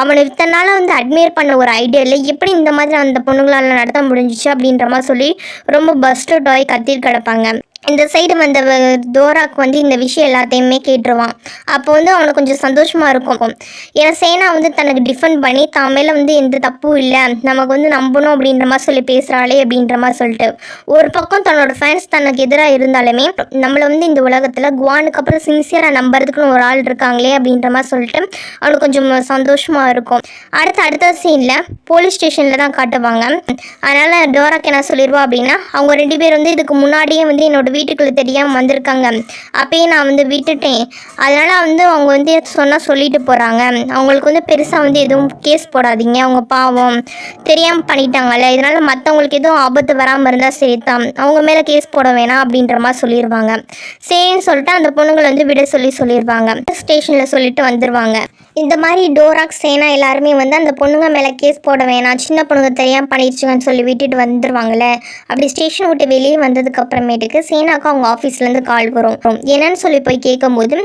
அவனை இத்தனை நாளாக வந்து அட்மையர் பண்ண ஒரு ஐடியா இல்லை, எப்படி இந்த மாதிரி அந்த பொண்ணுங்களால் நடத்த முடிஞ்சிச்சு அப்படின்ற மாதிரி சொல்லி ரொம்ப பஸ்டட் ஆகி கத்திட்டு கிடப்பாங்க. இந்த சைடு வந்த டோராக்கு வந்து இந்த விஷயம் எல்லாத்தையுமே கேட்டுருவான். அப்போ வந்து அவனுக்கு கொஞ்சம் சந்தோஷமாக இருக்கும். ஏன்னா சேனா வந்து தனக்கு டிஃபெண்ட் பண்ணி தான் மேலே வந்து எந்த தப்பும் இல்லை, நமக்கு வந்து நம்பணும் அப்படின்ற மாதிரி சொல்லி பேசுகிறாளே அப்படின்ற மாதிரி சொல்லிட்டு, ஒரு பக்கம் தன்னோட ஃபேன்ஸ் தனக்கு எதிராக இருந்தாலுமே நம்மளை வந்து இந்த உலகத்தில் குவானுக்கு அப்புறம் சின்சியராக நம்புறதுக்குன்னு ஒரு ஆள் இருக்காங்களே அப்படின்ற மாதிரி சொல்லிட்டு அவனுக்கு கொஞ்சம் சந்தோஷமாக இருக்கும். அடுத்த சீனில் போலீஸ் ஸ்டேஷனில் தான் காட்டுவாங்க. அதனால் டோராக்கு என்ன சொல்லிடுவா அப்படின்னா, அவங்க 2 பேர் வந்து இதுக்கு முன்னாடியே வந்து என்னோட வீட்டுக்குள்ளே தெரியாமல் வந்திருக்காங்க, அப்பயே நான் வந்து விட்டுட்டேன். அதனால் வந்து அவங்க வந்து சொன்னால் சொல்லிட்டு போகிறாங்க, அவங்களுக்கு வந்து பெருசாக வந்து எதுவும் கேஸ் போடாதீங்க, அவங்க பாவம் தெரியாமல் பண்ணிட்டாங்கல்ல, இதனால் மற்றவங்களுக்கு எதுவும் ஆபத்து வராமல் இருந்தால் சரி தான், அவங்க மேலே கேஸ் போட வேணாம் அப்படின்ற மாதிரி சொல்லிடுவாங்க. சரின்னு சொல்லிட்டு அந்த பொண்ணுங்களை வந்து விட சொல்லிடுவாங்க. ஸ்டேஷனில் சொல்லிட்டு வந்துடுவாங்க. இந்த மாதிரி டோராக் சேனா எல்லாருமே வந்து அந்த பொண்ணுங்க மேலே கேஸ் போட வேணாம், சின்ன பொண்ணுங்க தெரியாமல் பண்ணிடுச்சுங்கன்னு சொல்லி விட்டுட்டு வந்துடுவாங்கள்ல. அப்படி ஸ்டேஷன் விட்டு வெளியே வந்ததுக்கு அப்புறமேட்டுக்கு சேனாக்கு அவங்க ஆஃபீஸ்லேருந்து கால் வரும். என்னன்னு சொல்லி போய் கேட்கும்போது,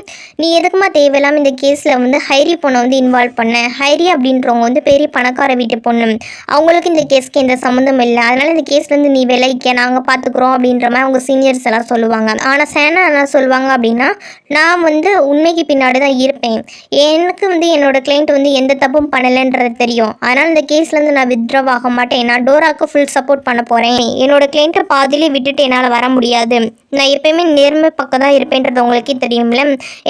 நீ எதுக்குமா தேவையில்லாமல் இந்த கேஸில் வந்து ஹைரி பொண்ணை வந்து இன்வால்வ் பண்ண, ஹைரி அப்படின்றவங்க வந்து பெரிய பணக்கார வீட்டு பொண்ணு, அவங்களுக்கு இந்த கேஸ்க்கு எந்த சம்மந்தம் இல்லை, அதனால் இந்த கேஸ்லேருந்து நீ விலைக்க நாங்கள் பார்த்துக்குறோம் அப்படின்ற மாதிரி அவங்க சீனியர்ஸ் எல்லாம் சொல்லுவாங்க. ஆனால் சேனா என்ன சொல்லுவாங்க அப்படின்னா, நான் வந்து உண்மைக்கு பின்னாடி தான் இருப்பேன், எனக்கு வந்து என்னோட கிளைண்ட் வந்து எந்த தப்பும் பண்ணலைன்றது தெரியும், அதனால் இந்த கேஸ்லேருந்து நான் வித்ட்ராவ் ஆக மாட்டேன், நான் டோராக்கு ஃபுல் சப்போர்ட் பண்ண போகிறேன், என்னோட கிளைண்ட்டை பாதியிலே விட்டுட்டு என்னால் வர முடியாது, நான் எப்பயுமே நேர்மை பக்கம் தான் இருப்பேன்றது உங்களுக்கே தெரியும்ல,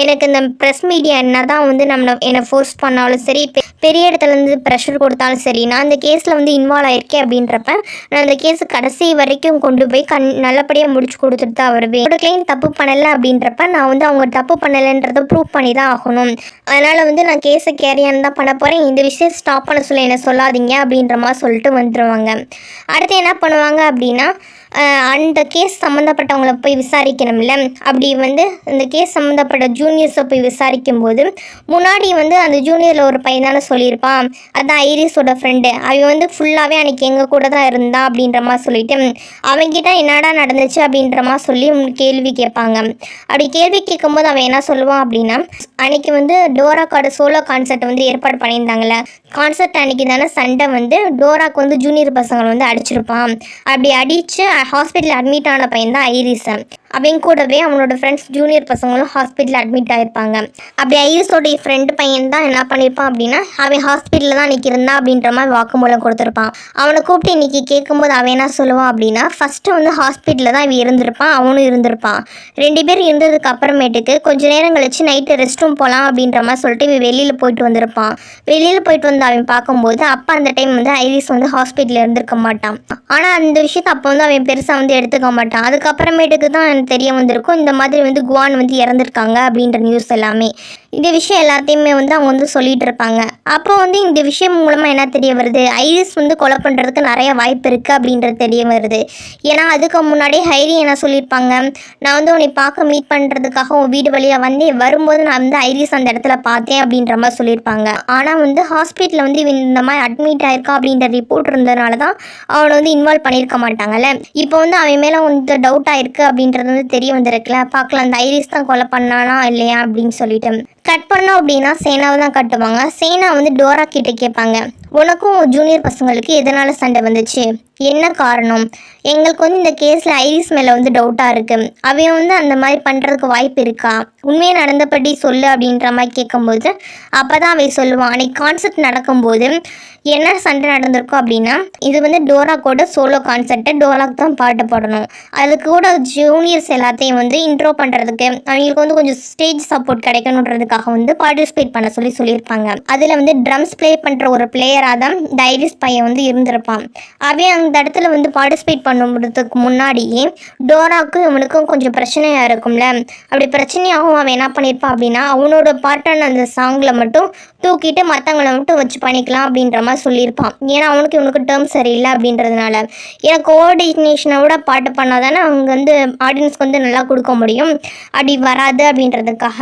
எனக்கு இந்த ப்ரெஸ் மீடியா என்ன தான் வந்து என்னை ஃபோர்ஸ் பண்ணாலும் சரி, பெரிய இடத்துலேருந்து ப்ரெஷர் கொடுத்தாலும் சரி, நான் இந்த கேஸில் வந்து இன்வால்வ் ஆயிருக்கேன் அப்படின்றப்ப நான் அந்த கேஸை கடைசி வரைக்கும் கொண்டு போய் நல்லபடியாக முடிச்சு கொடுத்துட்டு தான் வருவேன். என்னோட கிளைண்ட் தப்பு பண்ணலை அப்படின்றப்ப நான் வந்து அவங்க தப்பு பண்ணலைன்றதை ப்ரூவ் பண்ணி தான் ஆகணும், அதனால் வந்து நான் கேஸை கேரியான்னு தான் பண்ண போகிறேன், இந்த விஷயம் ஸ்டாப் பண்ண சொல்ல என்ன சொல்லாதீங்க அப்படின்ற மாதிரி சொல்லிட்டு வந்துடுவாங்க. அடுத்து என்ன பண்ணுவாங்க அப்படின்னா, அந்த கேஸ் சம்மந்தப்பட்டவங்களை போய் விசாரிக்கணும்ல, அப்படி வந்து இந்த கேஸ் சம்மந்தப்பட்ட ஜூனியர்ஸை போய் விசாரிக்கும் போது முன்னாடி வந்து அந்த ஜூனியரில் ஒரு பையன் தானே சொல்லியிருப்பான், அதுதான் ஐரிஸோட ஃப்ரெண்டு, அவன் வந்து ஃபுல்லாகவே அன்றைக்கி எங்கள் கூட தான் இருந்தான் அப்படின்ற மாதிரி சொல்லிட்டு அவன்கிட்ட என்னடா நடந்துச்சு அப்படின்ற மாதிரி சொல்லி கேள்வி கேட்பாங்க. அப்படி கேள்வி கேட்கும்போது அவன் என்ன சொல்லுவான் அப்படின்னா, அன்றைக்கி வந்து டோராக்கோட சோலோ கான்சர்ட் வந்து ஏற்பாடு பண்ணியிருந்தாங்கள்ல, கான்சர்ட் அன்றைக்கி தானே சண்டை வந்து டோராக்கு வந்து ஜூனியர் பசங்களை வந்து அடிச்சிருப்பான், அப்படி அடித்து ஹாஸ்பிட்டல் அட்மிட் ஆன பையன் தான் ஐரிஸன், அவன் கூடவே அவனோட ஃப்ரெண்ட்ஸ் ஜூனியர் பசங்களும் ஹாஸ்பிட்டலில் அட்மிட் ஆகிருப்பாங்க. அப்படி ஐரிஸோடைய ஃப்ரெண்டு பையன் தான் என்ன பண்ணியிருப்பான் அப்படின்னா, அவன் ஹாஸ்பிட்டலில் தான் இன்றைக்கி இருந்தான் அப்படின்ற மாதிரி வாக்குமூலம் கொடுத்துருப்பான். அவனை கூப்பிட்டு இன்றைக்கி கேட்கும்போது அவன் என்ன சொல்லுவான் அப்படின்னா, ஃபஸ்ட்டு வந்து ஹாஸ்பிட்டலில் தான் இவன் இருந்திருப்பான், அவனும் இருந்திருப்பான், 2 பேர் இருந்ததுக்கு அப்புறமேட்டுக்கு கொஞ்சம் நேரம் கழிச்சு நைட்டு ரெஸ்ட் ரூம் போகலாம் அப்படின்ற மாதிரி சொல்லிட்டு இவன் வெளியில் போயிட்டு வந்திருப்பான். வெளியில் போயிட்டு வந்து அவன் பார்க்கும்போது அப்போ அந்த டைம் வந்து ஐரிஸ் வந்து ஹாஸ்பிட்டலில் இருந்திருக்க மாட்டான். ஆனால் அந்த விஷயத்தை அப்போ வந்து அவன் பெருசாக வந்து எடுத்துக்க மாட்டான். அதுக்கப்புறமேட்டுக்கு தான் தெரிய வந்திருக்கும் இந்த மாதிரி வந்து குவான் வந்து இறந்துருக்காங்க அப்படின்ற நியூஸ் எல்லாமே. இந்த விஷயம் எல்லாத்தையுமே வந்து அவங்க வந்து சொல்லிகிட்டு இருப்பாங்க. அப்போ வந்து இந்த விஷயம் மூலமாக என்ன தெரிய வருது, ஐரிஸ் வந்து கொலை பண்ணுறதுக்கு நிறைய வாய்ப்பு இருக்குது அப்படின்றது தெரிய வருது. ஏன்னா அதுக்கு முன்னாடி ஹைரி என்ன சொல்லியிருப்பாங்க, நான் வந்து உன்னை பார்க்க மீட் பண்ணுறதுக்காக உன் வீடு வழியாக வந்தேன், வரும்போது நான் வந்து ஐரிஸ் அந்த இடத்துல பார்த்தேன் அப்படின்ற மாதிரி சொல்லியிருப்பாங்க. ஆனால் வந்து ஹாஸ்பிட்டலில் வந்து இவன் இந்த மாதிரி அட்மிட் ஆயிருக்கா அப்படின்ற ரிப்போர்ட் இருந்ததுனால தான் அவனை வந்து இன்வால்வ் பண்ணியிருக்க மாட்டாங்கல்ல. இப்போ வந்து அவன் மேலே வந்து டவுட் ஆயிருக்கு அப்படின்றத வந்து தெரிய வந்திருக்குல, பார்க்கலாம் அந்த ஐரிஸ் தான் கொலை பண்ணானா இல்லையா அப்படின்னு சொல்லிட்டு. கட் பண்ணோம் அப்படின்னா சேனாவை தான் கட்டுவாங்க. சேனா வந்து டோரா கிட்ட கேட்பாங்க, உனக்கும் ஜூனியர் பசங்களுக்கு எதனால் சண்டை வந்துச்சு, என்ன காரணம், எங்களுக்கு வந்து இந்த கேஸில் ஐரிஸ் மேலே வந்து டவுட்டாக இருக்குது, அவன் வந்து அந்த மாதிரி பண்ணுறதுக்கு வாய்ப்பு இருக்கா, உண்மையை நடந்தபடி சொல்லு அப்படின்ற மாதிரி கேட்கும்போது அப்போ தான் அவன் சொல்லுவான், அன்றைக்கி கான்செப்ட் நடக்கும்போது என்ன சண்டை நடந்திருக்கும் அப்படின்னா, இது வந்து டோராக்கோட சோலோ கான்செப்டை டோராக்கு தான் பாட்டு பாடணும், அதுக்கு கூட ஜூனியர்ஸ் எல்லாத்தையும் வந்து இன்ட்ரோ பண்ணுறதுக்கு அவங்களுக்கு வந்து கொஞ்சம் ஸ்டேஜ் சப்போர்ட் கிடைக்கணுன்றதுக்காக வந்து பார்ட்டிசிபேட் பண்ண சொல்லியிருப்பாங்க. அதில் வந்து ட்ரம்ஸ் ப்ளே பண்ணுற ஒரு பிளேயராக தான் இந்த ஐரிஸ் பையன் வந்து இருந்திருப்பான். அவன் அந்த இடத்துல வந்து பார்ட்டிசிபேட் பண்ணுறதுக்கு முன்னாடியே டோராக்கும் இவனுக்கும் கொஞ்சம் பிரச்சனையாக இருக்கும்ல, அப்படி பிரச்சனையாகவும் அவன் என்ன பண்ணியிருப்பான் அப்படின்னா, அவனோட பார்ட்டான அந்த சாங்கில் மட்டும் தூக்கிட்டு மற்றவங்களை மட்டும் வச்சு பண்ணிக்கலாம் அப்படின்ற மாதிரி சொல்லியிருப்பான். ஏன்னா அவனுக்கு இவனுக்கு டேர்ம் சரியில்லை அப்படின்றதுனால. ஏன்னா கோஆர்டினேஷனோட பாட்டு பண்ணால் தானே அவங்க வந்து ஆடியன்ஸ்க்கு வந்து நல்லா கொடுக்க முடியும், அப்படி வராது அப்படின்றதுக்காக.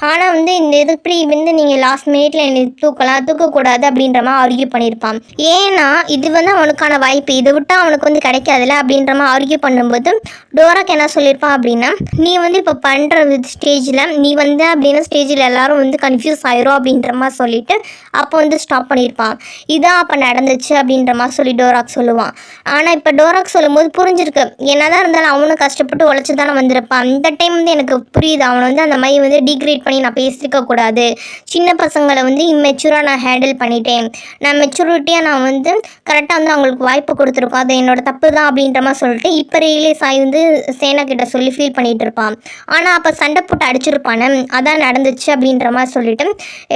ஆனால் வந்து இந்த இது இப்படி வந்து நீங்கள் லாஸ்ட் மினிட்ல என்னை தூக்கக்கூடாது அப்படின்ற மாதிரி ஆர்கியூ பண்ணியிருப்பான். ஏன்னா இது வந்து அவனுக்கான வாய்ப்பு, இதை விட்டால் அவனுக்கு வந்து கிடைக்காதுல்ல அப்படின்ற மாதிரி ஆர்கியூ பண்ணும்போது டோராக்கு என்ன சொல்லியிருப்பான் அப்படின்னா, நீ வந்து இப்போ பண்ணுற ஸ்டேஜில் நீ வந்து அப்படின்னா ஸ்டேஜில் எல்லாரும் வந்து கன்ஃபியூஸ் ஆயிரும் அப்படின்ற மாதிரி சொல்லிட்டு அப்போ வந்து ஸ்டாப் பண்ணியிருப்பான். இதான் அப்போ நடந்துச்சு அப்படின்ற மாதிரி சொல்லி டோராக் சொல்லுவான். ஆனால் இப்போ டோராக் சொல்லும்போது புரிஞ்சிருக்கு, என்னதான் இருந்தாலும் அவனும் கஷ்டப்பட்டு உழைச்சி தானே வந்திருப்பான். இந்த டைம் வந்து எனக்கு புரியுது, அவனை வந்து அந்த மாதிரி வந்து டிகிரேட் பண்ணி நான் பேசியிருக்க கூடாது, சின்ன பசங்களை வந்து இம்மெச்சூராக நான் ஹேண்டில் பண்ணிட்டேன், நான் மெச்சூரிட்டியாக நான் வந்து கரெக்டாக வந்து அவங்களுக்கு வாய்ப்பு கொடுத்துருக்கோம், அது என்னோட தப்பு தான் அப்படின்ற மாதிரி சொல்லிட்டு இப்போ ரியலைஸ் ஆகி வந்து சேனா கிட்ட சொல்லி ஃபீல் பண்ணிகிட்டு இருப்பான். ஆனால் அப்போ சண்டை போட்டு அடிச்சிருப்பானே, அதான் நடந்துச்சு அப்படின்ற மாதிரி சொல்லிட்டு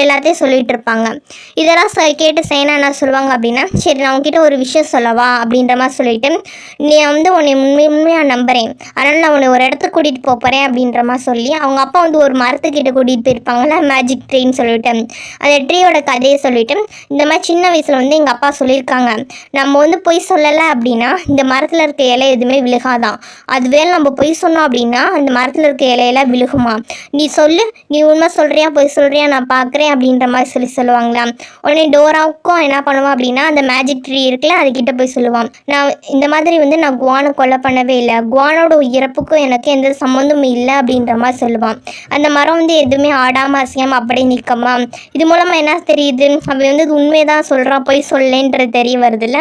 எல்லாத்தையும் சொல்லிகிட்டு இருப்பாங்க. இதெல்லாம் கேட்டு சேனா என்ன சொல்லுவாங்க அப்படின்னா, சரி நான் உங்ககிட்ட ஒரு விஷயம் சொல்லவா அப்படின்ற மாதிரி சொல்லிட்டு, நீ வந்து உன்னை உண்மையாக நம்புகிறேன், அதனால் நான் உன்னை ஒரு இடத்துக்கு கூட்டிகிட்டு போகிறேன் அப்படின்ற மாதிரி சொல்லி அவங்க அப்பா வந்து ஒரு மரத்துக்கிட்ட கூட்டிகிட்டு போயிருப்பாங்களா, மேஜிக் ட்ரீன்னு சொல்லிட்டு அந்த ட்ரீயோட கதையை சொல்லிட்டு, இந்த மாதிரி சின்ன வயசில் வந்து எங்கள் அப்பா சொல்லியிருக்காங்க, நம்ம வந்து பொய் சொல்லலை அப்படின்னா இந்த மரத்தில் இருக்க இலை எதுவுமே விழுகாதான், அதுவே நம்ம பொய் சொன்னோம் அப்படின்னா அந்த மரத்தில் இருக்க இலையெல்லாம் விழுகுமா, நீ சொல்லு, நீ உண்மை சொல்கிறியா பொய் சொல்கிறியா நான் பார்க்குறேன் அப்படின்ற மாதிரி சொல்லுவாங்களா. உடனே டோராவுக்கும் என்ன பண்ணுவான் அப்படின்னா, அந்த மேஜிக் ட்ரீ இருக்குல்ல அதுக்கிட்ட போய் சொல்லுவான், நான் இந்த மாதிரி வந்து நான் குவானை கொலை பண்ணவே இல்லை, குவானோட இறப்புக்கும் எனக்கு எந்த சம்மந்தமும் இல்லை அப்படின்ற மாதிரி சொல்லுவான். அந்த மரம் வந்து எதுவுமே ஆடாமல் அசையாமல் அப்படியே நிற்கமா. இது மூலமாக என்ன தெரியுது, அவன் வந்து உண்மைதான் சொல்கிறான் பொய் சொல்லலைன்றது தெரிய வருதுல்ல.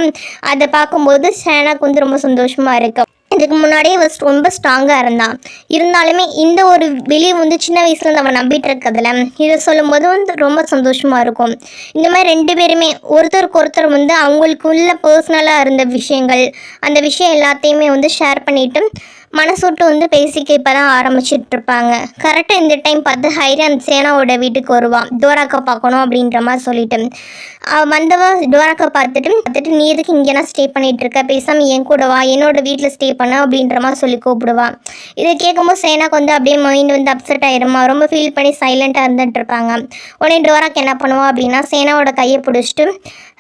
அதை பார்க்கும்போது சேனாக்கு வந்து ரொம்ப சந்தோஷமாக இருக்கு. இதுக்கு முன்னாடியே ரொம்ப ஸ்ட்ராங்காக இருந்தாலுமே இந்த ஒரு பிலீவ் வந்து சின்ன வயசுலேருந்து அவன் நம்பிட்டு இருக்கிறதுல இதை சொல்லும் போது வந்து ரொம்ப சந்தோஷமாக இருக்கும். இந்த மாதிரி ரெண்டு பேருமே ஒருத்தருக்கு ஒருத்தர் வந்து அவங்களுக்குள்ள பர்சனலாக இருந்த விஷயங்கள் அந்த விஷயம் எல்லாத்தையுமே வந்து ஷேர் பண்ணிவிட்டு மனசுட்டு வந்து பேசிக்க இப்போ தான் ஆரம்பிச்சுட்டு இருப்பாங்க. கரெக்டாக இந்த டைம் பார்த்து ஹைரான் சேனாவோட வீட்டுக்கு வருவான், டோராக்கை பார்க்கணும் அப்படின்ற மாதிரி சொல்லிட்டு. வந்தவா டோராக்கை பார்த்துட்டு நீ எதுக்கு இங்கேனா ஸ்டே பண்ணிகிட்டு இருக்க, பேசாமல் என் கூட வா, என்னோட வீட்டில் ஸ்டே பண்ண அப்படின்ற மாதிரி சொல்லி கூப்பிடுவான். இதை கேட்கும்போது சேனாக்கு வந்து அப்படியே மைண்ட் வந்து அப்செட் ஆகிடுமா, ரொம்ப ஃபீல் பண்ணி சைலண்ட்டாக இருந்துட்டு இருப்பாங்க. உடனே டோராக்கு என்ன பண்ணுவான் அப்படின்னா, சேனாவோட கையை பிடிச்சிட்டு,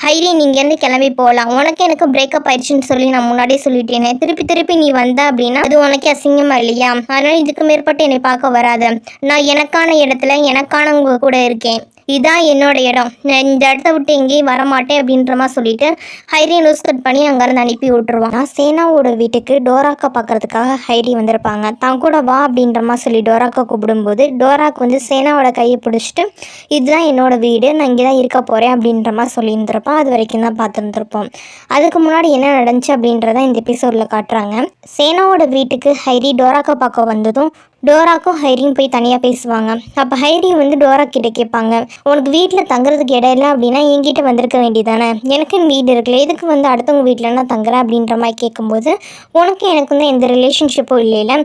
ஹைரி நீங்கேருந்து கிளம்பி போகலாம், உனக்கு எனக்கு பிரேக்கப் ஆயிடுச்சுன்னு சொல்லி நான் முன்னாடியே சொல்லிட்டேனே, திருப்பி நீ வந்த அப்படின்னா அது உனக்கு அசிங்கமா இல்லையா, அதனால் இதுக்கு மேற்பட்டு என்னை பார்க்க வராது, நான் எனக்கான இடத்துல எனக்கானவங்க கூட இருக்கேன், இதான் என்னோட இடம், நான் இந்த இடத்த விட்டு எங்கேயும் வரமாட்டேன் அப்படின்ற மாதிரி சொல்லிட்டு ஹைரி லூஸ் கட் பண்ணி அங்கேருந்து அனுப்பி விட்டுருவாங்க. சேனாவோட வீட்டுக்கு டோராக்கை பார்க்கறதுக்காக ஹைரி வந்திருப்பாங்க. தான் கூட வா அப்படின்ற மாதிரி சொல்லி டோராக்கை கூப்பிடும்போது டோராக்கு வந்து சேனாவோட கையை பிடிச்சிட்டு, இதுதான் என்னோட வீடு, நான் இங்கே தான் இருக்க போகிறேன் அப்படின்ற மாதிரி சொல்லியிருந்திருப்பான். அது வரைக்கும் தான் பார்த்துருந்துருப்போம். அதுக்கு முன்னாடி என்ன நடந்துச்சு அப்படின்றத இந்த எபிசோடில் காட்டுறாங்க. சேனாவோட வீட்டுக்கு ஹைரி டோராக்கை பார்க்க வந்ததும் டோராக்கும் ஹைரியும் போய் தனியாக பேசுவாங்க. அப்போ ஹைரி வந்து டோரா கிட்ட கேட்பாங்க, உனக்கு வீட்டில் தங்குறதுக்கு இடம் இல்லை அப்படின்னா என்கிட்ட வந்திருக்க வேண்டியதானே, எனக்குன்னு வீடு இருக்குல்ல, எதுக்கு வந்து அடுத்தவங்க வீட்டில் நான் தங்குறேன் அப்படின்ற மாதிரி கேட்கும்போது, உனக்கு எனக்கு வந்து எந்த ரிலேஷன்ஷிப்பும் இல்லைல்ல,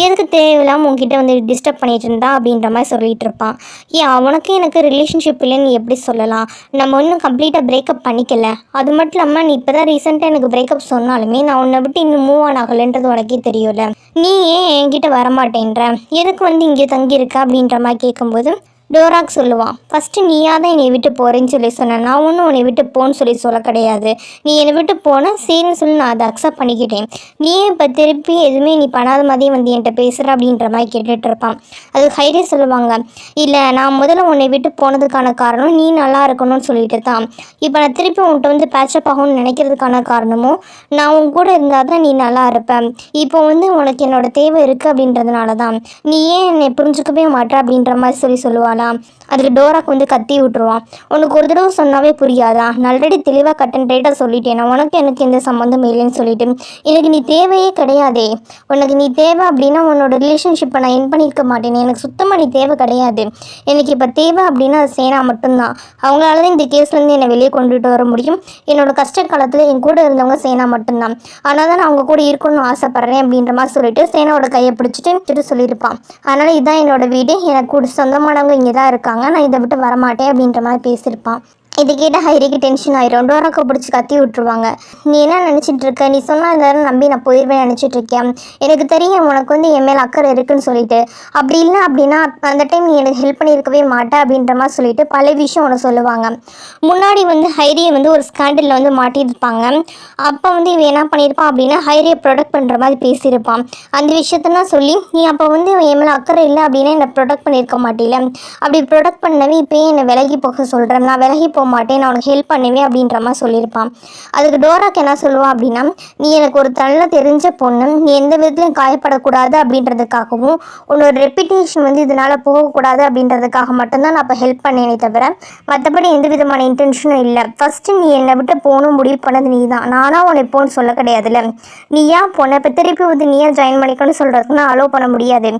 எதுக்கு தேவையில்லாமல் உங்ககிட்ட வந்து டிஸ்டர்ப் பண்ணிட்டு இருந்தா அப்படின்ற மாதிரி சொல்லிட்டு இருப்பான். அவனுக்கு எனக்கு ரிலேஷன்ஷிப் இல்லைன்னு எப்படி சொல்லலாம், நம்ம இன்னும் கம்ப்ளீட்டாக பிரேக்கப் பண்ணிக்கல, அது மட்டும் இல்லாமல் நீ இப்போ தான் ரீசெண்டாக எனக்கு பிரேக்கப் சொன்னாலுமே நான் உன்னை விட்டு இன்னும் மூவ் ஆன் ஆகலைன்றது உனக்கே தெரியும்ல, நீ ஏன் என்கிட்ட வரமாட்டேன்ற, எதுக்கு வந்து இங்கே தங்கியிருக்க அப்படின்ற மாதிரி கேட்கும்போது டோராக் சொல்லுவான், ஃபஸ்ட்டு நீயா தான் என்னை விட்டு போகிறேன்னு சொல்லி சொன்னேன். நான் ஒன்றும் உன்னை விட்டு போன்னு சொல்லி சொல்ல கிடையாது. நீ என்னை விட்டு போனால் சரின்னு சொல்லி நான் அதை அக்செப்ட் பண்ணிக்கிட்டேன். நீயே இப்போ திருப்பி எதுவுமே நீ பண்ணாத மாதிரியே வந்து என்கிட்ட பேசுகிற அப்படின்ற மாதிரி கேட்டுட்டு இருப்பான். அது ஹைரி சொல்லுவாங்க, இல்லை நான் முதல்ல உன்னை விட்டு போனதுக்கான காரணம் நீ நல்லா இருக்கணும்னு சொல்லிட்டு தான். இப்போ நான் திருப்பி உன்கிட்ட வந்து பேச்சப் ஆகணும்னு நினைக்கிறதுக்கான காரணமும் நான் உன் கூட இருந்தால் தான் நீ நல்லா இருப்பேன். இப்போ வந்து உனக்கு என்னோட தேவை இருக்குது அப்படின்றதுனால தான். நீ ஏன் என்னை புரிஞ்சுக்கவே மாட்டேன் அப்படின்ற மாதிரி சொல்லுவாள். அதுக்கு டோராக்கு வந்து கத்தி விட்டுருவான். உனக்கு ஒரு தடவை சொன்னாவே புரியாதா? நான் ஆல்ரெடி தெளிவாக கட் அண்ட் ரைட்டாக சொல்லிட்டேன். உனக்கு எனக்கு எந்த சம்மந்தம் இல்லைன்னு சொல்லிட்டு எனக்கு நீ தேவையே கிடையாதே. உனக்கு நீ தேவை அப்படின்னா உன்னோட ரிலேஷன்ஷிப்பை நான் என் பண்ணியிருக்க மாட்டேன். எனக்கு சுத்தமாக நீ தேவை கிடையாது. எனக்கு இப்போ தேவை அப்படின்னா அது சேனா மட்டும்தான். அவங்களால தான் இந்த கேஸ்லேருந்து என்னை வெளியே கொண்டுட்டு வர முடியும். என்னோட கஷ்ட காலத்தில் என் கூட இருந்தவங்க சேனா மட்டும்தான். ஆனால் தான் நான் அவங்க கூட இருக்கணும்னு ஆசைப்பட்றேன் அப்படின்ற மாதிரி சொல்லிட்டு சேனாவோட கையை பிடிச்சிட்டு சொல்லியிருப்பான். அதனால் இதுதான் என்னோட வீடு, எனக்கு கூட சொந்தமானவங்க இங்கே தான் இருக்காங்க, நான் இதை விட்டு வரமாட்டேன் அப்படின்ற மாதிரி பேசியிருப்பான். இது கேட்ட ஹைரிக்கு டென்ஷன் ஆயிரும். டோராக்கை பிடிச்சி கத்தி விட்டுருவாங்க. நீ என்ன நினச்சிட்டு இருக்க? நீ சொன்னால் எல்லாரும் நம்பி நான் போயிடுவேன் நினச்சிட்டு இருக்கேன். எனக்கு தெரியும் உனக்கு வந்து என் மேலே அக்கறை இருக்குன்னு சொல்லிட்டு. அப்படி இல்லை அப்படின்னா அந்த டைம் நீ எனக்கு ஹெல்ப் பண்ணியிருக்கவே மாட்டேன் அப்படின்ற மாதிரி சொல்லிட்டு பல விஷயம் உனக்கு சொல்லுவாங்க. முன்னாடி வந்து ஹைரியை வந்து ஒரு ஸ்கேண்டலில் வந்து மாட்டியிருப்பாங்க. அப்போ வந்து இவன் என்ன பண்ணியிருப்பான் அப்படின்னா ஹைரியை ப்ரொடெக்ட் பண்ணுற மாதிரி பேசியிருப்பான். அந்த விஷயத்தான் சொல்லி நீ அப்போ வந்து என் மேலே அக்கறை இல்லை அப்படின்னா என்னை ப்ரொடெக்ட் பண்ணியிருக்க மாட்டேல. அப்படி ப்ரொடெக்ட் பண்ணவே இப்போயே என்னை விலகி போக சொல்கிறேன், நான் விலகி மாட்டேன், நான் உனக்கு ஹெல்ப் பண்ணுவேன் அப்படின்ற மாதிரி சொல்லியிருப்பான். அதுக்கு டோராக்கு என்ன சொல்லுவான் அப்படின்னா, நீ எனக்கு ஒரு நல்ல தெரிஞ்ச பொண்ணு, நீ எந்த விதத்துலையும் காயப்படக்கூடாது அப்படின்றதுக்காகவும் உன்னோட ரெப்புடேஷன் வந்து இதனால் போகக்கூடாது அப்படின்றதுக்காக மட்டும்தான் நான் இப்போ ஹெல்ப் பண்ணேனே தவிர மற்றபடி எந்த விதமான இன்டென்ஷனும் இல்லை. ஃபஸ்ட்டு நீ என்னை விட்டு போகணும் முடிவு பண்ணது நீ தான், நானாக உன்னை போன்னு சொல்ல கிடையாதுல்ல. நீ ஏன் போன இப்போ திருப்பி வந்து நீயே ஜாயின் பண்ணிக்கணும்னு சொல்கிறதுக்கு நான் அலோவ் பண்ண முடியாது.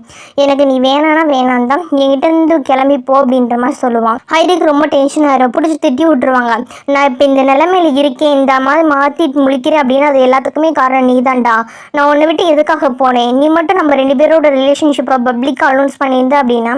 எனக்கு நீ வேணான்னா வேணான் தான், என்கிட்ட இருந்து கிளம்பி போ அப்படின்ற மாதிரி சொல்லுவான். ஹைரிக்கு ரொம்ப டென்ஷன் ஆகிடும். பிடிச்சி திட்டி விட்டுருவாங்க. நான் இப்போ இந்த நிலைமையில இருக்கேன், இந்த மாதிரி மாற்றி முழிக்கிறேன் அப்படின்னா அது எல்லாத்துக்குமே காரணம் நீ தான்டா. நான் உன்னை விட்டு எதுக்காக போனேன்? நீ மட்டும் நம்ம 2 பேரோட ரிலேஷன்ஷிப்பை பப்ளிக்காக அனௌன்ஸ் பண்ணியிருந்தா அப்படின்னா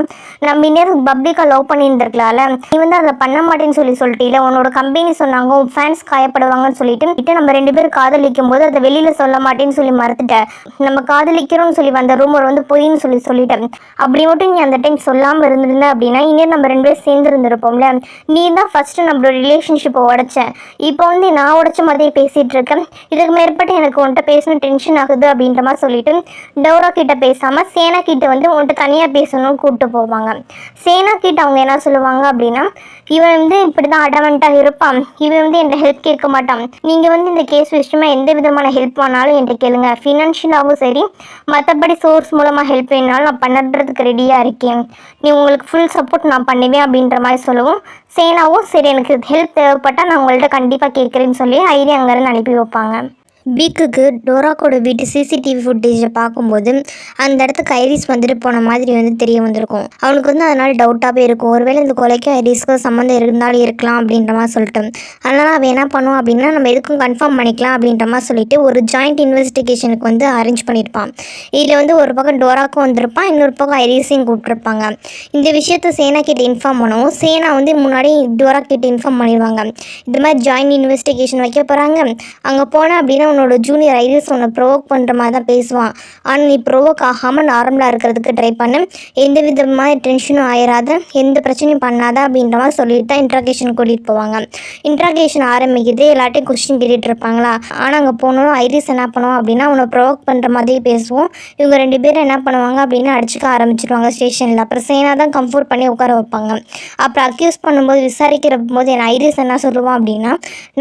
நம்ம இன்னும் பப்ளிக்காக லவ் பண்ணியிருந்துருக்கலாம்ல. நீ வந்து அதை பண்ண மாட்டேன்னு சொல்லிட்டீல. உன்னோட கம்பெனி சொன்னாங்க உன் ஃபேன்ஸ் காயப்படுவாங்கன்னு சொல்லிட்டு நம்ம 2 பேரும் காதலிக்கும் போது அதை வெளியில் சொல்ல மாட்டேன்னு சொல்லி மறுத்துட்டேன். நம்ம காதலிக்கிறோம்னு சொல்லி வந்த ரூமர் வந்து பொய்ன்னு சொல்லிட்டேன். அப்படி மட்டும் நீ அந்த டைம் சொல்லாமல் இருந்திருந்த அப்படின்னா இன்னும் நம்ம 2 பேரும் சேர்ந்து இருந்திருப்போம்ல. நீ தான் ஃபஸ்ட்டு நம்மளோட ரிலேஷன்ஷிப்பை உடைச்சேன். இப்போ வந்து நான் உடைச்ச மாதிரியே பேசிகிட்டு இருக்கேன். இதுக்கு மேற்பட்டு எனக்கு உன்ட்ட பேசணும் டென்ஷன் ஆகுது அப்படின்ற மாதிரி சொல்லிட்டு டோரா கிட்ட பேசாமல் சேனா கிட்ட வந்து உன்ட்ட தனியாக பேசணும்னு கூப்பிட்டு போவாங்க. சேனா கிட்ட அவங்க என்ன சொல்லுவாங்க அப்படின்னா, இவன் வந்து இப்படி தான் அடவெண்ட்டாக இருப்பான், இவன் வந்து என்கிட்ட ஹெல்ப் கேட்க மாட்டான். நீங்கள் வந்து இந்த கேஸ் விஷயமா எந்த விதமான ஹெல்ப் பண்ணாலும் என்கிட்ட கேளுங்க, ஃபினான்ஷியலாகவும் சரி மற்றபடி சோர்ஸ் மூலமாக ஹெல்ப் வேணாலும் நான் பண்ணுறதுக்கு ரெடியாக இருக்கேன், நீ உங்களுக்கு ஃபுல் சப்போர்ட் நான் பண்ணுவேன் அப்படின்ற மாதிரி சொல்லுவோம். சேனாவும் சரி எனக்கு ஹெல்ப் தேவைப்பட்டால் நான் உங்கள்கிட்ட கண்டிப்பாக கேட்குறேன்னு சொல்லி ஐடி அங்கேருந்து அனுப்பி வைப்பாங்க. பீக்குக்கு டோராக்கோட வீட்டு சிசிடிவி ஃபுட்டேஜை பார்க்கும்போது அந்த இடத்துக்கு ஐரிஸ் வந்துட்டு போன மாதிரி வந்து தெரிய வந்திருக்கும். அவனுக்கு வந்து அதனால் டவுட்டாகவே இருக்கும், ஒருவேளை இந்த கொலைக்கும் ஐரிஸ்க்கும் சம்மந்தம் இருந்தாலும் இருக்கலாம் அப்படின்ற மாதிரி சொல்லிட்டு. அதனால் அவன் என்ன பண்ணுவோம் அப்படின்னா நம்ம எதுக்கும் கன்ஃபார்ம் பண்ணிக்கலாம் அப்படின்ற மாதிரி சொல்லிட்டு ஒரு ஜாயிண்ட் இன்வெஸ்டிகேஷனுக்கு வந்து அரேஞ்ச் பண்ணியிருப்பான். இதில் வந்து ஒரு பக்கம் டோராக்கும் வந்திருப்பான், இன்னொரு பக்கம் ஐரிஸையும் கூப்பிட்டுருப்பாங்க. இந்த விஷயத்த சேனா கிட்ட இன்ஃபார்ம் பண்ணுவோம். சேனா வந்து முன்னாடி டோரா கிட்ட இன்ஃபார்ம் பண்ணிடுவாங்க, இந்த மாதிரி ஜாயிண்ட் இன்வெஸ்டிகேஷன் வைக்க போகிறாங்க, அங்கே போனால் அப்படின்னா உன்னோட ஜூனியர் ஐரிஸ் உன்னை ப்ரொவோக் பண்ணுற மாதிரி தான் பேசுவான், ஆனால் நீ ப்ரொவோக் ஆகாமல் நார்மலாக இருக்கிறதுக்கு ட்ரை பண்ணு, எந்த விதமாக டென்ஷனும் ஆயிடாத, எந்த பிரச்சனையும் பண்ணாத அப்படின்ற மாதிரி சொல்லிட்டு தான் இன்ட்ராகேஷன் கூட்டிகிட்டு போவாங்க. இன்ட்ராகேஷன் ஆரம்பிக்குது, எல்லாட்டையும் கொஸ்டின் கேட்டுட்டு இருப்பாங்களா. ஆனால் அங்கே போனோம் ஐரிஸ் என்ன பண்ணுவோம் அப்படின்னா அவனை ப்ரொவோக் பண்ணுற மாதிரியே பேசுவோம். இவங்க 2 பேரும் என்ன பண்ணுவாங்க அப்படின்னா அடிச்சுக்க ஆரம்பிச்சிருவாங்க ஸ்டேஷனில். அப்புறம் சேனா தான் கம்ஃபோர்ட் பண்ணி உட்கார வைப்பாங்க. அப்புறம் அக்யூஸ் பண்ணும்போது விசாரிக்கிற போது என் ஐரிஸ் என்ன சொல்லுவான் அப்படின்னா,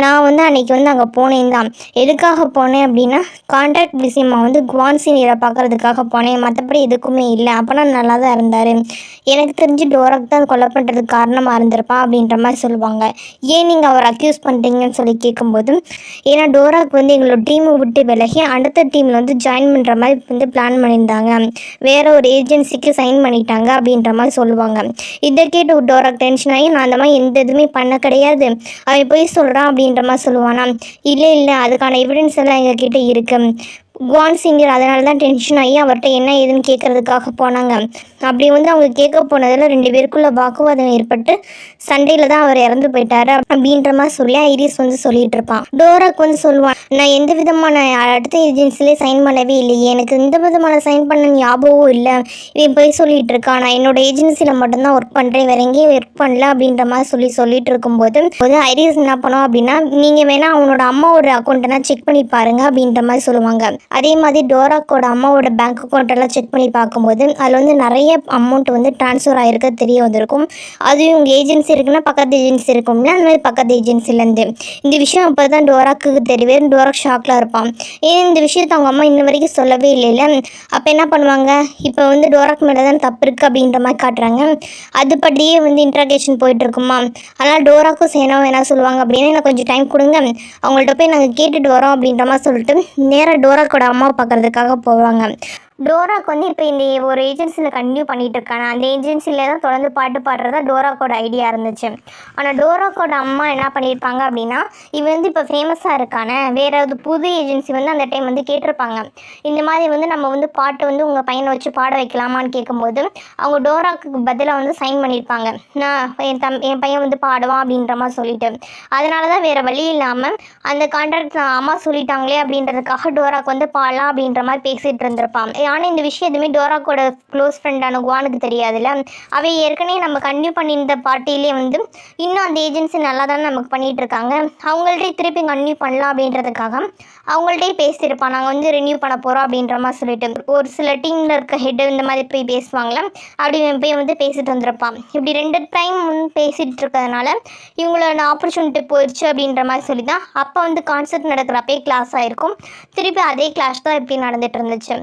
நான் வந்து அன்றைக்கி வந்து அங்கே போனேன் தான், எதுக்காக போனேன் அப்படின்னா கான்ட்ராக்ட் விஷயமா வந்து குவான்சி நீரை பார்க்குறதுக்காக போனேன், மற்றபடி எதுக்குமே இல்லை, அப்போனா நல்லா தான் இருந்தார், எனக்கு தெரிஞ்சு டோராக் தான் கொலை பண்ணுறதுக்கு காரணமாக இருந்திருப்பான் அப்படின்ற மாதிரி சொல்லுவாங்க. ஏன் நீங்கள் அவர் அக்யூஸ் பண்ணுறீங்கன்னு சொல்லி கேட்கும்போது, ஏன்னா டோராக் வந்து எங்களோட டீமை விட்டு விலகி அடுத்த டீமில் வந்து ஜாயின் பண்ணுற மாதிரி வந்து பிளான் பண்ணியிருந்தாங்க, வேறு ஒரு ஏஜென்சிக்கு சைன் பண்ணிட்டாங்க அப்படின்ற மாதிரி சொல்லுவாங்க. இதை கேட்டு டோராக் டென்ஷன் ஆகி நான் அந்த மாதிரி எந்த எதுவுமே பண்ண கிடையாது, அவன் போய் சொல்கிறான் அப்படின்ற மாதிரி சொல்லுவானா. இல்லை அதுக்கான எவிடன்ஸ் எல்லாம் எங்ககிட்ட இருக்கு, குவான் சீனியர் அதனால தான் டென்ஷன் ஆகி அவர்கிட்ட என்ன ஏதுன்னு கேட்கறதுக்காக போனாங்க. அப்படி வந்து அவங்க கேட்க போனதில் 2 பேருக்குள்ள வாக்குவாதம் ஏற்பட்டு சண்டையில் தான் அவர் இறந்து போயிட்டாரு அப்படின்ற மாதிரி சொல்லி ஐரிஸ் வந்து சொல்லிட்டு இருப்பான். டோராக்கு வந்து சொல்லுவான், நான் எந்த விதமான அடுத்த ஏஜென்சிலே சைன் பண்ணவே இல்லையே, எனக்கு எந்த விதமான சைன் பண்ண ஞாபகம் இல்லை, இவன் போய் சொல்லிட்டு இருக்கான், நான் என்னோட ஏஜென்சியில் மட்டும்தான் ஒர்க் பண்ணுறேன், வேற எங்கேயும் ஒர்க் பண்ணல அப்படின்ற மாதிரி சொல்லிட்டு இருக்கும்போது ஐரிஸ் என்ன பண்ணோம் அப்படின்னா, நீங்கள் வேணா அவனோட அம்மாவோட அக்கௌண்ட்டை செக் பண்ணி பாருங்க அப்படின்ற மாதிரி சொல்லுவாங்க. அதே மாதிரி டோராக்கோட அம்மாவோட பேங்க் அக்கௌண்ட்டெல்லாம் செக் பண்ணி பார்க்கும்போது அதில் வந்து நிறைய அமௌண்ட் வந்து ட்ரான்ஸ்ஃபர் ஆகிருக்க தெரிய வந்திருக்கும். அதுவும் இவங்க ஏஜென்சி இருக்குன்னா பக்கத்து ஏஜென்சி இருக்கும்ல, அந்த மாதிரி பக்கத்து ஏஜென்சிலேருந்து இந்த விஷயம் அப்போ தான் டோராக்கு தெரியவே டோராக் ஷாக்கில் இருப்பான். ஏன் இந்த விஷயத்தை அவங்க அம்மா இன்ன வரைக்கும் சொல்லவே இல்லைல்ல. அப்போ என்ன பண்ணுவாங்க, இப்போ வந்து டோராக் மேலே தான் தப்பு இருக்குது அப்படின்ற மாதிரி காட்டுறாங்க. அதுபடியே வந்து இன்ட்ராகேஷன் போயிட்டு இருக்குமா. அதனால் டோராக்கும் சேனாவும் என்ன சொல்லுவாங்க அப்படின்னா, எனக்கு கொஞ்சம் டைம் கொடுங்க, அவங்கள்ட்ட போய் நாங்கள் கேட்டுட்டு வரோம் அப்படின்ற மாதிரி சொல்லிட்டு நேராக டோராக்கோட அம்மா பார்க்கறதுக்காக போவாங்க. டோராக்கு வந்து இப்போ இந்த ஒரு ஏஜென்சியில் கண்டினியூ பண்ணிகிட்டு இருக்காங்க. அந்த ஏஜென்சியில் தான் தொடர்ந்து பாட்டு பாடுறதா டோராக்கோட ஐடியா இருந்துச்சு. ஆனால் டோராக்கோட அம்மா என்ன பண்ணியிருப்பாங்க அப்படின்னா, இவன் வந்து இப்போ ஃபேமஸாக இருக்கானே, வேறு ஒரு புது ஏஜென்சி வந்து அந்த டைம் வந்து கேட்டிருப்பாங்க, இந்த மாதிரி வந்து நம்ம வந்து பாட்டு வந்து உங்கள் பையனை வச்சு பாட வைக்கலாமான்னு கேட்கும்போது அவங்க டோராக்கு பதிலாக வந்து சைன் பண்ணியிருப்பாங்க, நான் என் பையன் வந்து பாடுவான் அப்படின்ற மாதிரி சொல்லிட்டு. அதனால தான் வேறு வழி இல்லாமல் அந்த கான்ட்ராக்ட் அம்மா சொல்லிட்டாங்களே அப்படின்றதுக்காக டோராக்கு வந்து பாடலாம் அப்படின்ற மாதிரி பேசிகிட்டு இருந்திருப்பான். ஆனால் இந்த விஷயம் எதுவுமே டோராக்கோட க்ளோஸ் ஃப்ரெண்டான குவானுக்கு தெரியாதுல்ல. அவை ஏற்கனவே நம்ம கன்டினியூ பண்ணியிருந்த பார்ட்டிலே வந்து இன்னும் அந்த ஏஜென்சி நல்லா தானே நமக்கு பண்ணிகிட்டு இருக்காங்க, அவங்கள்ட்டே திருப்பி கன்டினியூ பண்ணலாம் அப்படின்றதுக்காக அவங்கள்ட்டே பேசியிருப்பான், நாங்கள் வந்து ரினியூ பண்ண போகிறோம் அப்படின்ற மாதிரி சொல்லிட்டு. ஒரு சில டீமில் இருக்க ஹெட் இந்த மாதிரி போய் பேசுவாங்களே, அப்படி போய் வந்து பேசிட்டு வந்திருப்பான். இப்படி 2 டைம் வந்து பேசிகிட்டு இருக்கிறதுனால இவங்களோட ஆப்பர்ச்சுனிட்டி போயிடுச்சு அப்படின்ற மாதிரி சொல்லி தான் அப்போ வந்து கான்சர்ட் நடக்கிறப்பே கிளாஸ் ஆகிருக்கும். திருப்பி அதே கிளாஸ் தான் இப்படி நடந்துட்டு இருந்துச்சு.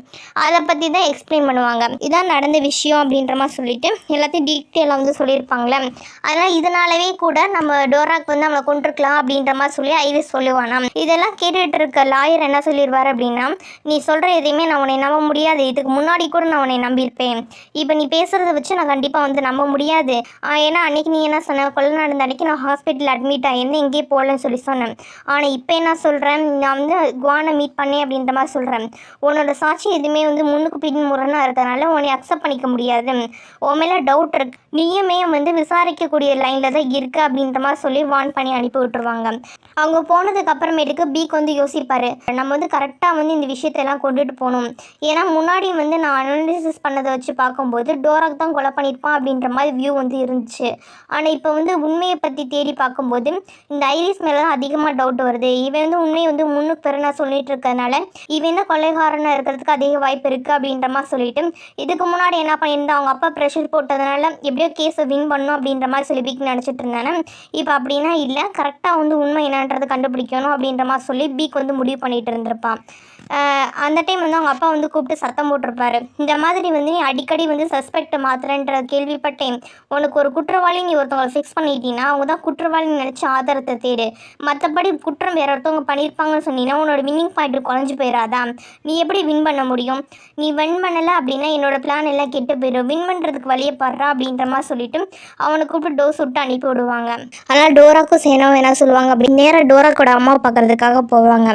அதை பற்றி தான் எக்ஸ்பிளைன் பண்ணுவாங்க. இதான் நடந்த விஷயம் அப்படின்ற மாதிரி சொல்லிட்டு எல்லாத்தையும் டீட்டெயிலாக வந்து சொல்லியிருப்பாங்களே. அதனால் இதனாலவே கூட நம்ம டோராக்கு வந்து நம்மளை கொண்டிருக்கலாம் அப்படின்ற மாதிரி சொல்லி ஐரிஸ் சொல்லுவானா. இதெல்லாம் கேட்டுட்டு இருக்க லாயர் என்ன சொல்லிடுவார் அப்படின்னா, நீ சொல்கிற எதையுமே நான் உன்னை நம்ப முடியாது, இதுக்கு முன்னாடி கூட நான் உன்னை நம்பியிருப்பேன், இப்போ நீ பேசுகிறத வச்சு நான் கண்டிப்பாக வந்து நம்ப முடியாது. ஏன்னா அன்றைக்கி நீ என்ன சொன்ன, கொலை நடந்த அன்றைக்கி நான் ஹாஸ்பிட்டல் அட்மிட் ஆகியிருந்தேன், எங்கேயே போகலன்னு சொல்லி சொன்னேன். ஆனால் இப்போ என்ன சொல்கிறேன், நான் வந்து குவானை மீட் பண்ணேன் அப்படின்ற மாதிரி சொல்கிறேன். உன்னோட சாட்சி எதுவுமே வந்து முன்னுக்கு பின் முரணாக இருக்கிறதுனால உன்னை அக்செப்ட் பண்ணிக்க முடியாது, உன் மேலே டவுட் இருக்கு, நீயுமே வந்து விசாரிக்கக்கூடிய லைனில் தான் இருக்குது அப்படின்ற மாதிரி சொல்லி வார்ன் பண்ணி அனுப்பி விட்டுருவாங்க. அவங்க போனதுக்கு அப்புறமேட்டுக்கு பீக் வந்து யோசிப்பார், நம்ம வந்து கரெக்டாக வந்து இந்த விஷயத்தெல்லாம் கொண்டுட்டு போகணும். ஏன்னா முன்னாடி வந்து நான் அனாலிசிஸ் பண்ணதை வச்சு பார்க்கும்போது டோராக் தான் கொலை பண்ணியிருப்பான் அப்படின்ற மாதிரி வியூ வந்து இருந்துச்சு. ஆனால் இப்போ வந்து உண்மையை பற்றி தேடி பார்க்கும்போது இந்த ஐரிஸ் மேலே தான் அதிகமாக டவுட் வருது. இவன் வந்து உண்மையை வந்து முன்னுக்கு பிறனா சொல்லிட்டு இருக்கிறதுனால இவன் தான் கொலைகாரனாக இருக்கிறதுக்கு அதிக வாய்ப்பு இருக்குது அப்படின்ற மாதிரி சொல்லிட்டு, இதுக்கு முன்னாடி என்ன பண்ணியிருந்தா அவங்க அப்பா ப்ரெஷர் போட்டதுனால எப்படியோ கேஸை வின் பண்ணணும் அப்படின்ற மாதிரி சொல்லி பீக் நினச்சிட்டு இருந்தானே. இப்போ அப்படின்னா இல்லை, கரெக்டாக வந்து உண்மை என்னன்றது கண்டுபிடிக்கணும் அப்படின்ற மாதிரி சொல்லி பீக் வந்து முடிவு பண்ணிகிட்டு இருந்திருப்பான். அந்த டைம் வந்து அவங்க அப்பா வந்து கூப்பிட்டு சத்தம் போட்டிருப்பாரு, இந்த மாதிரி வந்து நீ அடிக்கடி வந்து சஸ்பெக்டை மாத்திரன்ற கேள்விப்பட்டேன், உனக்கு ஒரு குற்றவாளி நீ ஒருத்தவங்களை ஃபிக்ஸ் பண்ணிட்டீங்கன்னா அவங்க தான் குற்றவாளின்னு நினச்சி ஆதாரத்தை தேடு, மற்றபடி குற்றம் வேறு ஒருத்தவங்க பண்ணியிருப்பாங்கன்னு சொன்னீங்கன்னா உன்னோட வின்னிங் பாயிண்ட் குறைஞ்சி போயிடாதா, நீ எப்படி வின் பண்ண முடியும், நீ வின் பண்ணலை அப்படின்னா என்னோட பிளான் எல்லாம் கெட்டு போயிடும், வின் பண்ணுறதுக்கு வழியை பாடுறா அப்படின்ற மாதிரி சொல்லிட்டு அவனை கூப்பிட்டு டோஸ் விட்டு அனுப்பி விடுவாங்க. ஆனால் டோராக்கும் சேனாவும் என்ன சொல்லுவாங்க அப்படின்னு நேராக டோராக்கோட அம்மா பார்க்கறதுக்காக போவாங்க.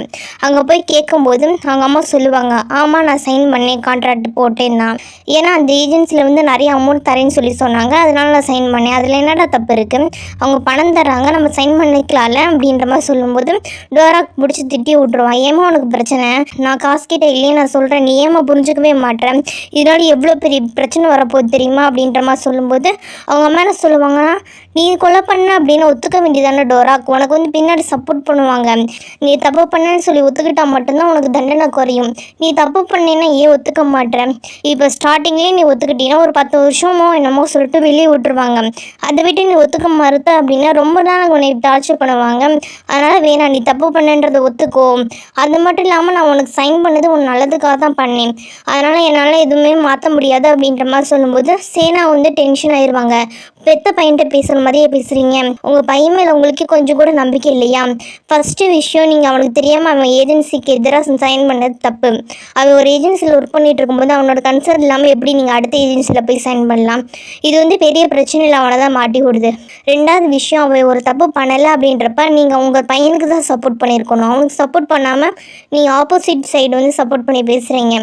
அங்கே போய் கேட்கும்போது அவங்க அம்மா சொல்லுவாங்க, ஆமாம் நான் சைன் பண்ணேன், கான்ட்ராக்ட் போட்டேன் தான், ஏன்னா அந்த ஏஜென்சியில் வந்து நிறைய அமௌண்ட் தரேன்னு சொல்லி சொன்னாங்க, அதனால நான் சைன் பண்ணேன், அதில் என்னடா தப்பு இருக்குது, அவங்க பணம் தராங்க நம்ம சைன் பண்ணிக்கலாம்ல அப்படின்ற மாதிரி சொல்லும்போது டோராக் பிடிச்சி திட்டி விட்ருவான், ஏமா உனக்கு பிரச்சனை, நான் காசு கிட்ட இல்லையே நான் சொல்கிறேன், நீ ஏமா புரிஞ்சுக்கவே மாட்டேன், இதனால எவ்வளோ பெரிய பிரச்சனை வரப்போகுது தெரியுமா அப்படின்ற மாதிரி சொல்லும்போது அவங்க அம்மா என்ன சொல்லுவாங்கன்னா, நீ கொலை பண்ண அப்படின்னு ஒத்துக்க வேண்டியதானே டோராக், உனக்கு வந்து பின்னாடி சப்போர்ட் பண்ணுவாங்க, நீ தப்பு பண்ணேன்னு சொல்லி ஒத்துக்கிட்டா மட்டும்தான் உனக்கு தண்டனை குறையும், நீ தப்பு பண்ணேன்னா ஏன் ஒத்துக்க மாட்டேன், இப்போ ஸ்டார்டிங்லேயே நீ ஒத்துக்கிட்டீங்கன்னா ஒரு 10 வருஷமோ என்னமோ சொல்லிட்டு வெளியே விட்டுருவாங்க, அதை விட்டு நீ ஒத்துக்க மறுத்த அப்படின்னா ரொம்ப நாள் உன்னை டார்ச்சர் பண்ணுவாங்க, அதனால் வேணாம் நீ தப்பு பண்ணன்றதை ஒத்துக்கோ, அது மட்டும் இல்லாமல் நான் உனக்கு சைன் பண்ணது உன் நல்லதுக்காக தான் பண்ணேன், அதனால் என்னால் எதுவுமே மாற்ற முடியாது அப்படின்ற மாதிரி சொல்லும்போது சேனா வந்து டென்ஷன் ஆயிடுவாங்க, பெத்த பையன்கிட்ட பேசுகிற மாதிரியே பேசுகிறீங்க? உங்கள் பையன் மேலே உங்களுக்கு கொஞ்சம் கூட நம்பிக்கை இல்லையா? ஃபஸ்ட்டு விஷயம், நீங்கள் அவனுக்கு தெரியாமல் அவன் ஏஜென்சிக்கு எதிராக சைன் பண்ணது தப்பு. அவன் ஒரு ஏஜென்சியில் ஒர்க் பண்ணிகிட்டு இருக்கும்போது அவனோட கன்சர்ன் இல்லாமல் எப்படி நீங்கள் அடுத்த ஏஜென்சியில் போய் சைன் பண்ணலாம்? இது வந்து பெரிய பிரச்சனையில் அவனை தான் மாட்டி விடுது. ரெண்டாவது விஷயம், அவன் ஒரு தப்பு பண்ணலை அப்படின்றப்ப நீங்கள் உங்கள் பையனுக்கு தான் சப்போர்ட் பண்ணியிருக்கணும். அவனுக்கு சப்போர்ட் பண்ணாமல் நீங்கள் ஆப்போசிட் சைடு வந்து சப்போர்ட் பண்ணி பேசுகிறீங்க.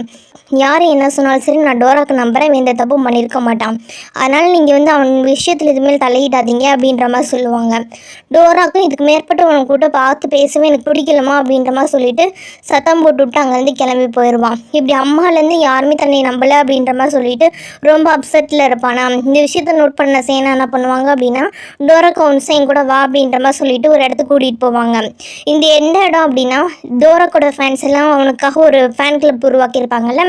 யார் என்ன சொன்னாலும் சரி, நான் டோராக்கு நம்புகிறேன், எந்த தப்பும் பண்ணியிருக்க மாட்டான். அதனால் நீங்கள் வந்து அவன் விஷயத்தில் இதுமாரி தலையிடாதீங்க அப்படின்ற மாதிரி சொல்லுவாங்க. டோராக்கும் இதுக்கு மேற்பட்டு அவன் கூட பார்த்து பேசவே எனக்கு பிடிக்கலமா அப்படின்ற மாதிரி சொல்லிட்டு சத்தம் போட்டுவிட்டு அங்கேருந்து கிளம்பி போயிடுவான். இப்படி அம்மாலேருந்து யாருமே தன்னை நம்பலை அப்படின்ற மாதிரி சொல்லிட்டு ரொம்ப அப்செட்டில் இருப்பானா. இந்த விஷயத்த நோட் பண்ண சேனா என்ன பண்ணுவாங்க அப்படின்னா, டோராக்கு ஒன்சைன் கூட வா அப்படின்ற மாதிரி சொல்லிட்டு ஒரு இடத்துக்கு கூட்டிகிட்டு போவாங்க. இந்த எந்த இடம் அப்படின்னா, டோராக்கோட ஃபேன்ஸ் எல்லாம் அவனுக்காக ஒரு ஃபேன் கிளப் உருவாக்கியிருப்பாங்கல்ல,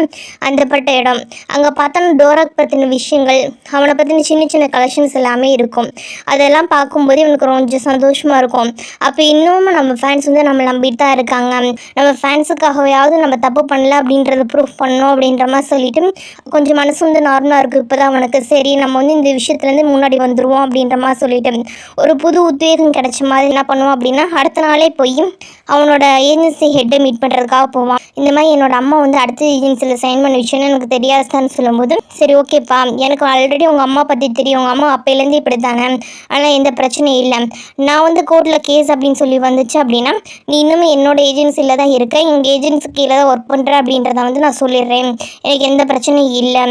அந்த பட்ட இடம். அங்கே பார்த்தோன்னா டோராக் பற்றின விஷயங்கள், அவனை பற்றின சின்ன சின்ன கலெக்ஷன்ஸ் எல்லாமே இருக்கும். அதெல்லாம் பார்க்கும்போது இவனுக்கு கொஞ்சம் சந்தோஷமாக இருக்கும். அப்போ இன்னமும் நம்ம ஃபேன்ஸ் வந்து நம்ம நம்பிட்டு தான் இருக்காங்க, நம்ம ஃபேன்ஸுக்காகவாவது நம்ம தப்பு பண்ணல அப்படின்றத ப்ரூஃப் பண்ணணும் அப்படின்ற மாதிரி சொல்லிட்டு கொஞ்சம் மனசு வந்து நார்மலாக இருக்குது. இப்போ தான் அவனுக்கு சரி, நம்ம வந்து இந்த விஷயத்துலேருந்து முன்னாடி வந்துடுவோம் அப்படின்ற மாதிரி சொல்லிட்டு ஒரு புது உத்வேகம் கிடைச்ச மாதிரி என்ன பண்ணுவோம் அப்படின்னா, அடுத்த நாளே போய் அவனோட ஏஜென்சி ஹெட்டை மீட் பண்ணுறதுக்காக போவான். இந்த மாதிரி என்னோட அம்மா வந்து அடுத்த ஏஜென்சியில் சைன் பண்ண விஷயம்னு எனக்கு தெரியாதுன்னு சொல்லும்போது, சரி ஓகேப்பா, எனக்கு ஆல்ரெடி உங்கள் அம்மா பற்றி தெரியும், உங்கள் அம்மா அப்பையிலேருந்து இப்படி தானே, ஆனால் எந்த பிரச்சனையும் இல்லை. நான் வந்து கோர்ட்டில் கேஸ் அப்படின்னு சொல்லி வந்துச்சு அப்படின்னா, நீ இன்னுமே என்னோட ஏஜென்சியில் தான் இருக்க, எங்கள் ஏஜென்சி கீழே தான் ஒர்க் பண்ணுற அப்படின்றத வந்து நான் சொல்லிடுறேன், எனக்கு எந்த பிரச்சனையும் இல்லை.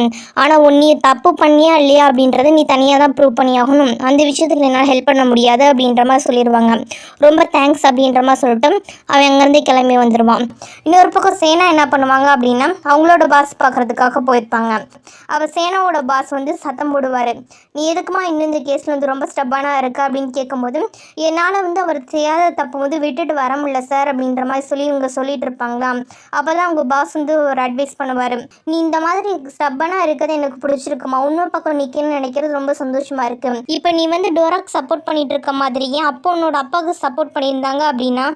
ஆனால் நீ தப்பு பண்ணியா இல்லையா அப்படின்றத நீ தனியாக தான் ப்ரூவ் பண்ணி ஆகணும், அந்த விஷயத்தில் என்னால் ஹெல்ப் பண்ண முடியாது அப்படின்ற மாதிரி சொல்லிடுவாங்க. ரொம்ப தேங்க்ஸ் அப்படின்ற மாதிரி சொல்லிட்டு அவன் அங்கேருந்தே கிளம்பி வந்துடுவான். இன்னொரு பக்கம் சேனா என்ன பண்ணுவாங்க அப்படின்னா, அவங்களோட பாஸ் பார்க்குறதுக்காக போயிருப்பாங்க. அவள் சேனாவோட பாஸ் வந்து சத்தம் போடுவார், நீ எதுக்குமா இன்னும் இந்த கேஸில் வந்து ரொம்ப ஸ்டப்பானாக இருக்குது அப்படின்னு கேட்கும்போது, என்னால் வந்து அவர் செய்யாத தப்பு வந்து விட்டுட்டு வர முடியல சார் அப்படின்ற மாதிரி சொல்லி இவங்க சொல்லிட்டு இருப்பாங்களா. அப்போ தான் அவங்க பாஸ் வந்து ஒரு அட்வைஸ் பண்ணுவார், நீ இந்த மாதிரி ஸ்டப்பானாக இருக்கிறது எனக்கு பிடிச்சிருக்குமா, உண்மை பக்கம் நிற்கணும்னு நினைக்கிறது ரொம்ப சந்தோஷமாக இருக்குது. இப்போ நீ வந்து டோராக்கு சப்போர்ட் பண்ணிட்டு இருக்க மாதிரி ஏன் அப்போ உன்னோட அப்பாவுக்கு சப்போர்ட் பண்ணியிருந்தாங்க அப்படின்னா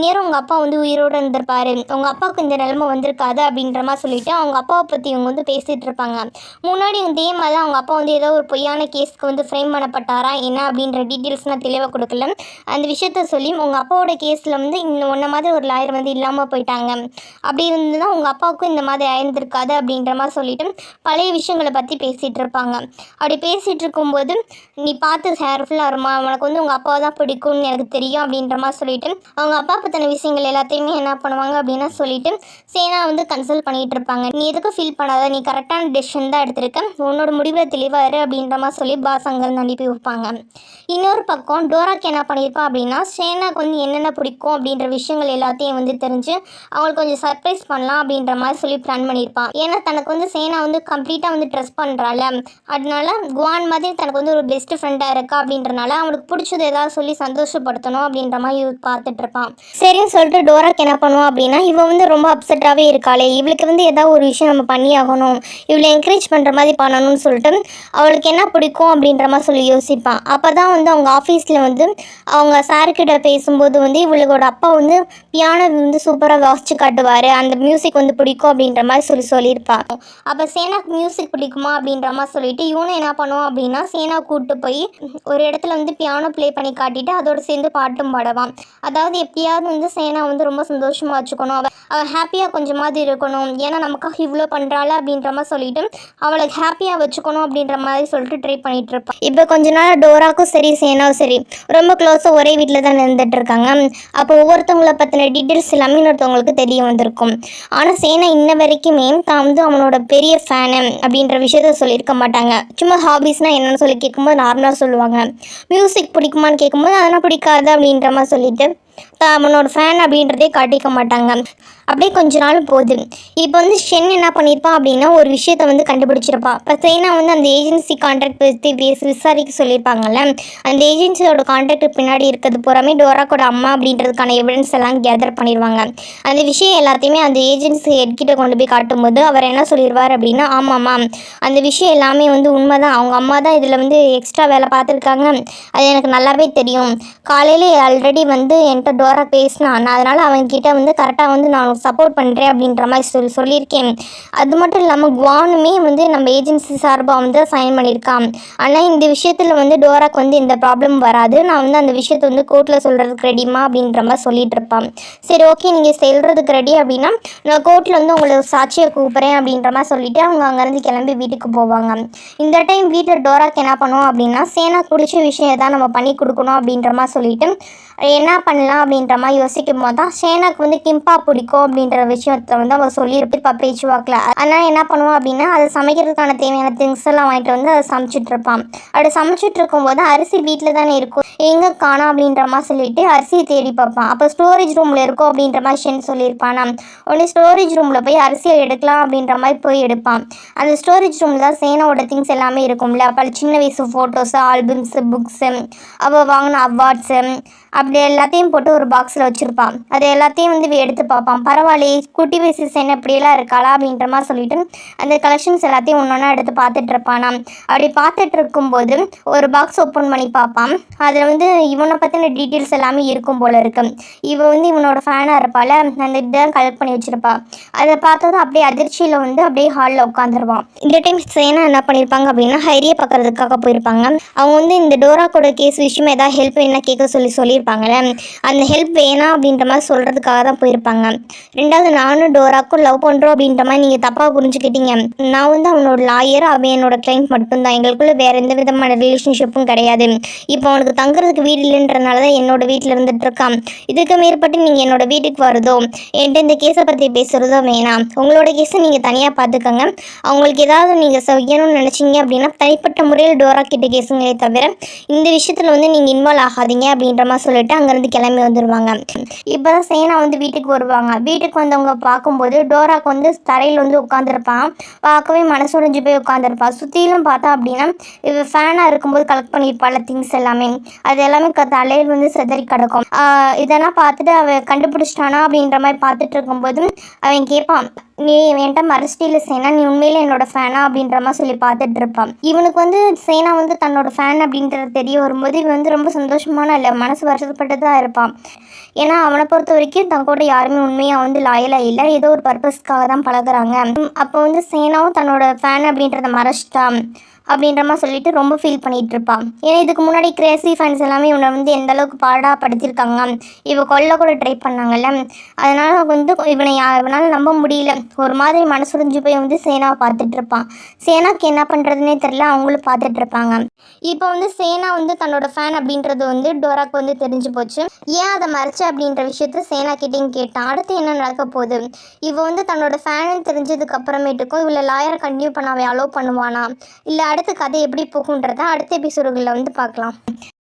நேரம் உங்கள் அப்பா வந்து உயிரோடு இருந்திருப்பாரு, உங்கள் அப்பாவுக்கு இந்த நிலைமை வந்திருக்காது அப்படின்ற மாதிரி சொல்லிட்டு அவங்க அப்பாவை பற்றி இவங்க வந்து பேசிகிட்டு இருப்பாங்க. முன்னாடி இதே மாதிரி தான் அவங்க அப்பா வந்து ஏதோ ஒரு பொய்யான கேஸ்க்கு வந்து ஃப்ரேம் பண்ணப்பட்டாரா என்ன அப்படின்ற டீட்டெயில்ஸ்லாம் தெளிவாக கொடுக்கல. அந்த விஷயத்த சொல்லி உங்கள் அப்பாவோட கேஸில் வந்து இன்னும் ஒன்றை மாதிரி ஒரு லாயர் வந்து இல்லாமல் போயிட்டாங்க, அப்படி இருந்து தான் உங்கள் அப்பாவுக்கும் இந்த மாதிரி ஆயிருந்திருக்காது அப்படின்ற மாதிரி சொல்லிட்டு பழைய விஷயங்களை பற்றி பேசிகிட்டு இருப்பாங்க. அப்படி பேசிகிட்டு இருக்கும்போது, நீ பார்த்து கேர்ஃபுல்லாக இருமா, உனக்கு வந்து உங்கள் அப்பாவை தான் பிடிக்கும்னு எனக்கு தெரியும் அப்படின்ற மாதிரி சொல்லிட்டு அவங்க அப்பா பற்றின விஷயங்கள் எல்லாத்தையுமே என்ன பண்ணுவாங்க அப்படின்னா சொல்லிட்டு சேனா வந்து கன்சல்ட் பண்ணிகிட்டு இருப்பாங்க. நீ எதுக்கும் ஃபீல் பண்ணாத, நீ கரெக்டான டெசிஷன் தான் எடுத்திருக்க, உன்னோட முடிவில் தெளிவாக இரு அப்படின்ற மாதிரி சொல்லி பாஸ் அங்கேருந்து அனுப்பி வைப்பாங்க. இன்னொரு பக்கம் டோராக்கு என்ன பண்ணியிருப்பான் அப்படின்னா, சேனாக்கு வந்து என்னென்ன பிடிக்கும் அப்படின்ற விஷயங்கள் எல்லாத்தையும் வந்து தெரிஞ்சு அவங்களுக்கு கொஞ்சம் சர்ப்ரைஸ் பண்ணலாம் அப்படின்ற மாதிரி சொல்லி பிளான் பண்ணியிருப்பான். ஏன்னா தனக்கு வந்து சேனா வந்து கம்ப்ளீட்டாக வந்து ட்ரெஸ் பண்ணுறாள், அதனால குவான் மாதிரி தனக்கு வந்து ஒரு பெஸ்ட் ஃப்ரெண்டாக இருக்கா அப்படின்றனால அவனுக்கு பிடிச்சது ஏதாவது சொல்லி சந்தோஷப்படுத்தணும் அப்படின்ற மாதிரி பார்த்துட்டு இருப்பான். சரின்னு சொல்லிட்டு டோராக்கு என்ன பண்ணுவான் அப்படின்னா, இவன் வந்து ரொம்ப அப்செட்டாகவே இருக்காளே, இவளுக்கு வந்து ஏதாவது ஒரு விஷயம் நம்ம பண்ணி ஆகணும், இவளை என்கரேஜ் பண்ணுற மாதிரி பண்ணணும்னு சொல்லிட்டு அவளுக்கு என்ன பிடிக்கும் அப்படின்ற மாதிரி சொல்லி யோசிப்பான். அப்போ தான் வந்து அவங்க ஆஃபீஸில் வந்து அவங்க சார்கிட்ட பேசும்போது வந்து இவளோட அப்பா வந்து பியானோ வந்து சூப்பராக வாசிச்சு காட்டுவார், அந்த மியூசிக் வந்து பிடிக்கும் அப்படின்ற மாதிரி சொல்லியிருப்பான். அப்போ சேனாக்கு மியூசிக் பிடிக்குமா அப்படின்ற மாதிரி சொல்லிட்டு இவனும் என்ன பண்ணுவான் அப்படின்னா, சேனா கூப்பிட்டு போய் ஒரு இடத்துல வந்து பியானோ ப்ளே பண்ணி காட்டிட்டு அதோடு சேர்ந்து பாட்டும் பாடுவான். அதாவது எப்படியாவது வந்து சேனா வந்து ரொம்ப சந்தோஷமாக வச்சுக்கணும், அவள் ஹாப்பியாக கொஞ்சமாவது இருக்கணும், ஏன்னா நமக்காக இவ்வளோ பண்ணுறாள் அப்படின்ற மாதிரி சொல்லிட்டு அவளை ஹாப்பியாக வச்சுக்கணும் அப்படின்ற மாதிரி சொல்லிட்டு ட்ரை பண்ணிகிட்டு இருப்பான். இப்போ கொஞ்ச நாள் டோராக்கும் சரி சேனாவும் சரி ரொம்ப க்ளோஸாக ஒரே வீட்டில் தான் இருந்துட்டு இருக்காங்க. அப்போ ஒவ்வொருத்தவங்களை பற்றின டீட்டெயில்ஸ் எல்லாமே இன்னொருத்தவங்களுக்கு தெரிய வந்திருக்கும். ஆனால் சேனா இன்ன வரைக்குமே தான் வந்து அவனோட பெரிய ஃபேனு அப்படின்ற விஷயத்த சொல்லியிருக்க மாட்டாங்க. சும்மா ஹாபீஸ்னால் என்னென்னு சொல்லி கேட்கும்போது நார்மலாக சொல்லுவாங்க, மியூசிக் பிடிக்குமான்னு கேட்கும்போது அதெல்லாம் பிடிக்காது அப்படின்ற மாதிரி சொல்லிட்டு அவனோட ஃபேன் அப்படின்றதே காட்டிக்க மாட்டாங்க. அப்படியே கொஞ்ச நாள் போகுது. இப்போ வந்து ஷென் என்ன பண்ணியிருப்பான் அப்படின்னா, ஒரு விஷயத்த வந்து கண்டுபிடிச்சிருப்பான். இப்போ சேனா வந்து அந்த ஏஜென்சி கான்ட்ராக்ட் பற்றி விசாரிக்க சொல்லியிருப்பாங்கல்ல, அந்த ஏஜென்சியோட கான்ட்ராக்ட் பின்னாடி இருக்கிறது பூராமே டோராக்கோட அம்மா அப்படின்றதுக்கான எவிடன்ஸ் எல்லாம் கேதர் பண்ணிடுவாங்க. அந்த விஷயம் எல்லாத்தையுமே அந்த ஏஜென்சி ஹெட்கிட்ட கொண்டு போய் காட்டும்போது அவர் என்ன சொல்லிடுவார் அப்படின்னா, ஆமாம்மா அந்த விஷயம் எல்லாமே வந்து உண்மை தான், அவங்க அம்மா தான் இதில் வந்து எக்ஸ்ட்ரா வேலை பார்த்துருக்காங்க, அது எனக்கு நல்லாவே தெரியும். காலையில் ஆல்ரெடி வந்து என்கிட்ட டோரா பேசினான், அதனால் அவன்கிட்ட வந்து கரெக்டாக வந்து நான் சப்போர்ட் பண்ணுறேன் அப்படின்ற மாதிரி சொல்லியிருக்கேன். அது மட்டும் இல்லாமல் குவானுமே வந்து நம்ம ஏஜென்சி சார்பாக வந்து சைன் பண்ணியிருக்கான். ஆனால் இந்த விஷயத்தில் வந்து டோராக்கு வந்து எந்த ப்ராப்ளம் வராது, நான் வந்து அந்த விஷயத்தை வந்து கோர்ட்டில் சொல்கிறதுக்கு ரெடிமா அப்படின்ற மாதிரி சொல்லிட்டு இருப்பான். சரி ஓகே நீங்கள் சொல்கிறதுக்கு ரெடி அப்படின்னா நான் கோர்ட்டில் வந்து உங்களுக்கு சாட்சியை கூப்பிட்றேன் அப்படின்ற மாதிரி சொல்லிவிட்டு அவங்க அங்கேருந்து கிளம்பி வீட்டுக்கு போவாங்க. இந்த டைம் வீட்டில் டோராக்கு என்ன பண்ணுவோம் அப்படின்னா சேனா பிடிச்ச விஷயம் தான் நம்ம பண்ணி கொடுக்கணும் அப்படின்ற மாதிரி சொல்லிவிட்டு என்ன பண்ணலாம் அப்படின்ற மாதிரி யோசிக்கும் போது தான் சேனாக்கு வந்து கிம்பா பிடிக்கும் அப்படின்ற விஷயத்த வந்து அவள் சொல்லியிருப்பா பேச்சுவாக்கில். ஆனால் என்ன பண்ணுவோம் அப்படின்னா அதை சமைக்கிறதுக்கான தேவையான திங்ஸ் எல்லாம் வாங்கிட்டு வந்து அதை சமைச்சிட்டு இருப்பான். அப்படி சமைச்சிட்டு இருக்கும்போது அரிசி வீட்டில் தானே இருக்கும், எங்கே காணோம் அப்படின்ற மாதிரி சொல்லிட்டு அரிசியை தேடி பார்ப்பான். அப்போ ஸ்டோரேஜ் ரூமில் இருக்கும் அப்படின்ற மாதிரி ஷென் சொல்லியிருப்பானா. உடனே ஸ்டோரேஜ் ரூமில் போய் அரிசியை எடுக்கலாம் அப்படின்ற மாதிரி போய் எடுப்பான். அந்த ஸ்டோரேஜ் ரூமில் தான் சேனாவோட திங்ஸ் எல்லாமே இருக்கும்ல. அப்போ சின்ன வயசு ஃபோட்டோஸு, ஆல்பம்ஸு, புக்ஸு, அவள் வாங்கின அவார்ட்ஸு அப்படி எல்லாத்தையும் போட்டு ஒரு பாக்ஸில் வச்சுருப்பான். அது எல்லாத்தையும் வந்து எடுத்து பார்ப்பான். பரவாயில்லையே குட்டி வயசு சேனை இப்படியெல்லாம் இருக்காளா அப்படின்ற மாதிரி சொல்லிட்டு அந்த கலெக்ஷன்ஸ் எல்லாத்தையும் ஒன்றா எடுத்து பார்த்துட்டு இருப்பானா. அப்படி பார்த்துட்டு இருக்கும்போது ஒரு பாக்ஸ் ஓப்பன் பண்ணி பார்ப்பான். அதில் வந்து இவனை பற்றின டீட்டெயில்ஸ் எல்லாமே இருக்கும் போல இருக்கு. இவன் வந்து இவனோட ஃபேனாக இருப்பாள், அந்த இதெல்லாம் கலெக்ட் பண்ணி வச்சுருப்பா. அதை பார்த்ததும் அப்படியே அதிர்ச்சியில் வந்து அப்படியே ஹாலில் உட்காந்துருவான். இந்த டைம் சேனா என்ன பண்ணியிருப்பாங்க அப்படின்னா ஹரியை பார்க்கறதுக்காக போயிருப்பாங்க. அவங்க வந்து இந்த டோராக்கோட கேஸ் விஷயமா ஏதாவது ஹெல்ப் என்ன கேட்க சொல்லியிருப்பாங்கள்ல, அந்த ஹெல்ப் வேணாம் அப்படின்ற மாதிரி சொல்கிறதுக்காக தான் போயிருப்பாங்க. ரெண்டாவது நானும் டோராக்கும் லவ் பண்ணுறோம் அப்படின்ற மாதிரி நீங்கள் தப்பாக புரிஞ்சுக்கிட்டீங்க. நான் வந்து அவனோட லாயர், அவன் என்னோட கிளைண்ட் மட்டும்தான், எங்களுக்குள்ள வேறு எந்த விதமான ரிலேஷன்ஷிப்பும் கிடையாது. இப்போ அவனுக்கு தங்குறதுக்கு வீடு இல்லைன்றனால தான் என்னோட வீட்டில் இருந்துட்டு இருக்கான். இதுக்கு மேற்பட்டு நீங்கள் என்னோட வீட்டுக்கு வரதோ என்கிட்ட இந்த கேஸை பற்றி பேசுகிறதோ வேணாம். உங்களோட கேஸை நீங்கள் தனியாக பார்த்துக்கோங்க. அவங்களுக்கு ஏதாவது நீங்கள் செய்யணும்னு நினச்சிங்க அப்படின்னா தனிப்பட்ட முறையில் டோரா கிட்ட கேஸுங்களே தவிர இந்த விஷயத்தில் வந்து நீங்கள் இன்வால்வ் ஆகாதீங்க அப்படின்ற மாதிரி சொல்லிட்டு அங்கேருந்து கிளம்பி வந்துடுவாங்க. இப்போ தான் சேனா வந்து வீட்டுக்கு வருவாங்க. வீட்டுக்கு வந்தவங்க பார்க்கும்போது டோராக்கு வந்து தரையில் வந்து உட்காந்துருப்பான். பார்க்கவே மனசுடைஞ்சு போய் உட்காந்துருப்பான். சுற்றிலும் பார்த்தா அப்படின்னா இவ ஃபேனாக இருக்கும்போது கலெக்ட் பண்ணியிருப்பாள் திங்ஸ் எல்லாமே, அது எல்லாமே தலையில் வந்து செதறி கிடக்கும். இதெல்லாம் பார்த்துட்டு அவன் கண்டுபிடிச்சிட்டானா அப்படின்ற மாதிரி பார்த்துட்டு இருக்கும்போது அவன் கேட்பான், நீ என்கிட்ட மறைச்சிட்டில சேனா, நீ உண்மையிலே என்னோட ஃபேனா அப்படின்ற மாதிரி சொல்லி பார்த்துட்டு இருப்பான். இவனுக்கு வந்து சேனா வந்து தன்னோட ஃபேன் அப்படின்றது தெரிய வரும்போது இவன் வந்து ரொம்ப சந்தோஷமான இல்லை, மனசு வருஷப்பட்டு தான் இருப்பான். ஏன்னா அவனை பொறுத்த வரைக்கும் தன் கூட யாருமே உண்மையாக வந்து லாயலாக இல்லை, ஏதோ ஒரு பர்பஸ்க்காக தான் பழகுறாங்க. அப்போ வந்து சேனாவும் தன்னோட ஃபேன் அப்படின்றத மறைச்சிட்டான் அப்படின்ற மாதிரி சொல்லிட்டு ரொம்ப ஃபீல் பண்ணிகிட்டு இருப்பான். ஏன்னா இதுக்கு முன்னாடி கிரேசி ஃபேன்ஸ் எல்லாமே இவனை வந்து எந்த அளவுக்கு பாடாப்படுத்தியிருக்காங்க, இவ கொல்ல கூட ட்ரை பண்ணாங்கல்ல. அதனால் வந்து இவனால் நம்ப முடியல. ஒரு மாதிரி மனசுடைஞ்சு போய் வந்து சேனாவை பார்த்துட்டு இருப்பான். சேனாக்கு என்ன பண்ணுறதுனே தெரியல, அவங்களும் பார்த்துட்டு இருப்பாங்க. இப்போ வந்து சேனா வந்து தன்னோட ஃபேன் அப்படின்றது வந்து டோராக்கு வந்து தெரிஞ்சு போச்சு. ஏன் அதை மறைச்சு அப்படின்ற விஷயத்த சேனா கிட்டேயும் கேட்டான். அடுத்து என்ன நடக்க போகுது, இவ வந்து தன்னோட ஃபேனுன்னு தெரிஞ்சதுக்கு அப்புறமேட்டுக்கும் இவளை லாயரை கண்டினியூ பண்ண அவன் அலோவ் பண்ணுவானா, இல்லை அடுத்த கதை எப்படி போகுன்றதை அடுத்த எபிசோடுகளில் வந்து பார்க்கலாம்.